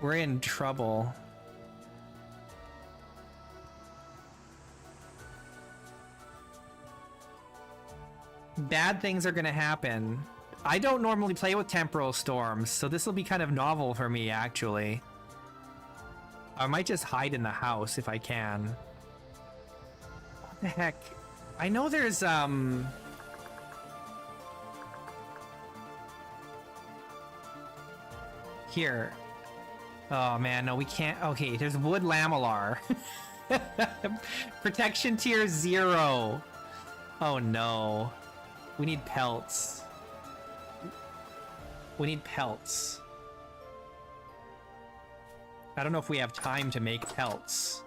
We're in trouble. Bad things are gonna happen. I don't normally play with temporal storms, so this will be kind of novel for me, actually. I might just hide in the house if I can. What the heck? I know there's, Here. Oh, man, no, we can't. Okay, there's wood lamellar. Protection tier 0. Oh, no. We need pelts. We need pelts. I don't know if we have time to make pelts.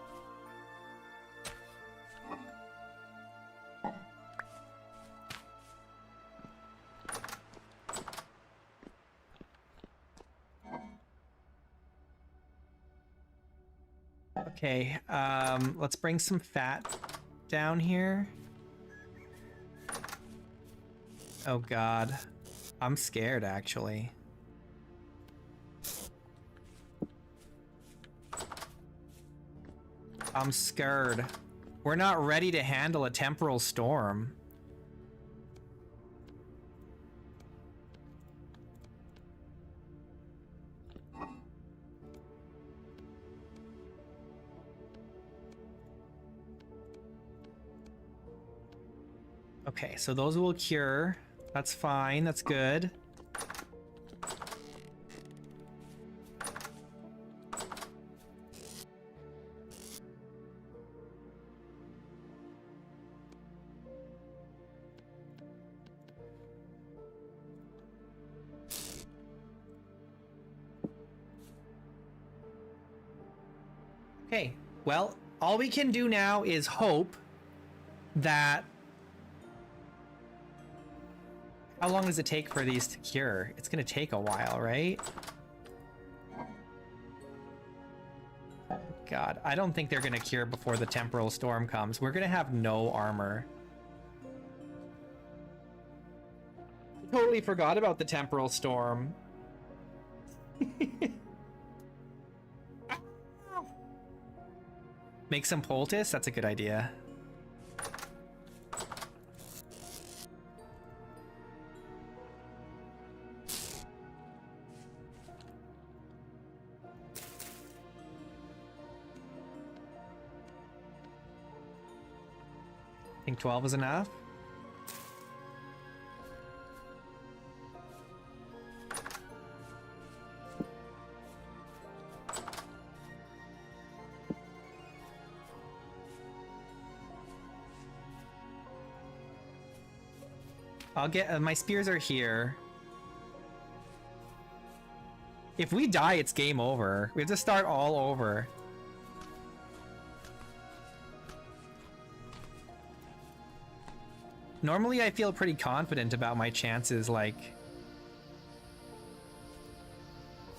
Okay, let's bring some fat down here. Oh God. I'm scared, actually. I'm scared. We're not ready to handle a temporal storm. Okay, so those will cure. That's fine, that's good. Okay, well, all we can do now is hope that... How long does it take for these to cure? It's gonna take a while, right? God, I don't think they're gonna cure before the temporal storm comes. We're gonna have no armor. I totally forgot about the temporal storm. Make some poultice? That's a good idea. I think 12 is enough. I'll get my spears are here. If we die, it's game over. We have to start all over. Normally, I feel pretty confident about my chances, like,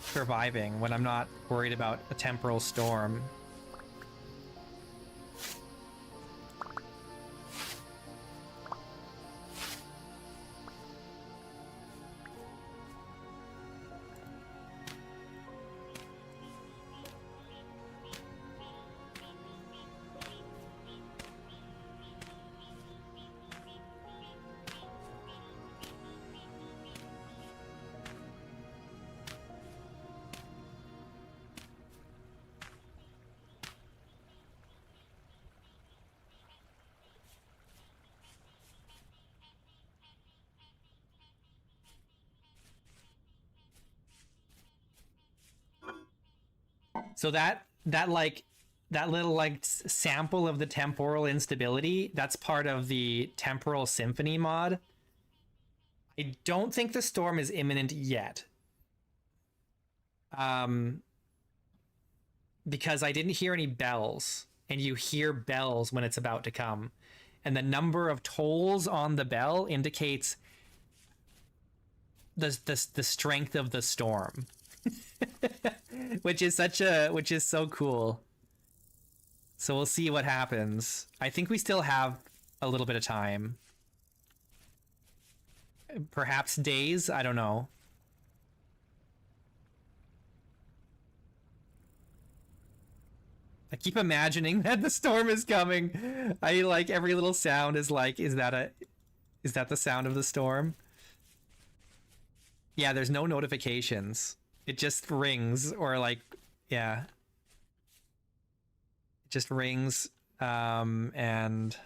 surviving when I'm not worried about a temporal storm. So that little like sample of the temporal instability, that's part of the Temporal Symphony mod. I don't think the storm is imminent yet. Because I didn't hear any bells, and you hear bells when it's about to come. And the number of tolls on the bell indicates the strength of the storm. which is so cool. So we'll see what happens. I think we still have a little bit of time. Perhaps days, I don't know. I keep imagining that the storm is coming. I like every little sound is like, is that the sound of the storm? Yeah, there's no notifications. It just rings, or like, yeah. It just rings, and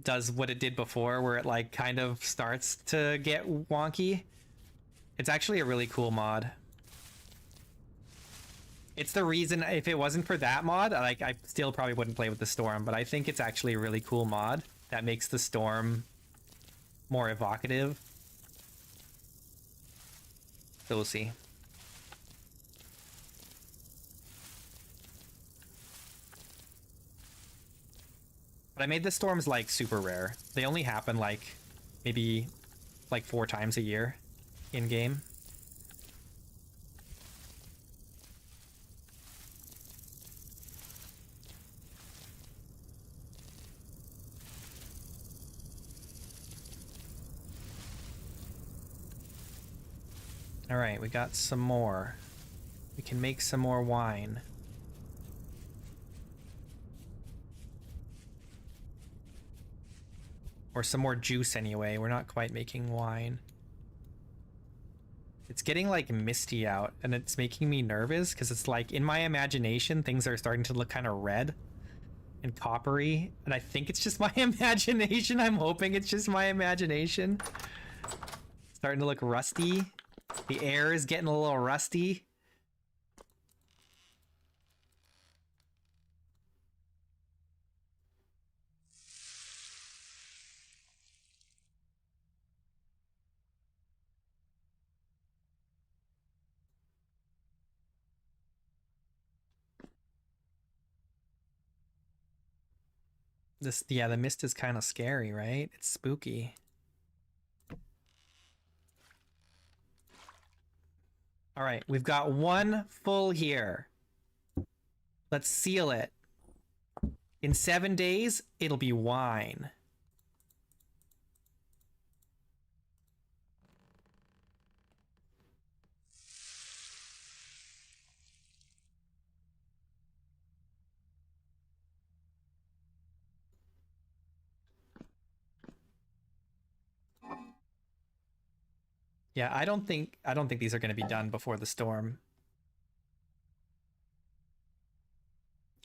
does what it did before, where it like kind of starts to get wonky. It's actually a really cool mod. It's the reason, if it wasn't for that mod, like I still probably wouldn't play with the storm, but I think it's actually a really cool mod that makes the storm more evocative. So we'll see. But I made the storms like super rare. They only happen like maybe like 4 times a year in game. All right, we got some more. We can make some more wine. Or some more juice anyway. We're not quite making wine. It's getting like misty out, and it's making me nervous because it's like in my imagination things are starting to look kind of red and coppery, and I think it's just my imagination. I'm hoping it's just my imagination. Starting to look rusty. The air is getting a little rusty. Yeah, the mist is kind of scary, right? It's spooky. All right, we've got one full here. Let's seal it. In 7 days, it'll be wine. Yeah, I don't think these are going to be done before the storm.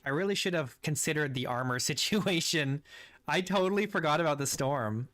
I really should have considered the armor situation. I totally forgot about the storm.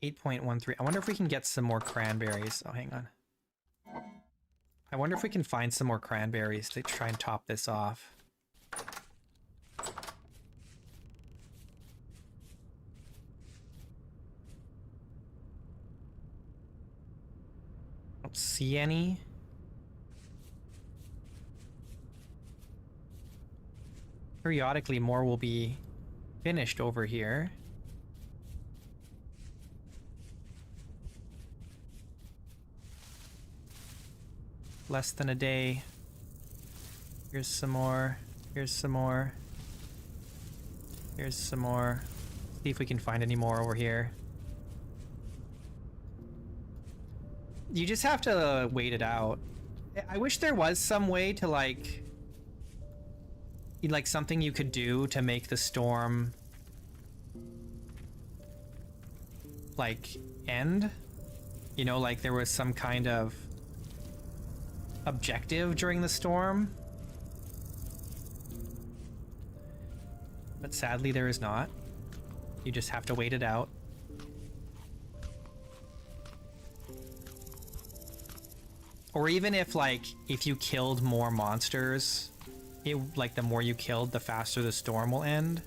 .13. I wonder if we can get some more cranberries. Oh, hang on. I wonder if we can find some more cranberries to try and top this off. Don't see any. Periodically, more will be finished over here. Less than a day. Here's some more. Here's some more. Here's some more. See if we can find any more over here. You just have to wait it out. I wish there was some way to like something you could do to make the storm like end. You know, like there was some kind of objective during the storm. But sadly there is not. You just have to wait it out. Or even if like if you killed more monsters, like the more you killed, the faster the storm will end.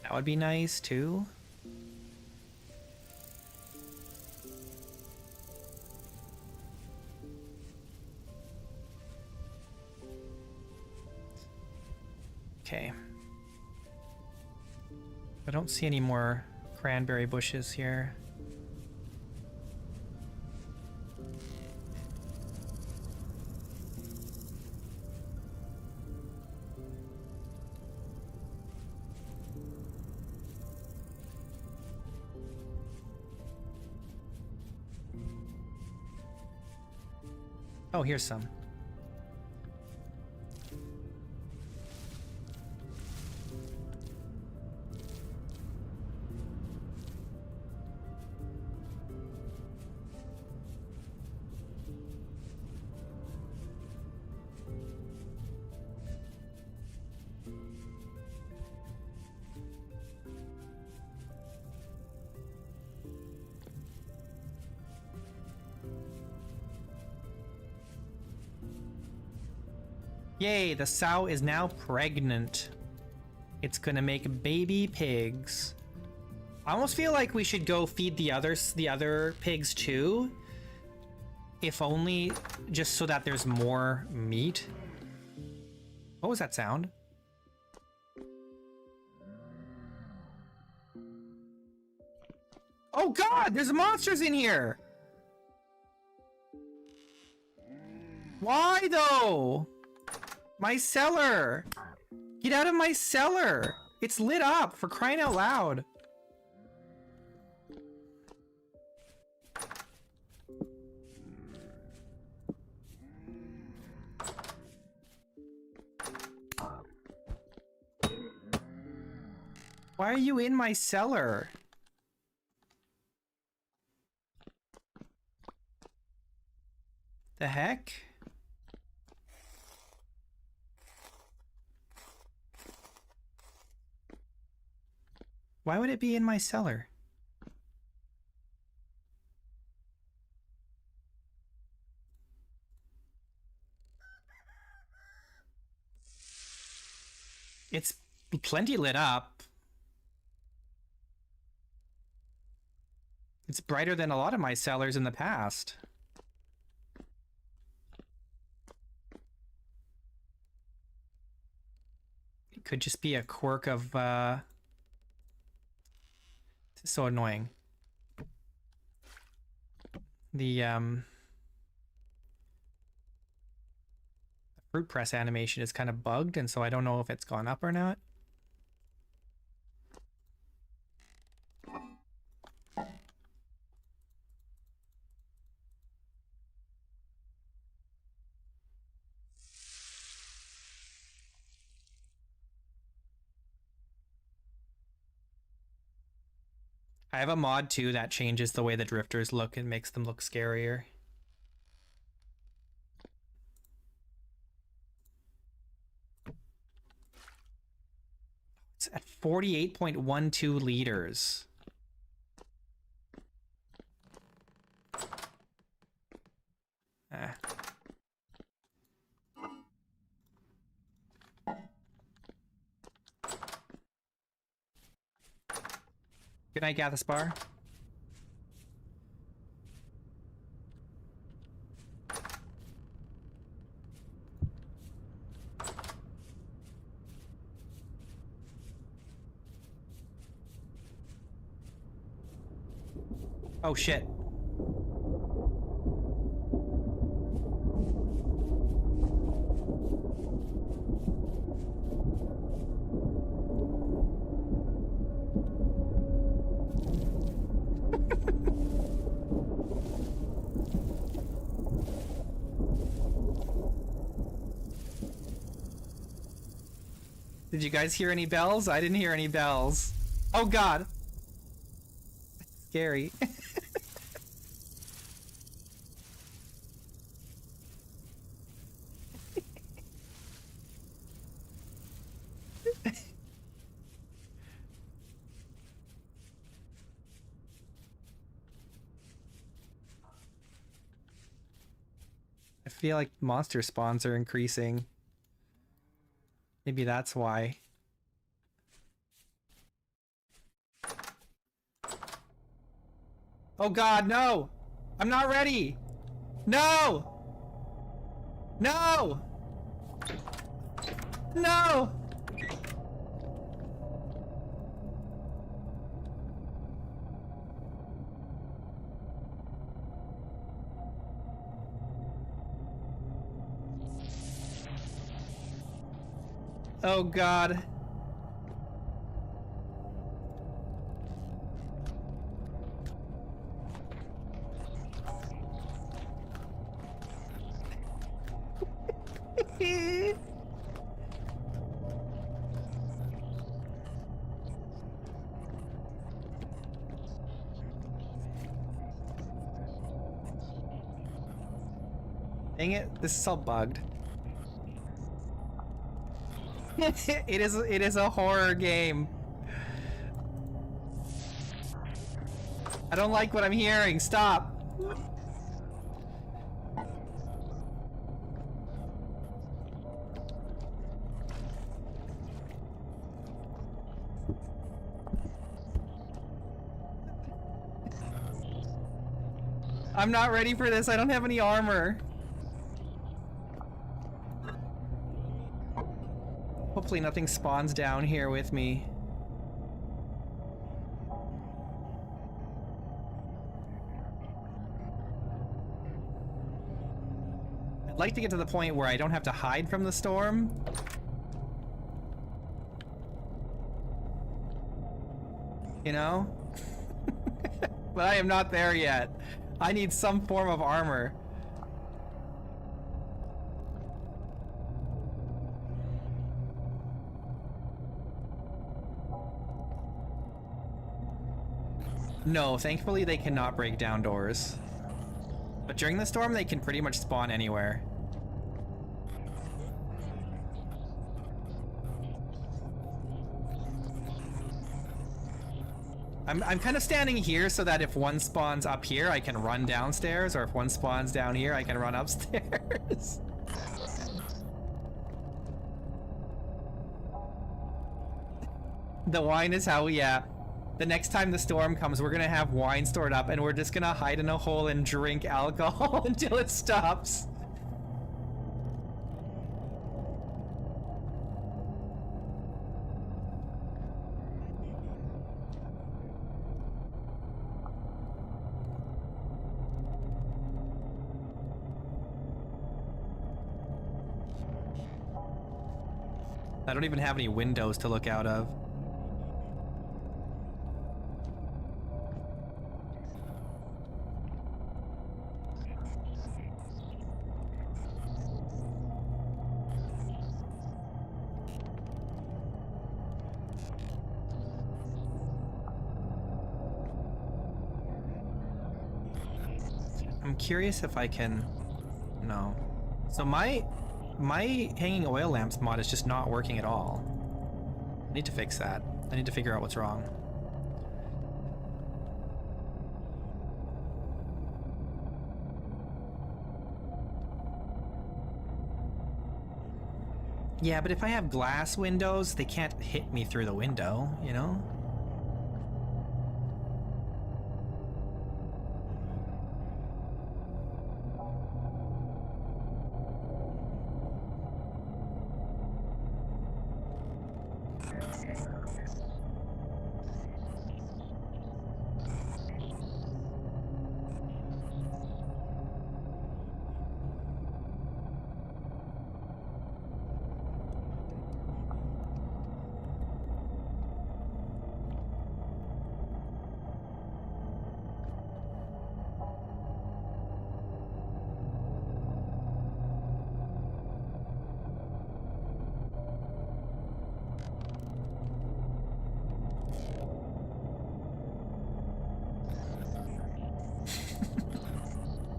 That would be nice too. Okay. I don't see any more cranberry bushes here. Oh, here's some. Yay, the sow is now pregnant. It's gonna make baby pigs. I almost feel like we should go feed the other pigs too. If only just so that there's more meat. What was that sound? Oh god, there's monsters in here! Why though? My cellar! Get out of my cellar! It's lit up, for crying out loud! Why are you in my cellar? The heck? Why would it be in my cellar? It's plenty lit up. It's brighter than a lot of my cellars in the past. It could just be a quirk of, This is so annoying. The fruit press animation is kind of bugged, and so I don't know if it's gone up or not. I have a mod too that changes the way the drifters look and makes them look scarier. It's at 48.12 liters. Ah. Good night, Gathespar. Oh shit. Did you guys hear any bells? I didn't hear any bells. Oh god. Scary. I feel like monster spawns are increasing. Maybe that's why. Oh god, no! I'm not ready! No! No! No! Oh god. Dang it, this is all bugged. It is a horror game. I don't like what I'm hearing. Stop. I'm not ready for this. I don't have any armor. Hopefully nothing spawns down here with me. I'd like to get to the point where I don't have to hide from the storm. You know? But I am not there yet. I need some form of armor. No, thankfully they cannot break down doors. But during the storm, they can pretty much spawn anywhere. I'm kind of standing here so that if one spawns up here, I can run downstairs, or if one spawns down here, I can run upstairs. The wine is how, yeah. The next time the storm comes, we're gonna have wine stored up and we're just gonna hide in a hole and drink alcohol until it stops. I don't even have any windows to look out of. I'm curious if I can... No. So my hanging oil lamps mod is just not working at all. I need to fix that. I need to figure out what's wrong. Yeah, but if I have glass windows, they can't hit me through the window, you know?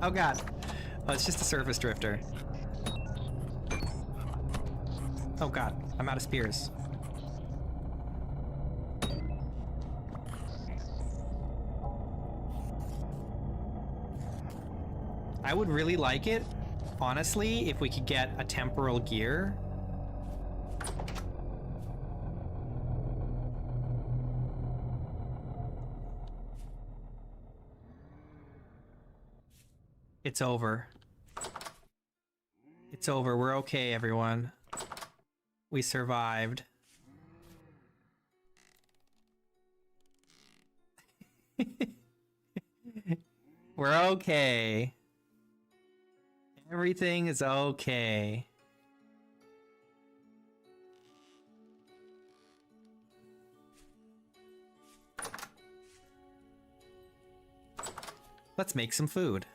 Oh god. Oh, it's just a surface drifter. Oh god, I'm out of spears. I would really like it, honestly, if we could get a temporal gear. It's over. It's over. We're okay, everyone. We survived. We're okay. Everything is okay. Let's make some food.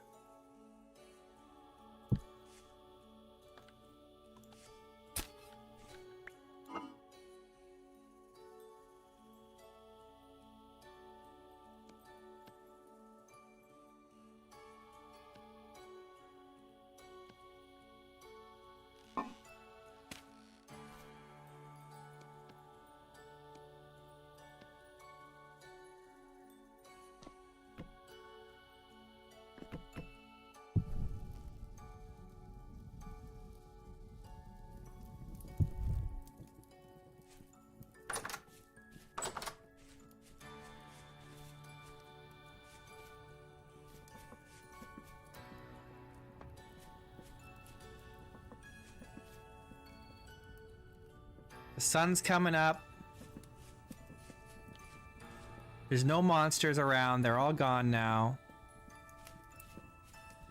The sun's coming up. There's no monsters around. They're all gone now.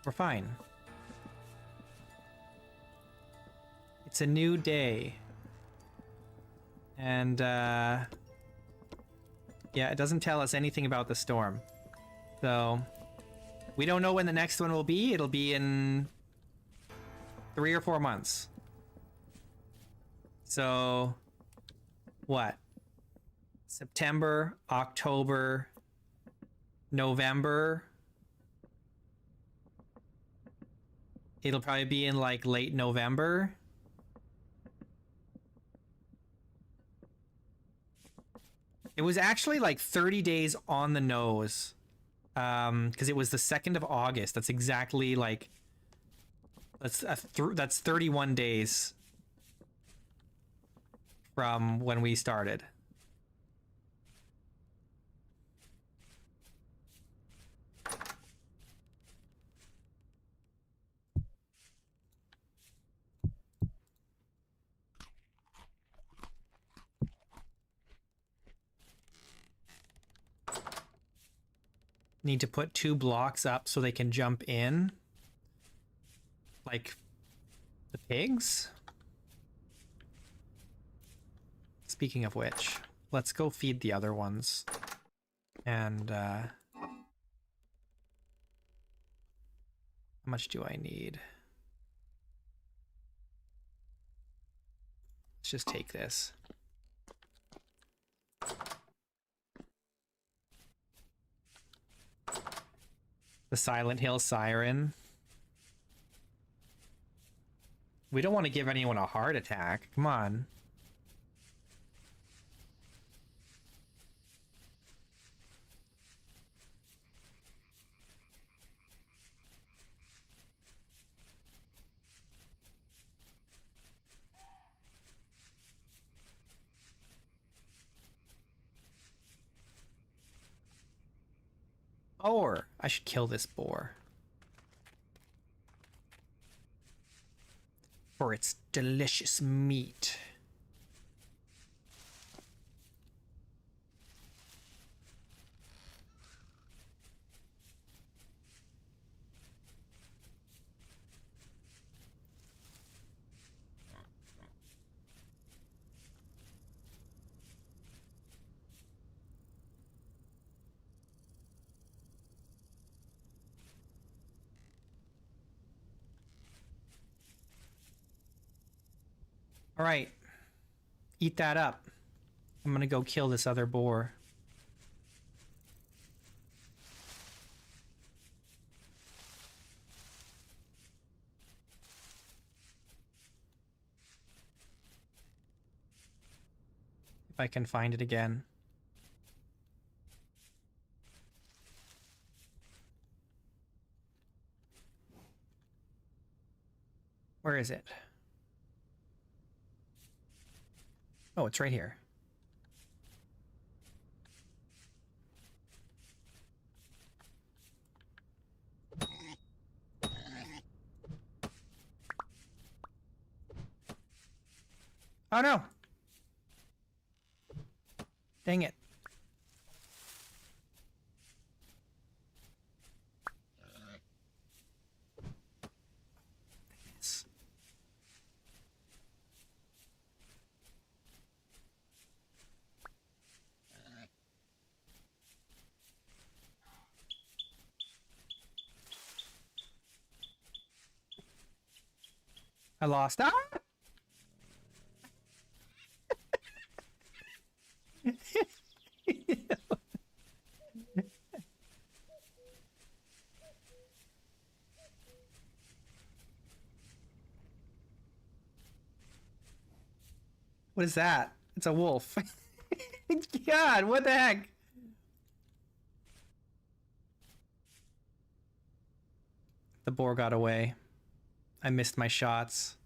We're fine. It's a new day. And, yeah, it doesn't tell us anything about the storm. So, we don't know when the next one will be. It'll be in 3 or 4 months. So, what? September, October, November. It'll probably be in like late November. It was actually like 30 days on the nose. Because it was the 2nd of August. That's exactly like... That's 31 days from when we started. Need to put 2 blocks up so they can jump in. Like the pigs? Speaking of which, let's go feed the other ones. And, how much do I need? Let's just take this. The Silent Hill Siren. We don't want to give anyone a heart attack. Come on. Boar. I should kill this boar. For its delicious meat. All right. Eat that up. I'm gonna go kill this other boar. If I can find it again. Where is it? Oh, it's right here. Oh no! Dang it. I lost. Ah! What is that? It's a wolf. God, what the heck? The boar got away. I missed my shots.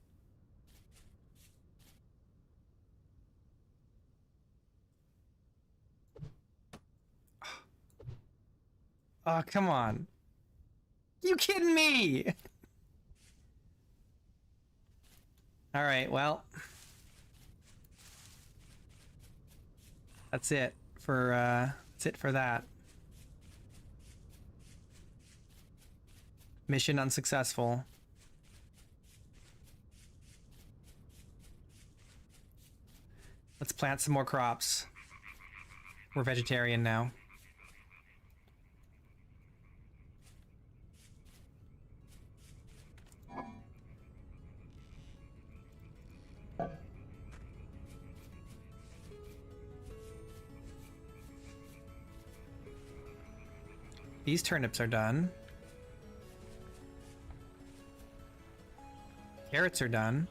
Oh, come on. You kidding me? All right, well. That's it for that. Mission unsuccessful. Let's plant some more crops. We're vegetarian now. These turnips are done. Carrots are done.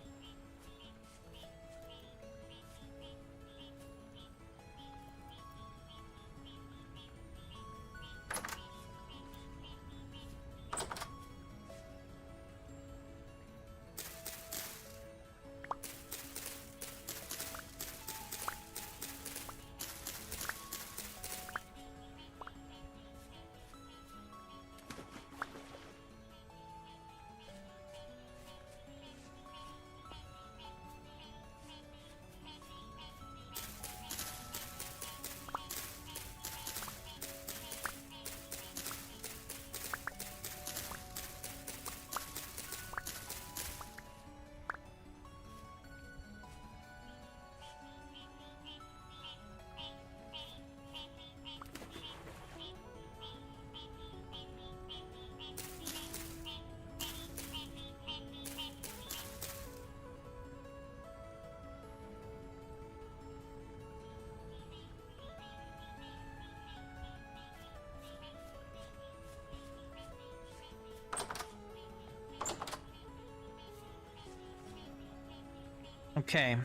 Okay,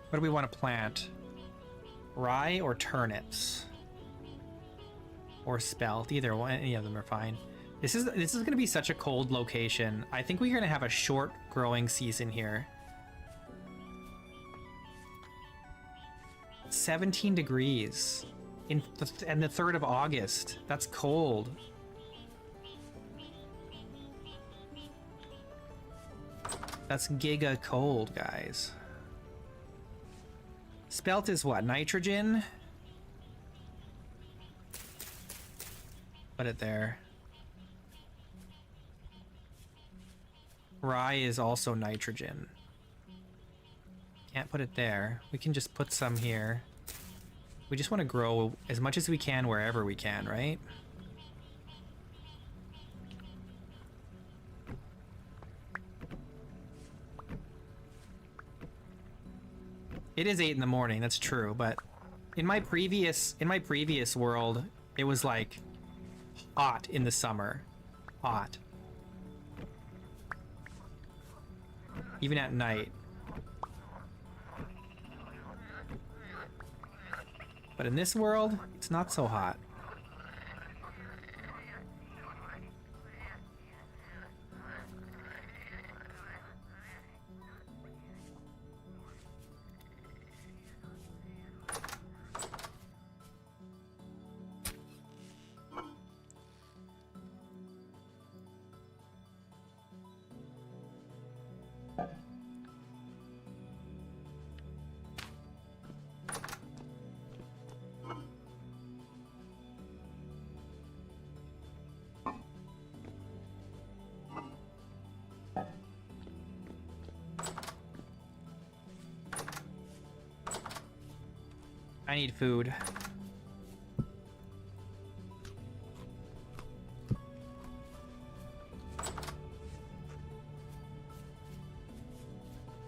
what do we want to plant? Rye or turnips? Or spelt, either one, any of them are fine. This is going to be such a cold location. I think we're going to have a short growing season here. 17 degrees in the 3rd of August. That's cold. That's giga cold, guys. Spelt is what? Nitrogen? Put it there. Rye is also nitrogen. Can't put it there. We can just put some here. We just want to grow as much as we can wherever we can, right? It is 8 in the morning, that's true, but in my previous world, it was like hot in the summer. Hot. Even at night. But in this world, it's not so hot. I need food.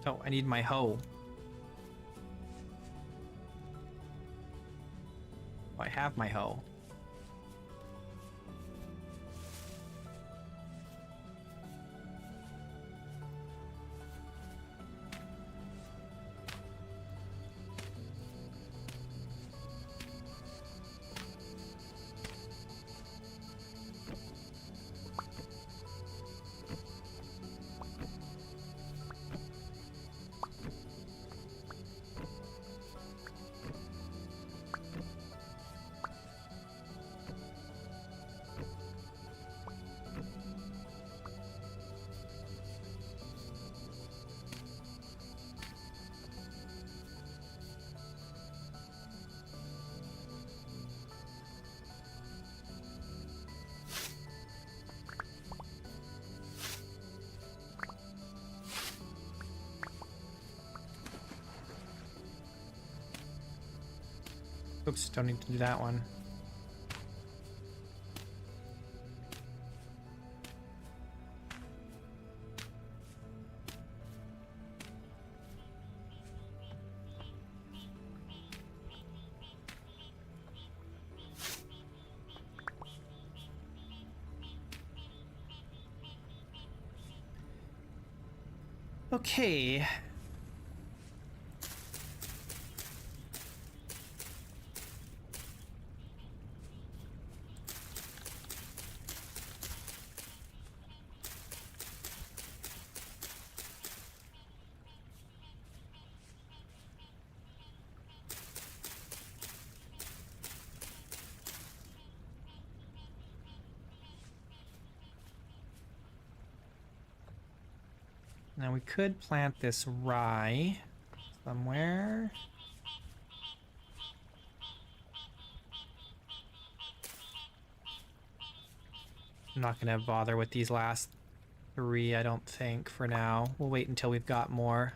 Oh, I need my hoe. Oh, I have my hoe. Oops, don't need to do that one. Okay. Now we could plant this rye somewhere. I'm not gonna bother with these last 3, I don't think, for now. We'll wait until we've got more.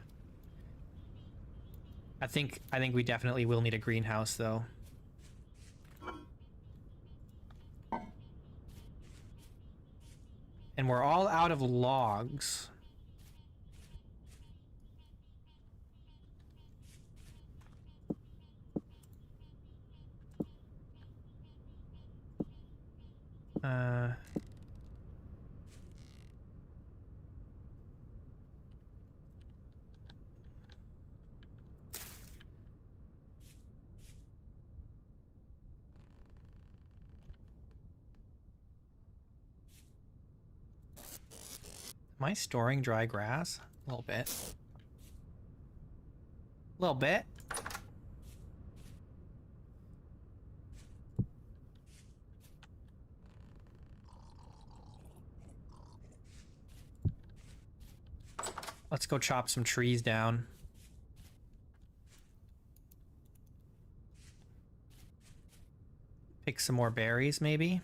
I think we definitely will need a greenhouse though. And we're all out of logs. Am I storing dry grass? A little bit. A little bit. Let's go chop some trees down. Pick some more berries, maybe?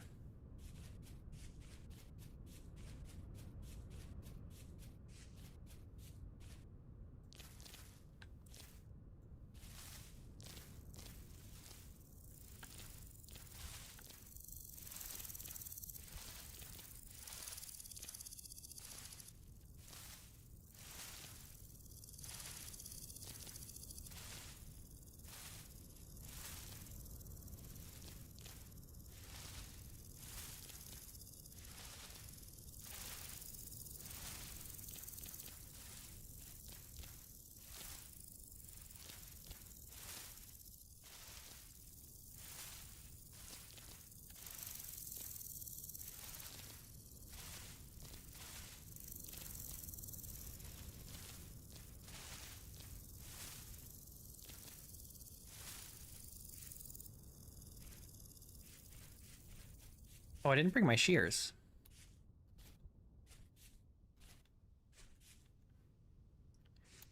Oh, I didn't bring my shears.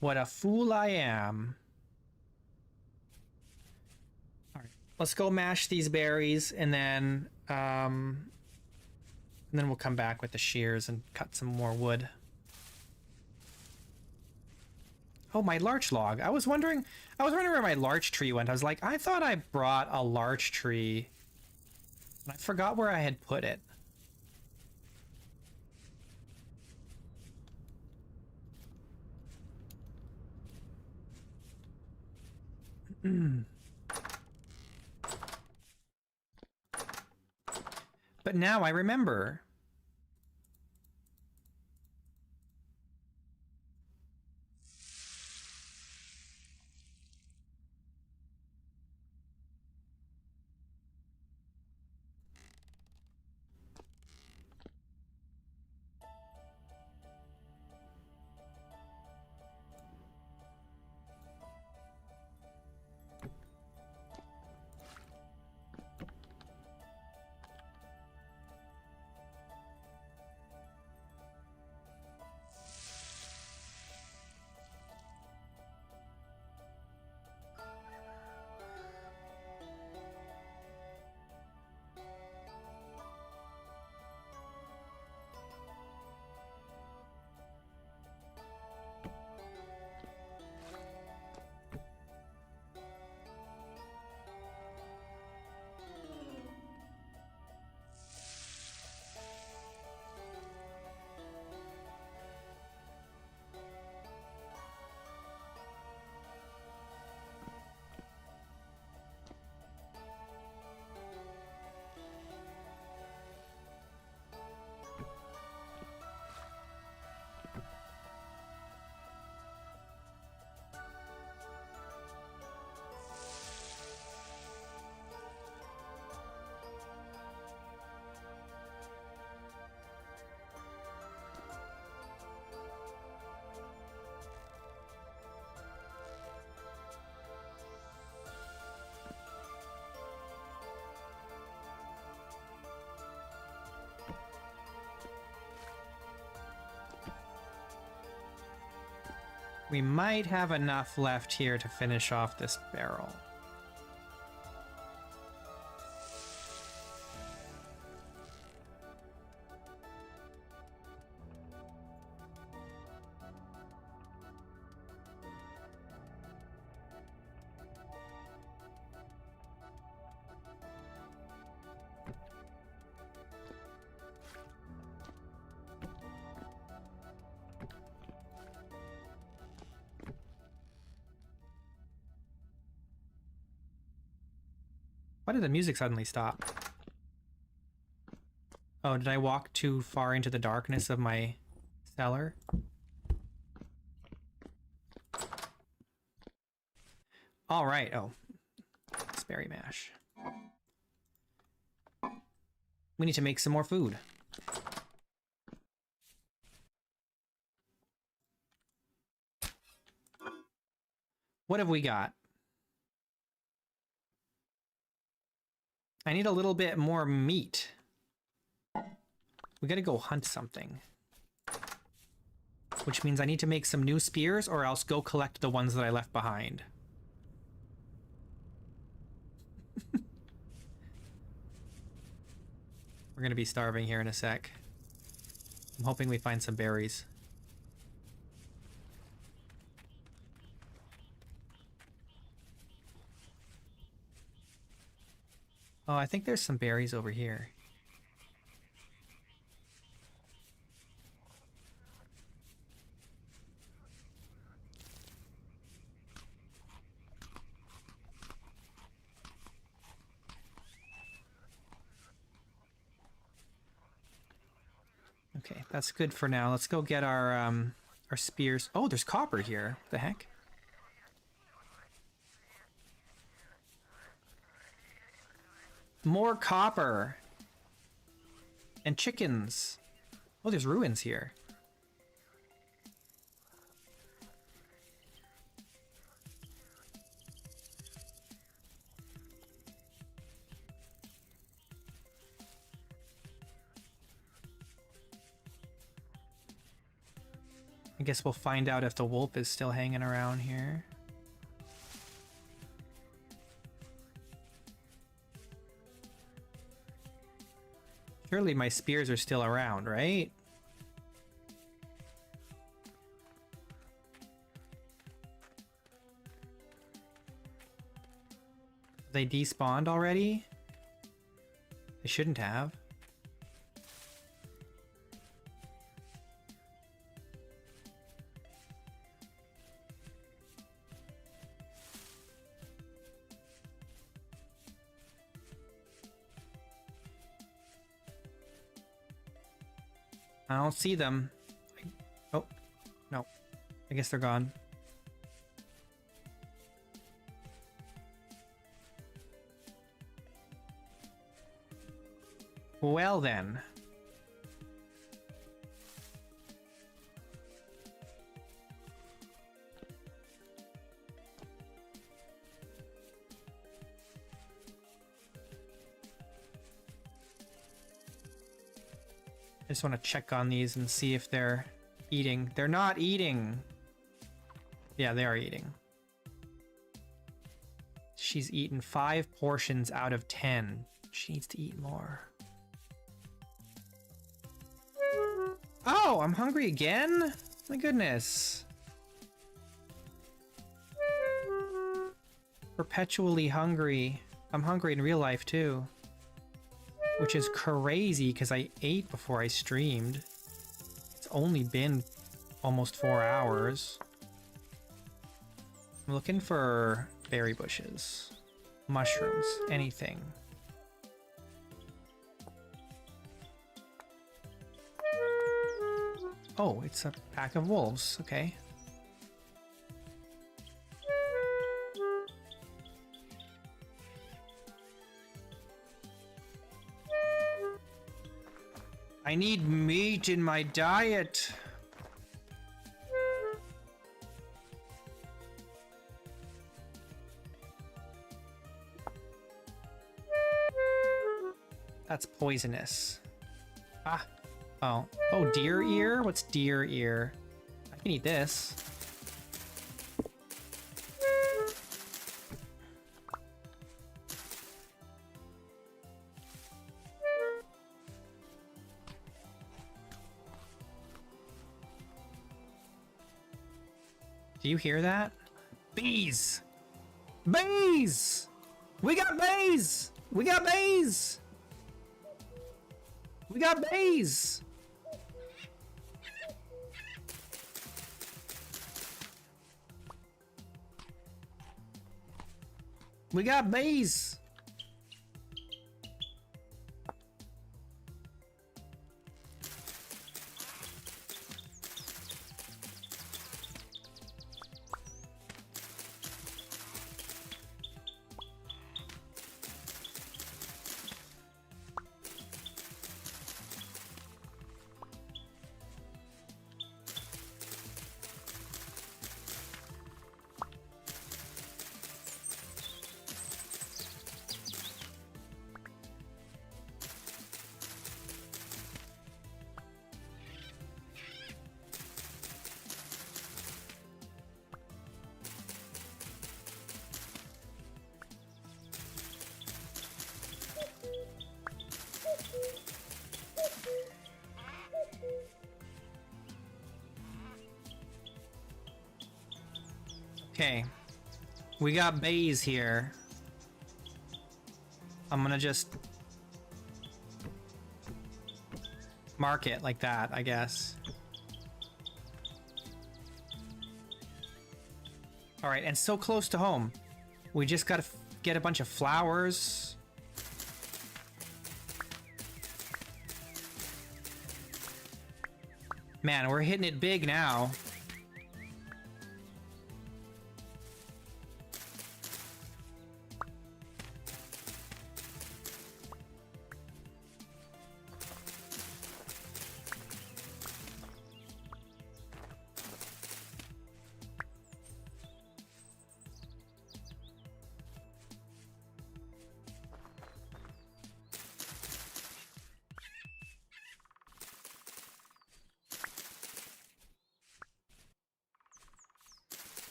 What a fool I am. All right, let's go mash these berries, and then we'll come back with the shears and cut some more wood. Oh, my larch log. I was wondering where my larch tree went. I was like, I thought I brought a larch tree, and I forgot where I had put it. But now I remember. We might have enough left here to finish off this barrel. Why did the music suddenly stop? Oh, did I walk too far into the darkness of my cellar? All right. Oh, it's berry mash. We need to make some more food. What have we got? I need a little bit more meat. We gotta go hunt something. Which means I need to make some new spears or else go collect the ones that I left behind. We're gonna be starving here in a sec. I'm hoping we find some berries. Oh, I think there's some berries over here. Okay, that's good for now. Let's go get our spears. Oh, there's copper here. What the heck? More copper. And chickens. Oh, there's ruins here. I guess we'll find out if the wolf is still hanging around here. Surely my spears are still around, right? They despawned already? They shouldn't have. I don't see them. Oh, no. I guess they're gone. Well then. I just want to check on these and see if they're eating. They're not eating. Yeah, they are eating. She's eaten 5 portions out of 10. She needs to eat more. Oh, I'm hungry again? My goodness. Perpetually hungry. I'm hungry in real life too. Which is crazy because I ate before I streamed. It's only been almost 4 hours. I'm looking for berry bushes, mushrooms, anything. Oh, it's a pack of wolves. Okay. I need meat in my diet. That's poisonous. Ah. Oh. Oh, deer ear? What's deer ear? I can eat this. Do you hear that? Bees! Bees! We got bees! We got bees! We got bees! We got bees! Okay, we got bays here. I'm gonna just mark it like that, I guess. All right, and so close to home. We just gotta get a bunch of flowers. Man, we're hitting it big now.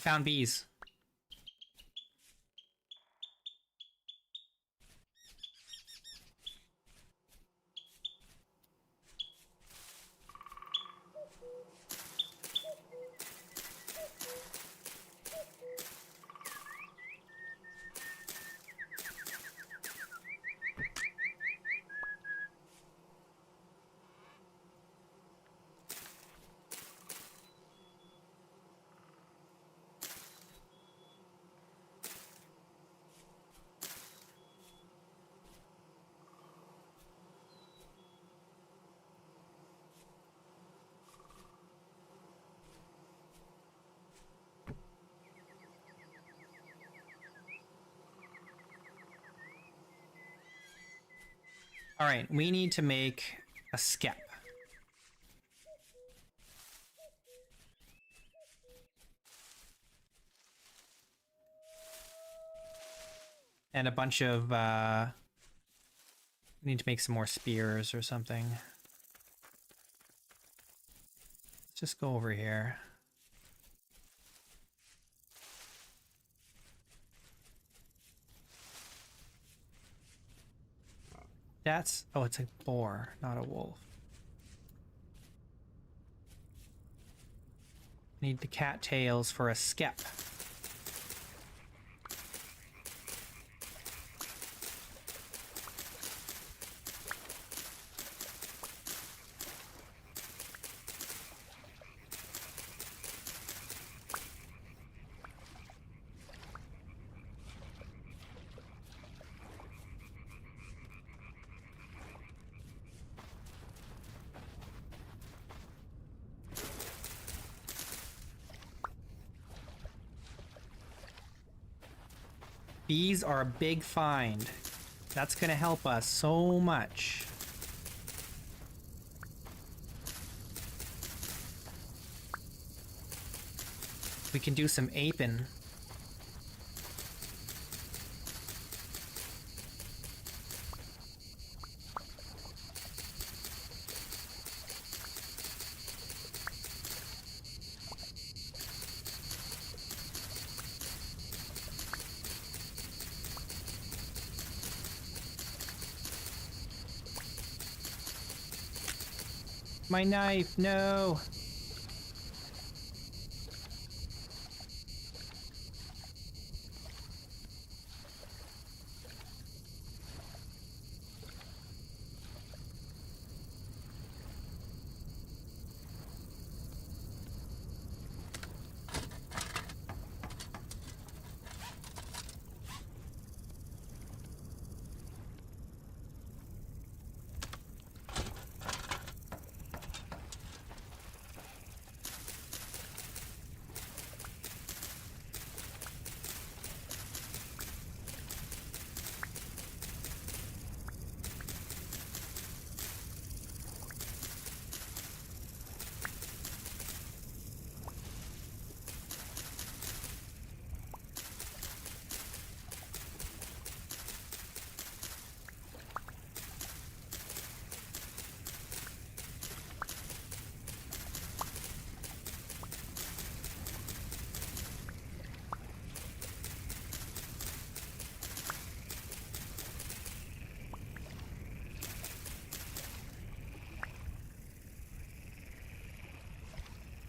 found bees. All right, we need to make a skep. And a bunch of, we need to make some more spears or something. Let's just go over here. That's, oh, it's a boar, not a wolf. Need the cattails for a skep. Bees are a big find. That's gonna help us so much. We can do some aping. My knife, no!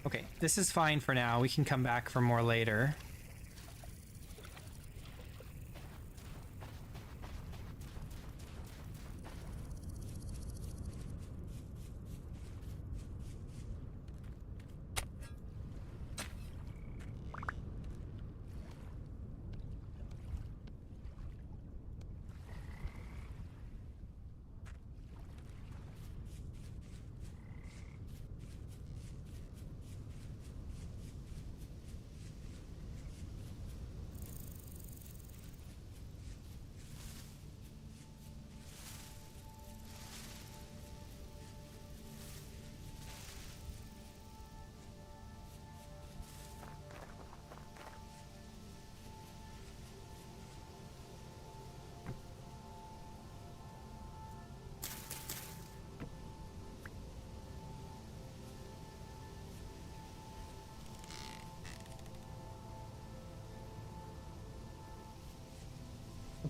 Okay, this is fine for now. We can come back for more later.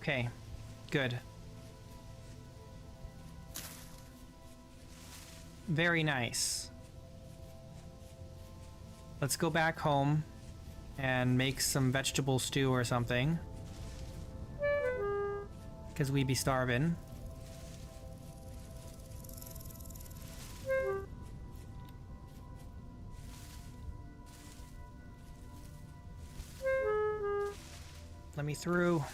Okay, good. Very nice. Let's go back home and make some vegetable stew or something. Because we be starving. Let me through.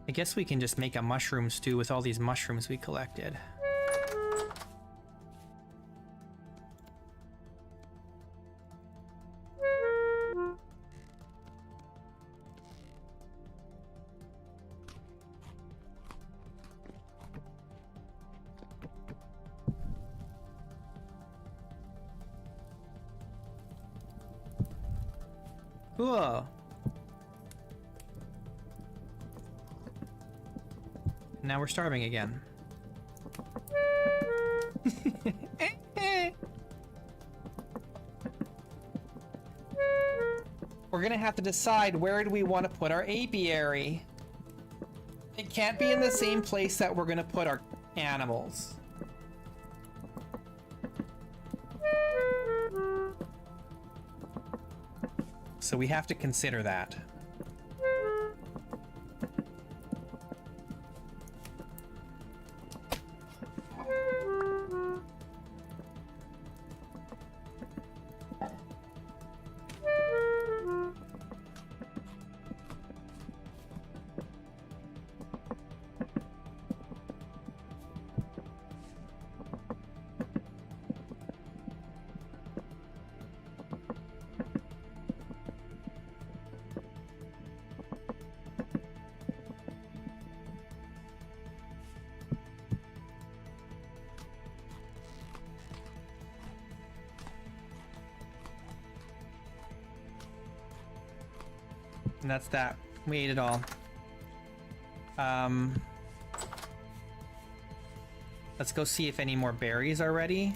I guess we can just make a mushroom stew with all these mushrooms we collected. Cool. Now we're starving again. We're gonna have to decide where do we want to put our apiary. It can't be in the same place that we're gonna put our animals. So we have to consider that. And that's that. We ate it all. Let's go see if any more berries are ready.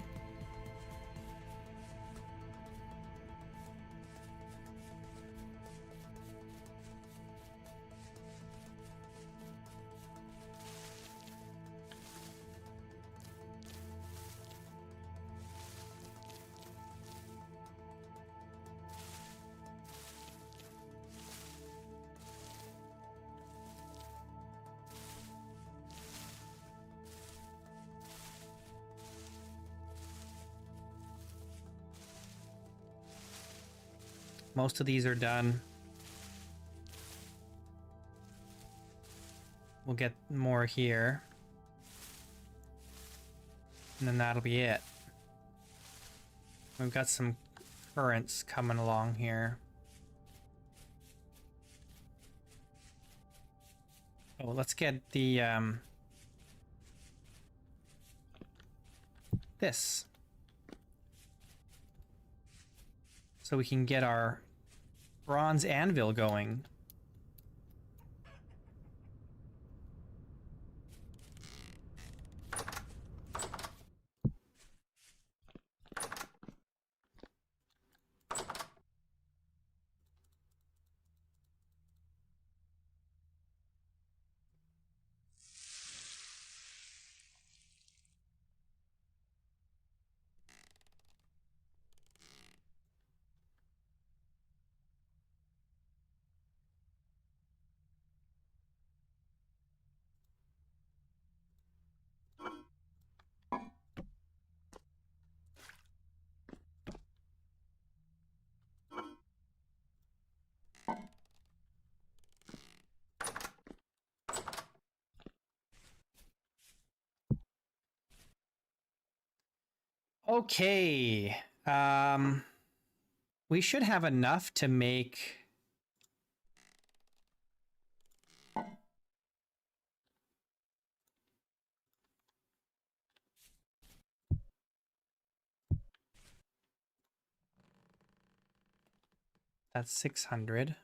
Most of these are done. We'll get more here. And then that'll be it. We've got some currants coming along here. Oh, let's get the, this. So we can get our bronze anvil going. Okay. We should have enough to make that's 600.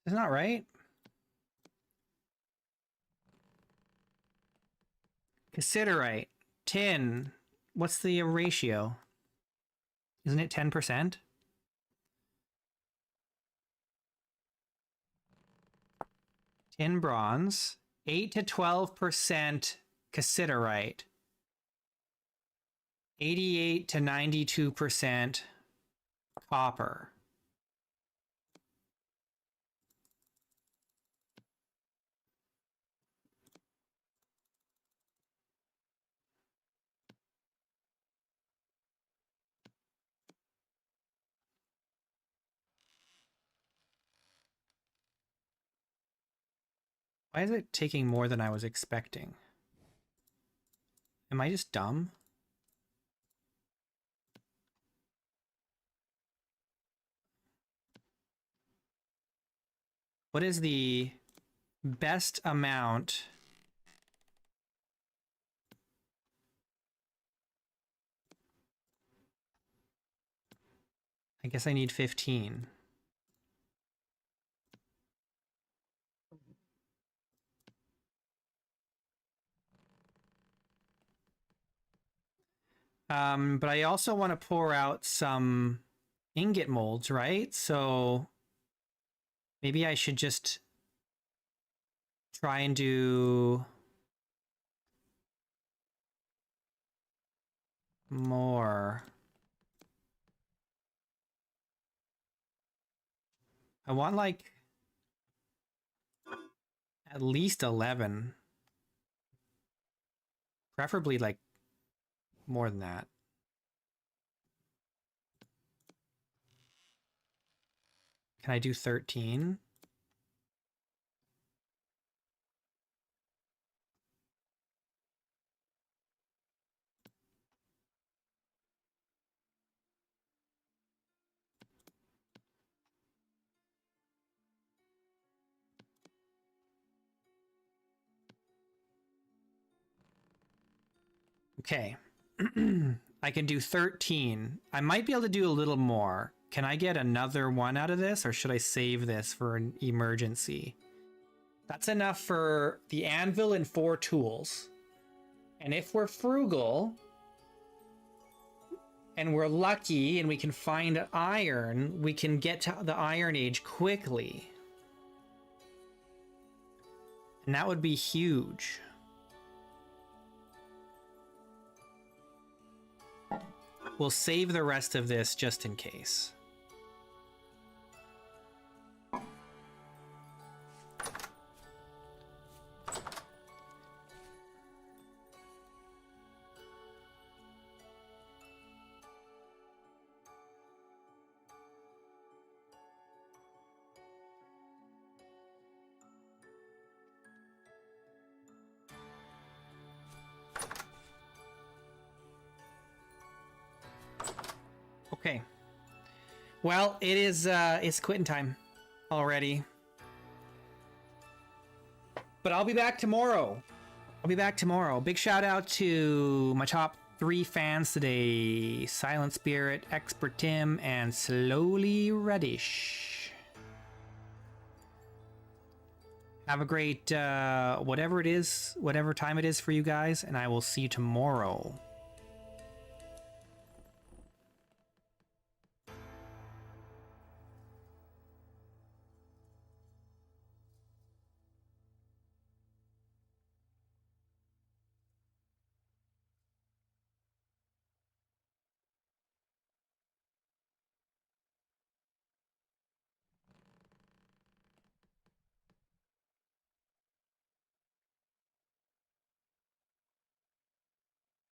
Isn't that right? Cassiterite. Tin. What's the ratio? Isn't it 10%? Tin bronze. 8 to 12% cassiterite. 88 to 92% copper. Why is it taking more than I was expecting? Am I just dumb? What is the best amount? I guess I need 15. But I also want to pour out some ingot molds, right? So maybe I should just try and do more. I want like at least 11. Preferably like more than that. Can I do 13? Okay. I can do 13. I might be able to do a little more. Can I get another one out of this, or should I save this for an emergency? That's enough for the anvil and 4 tools. And if we're frugal, and we're lucky, and we can find iron, we can get to the Iron Age quickly. And that would be huge. We'll save the rest of this just in case. Okay. Well, it's quitting time already. But I'll be back tomorrow. Big shout out to my top 3 fans today: Silent Spirit, Expert Tim, and Slowly Reddish. Have a great whatever time it is for you guys, and I will see you tomorrow.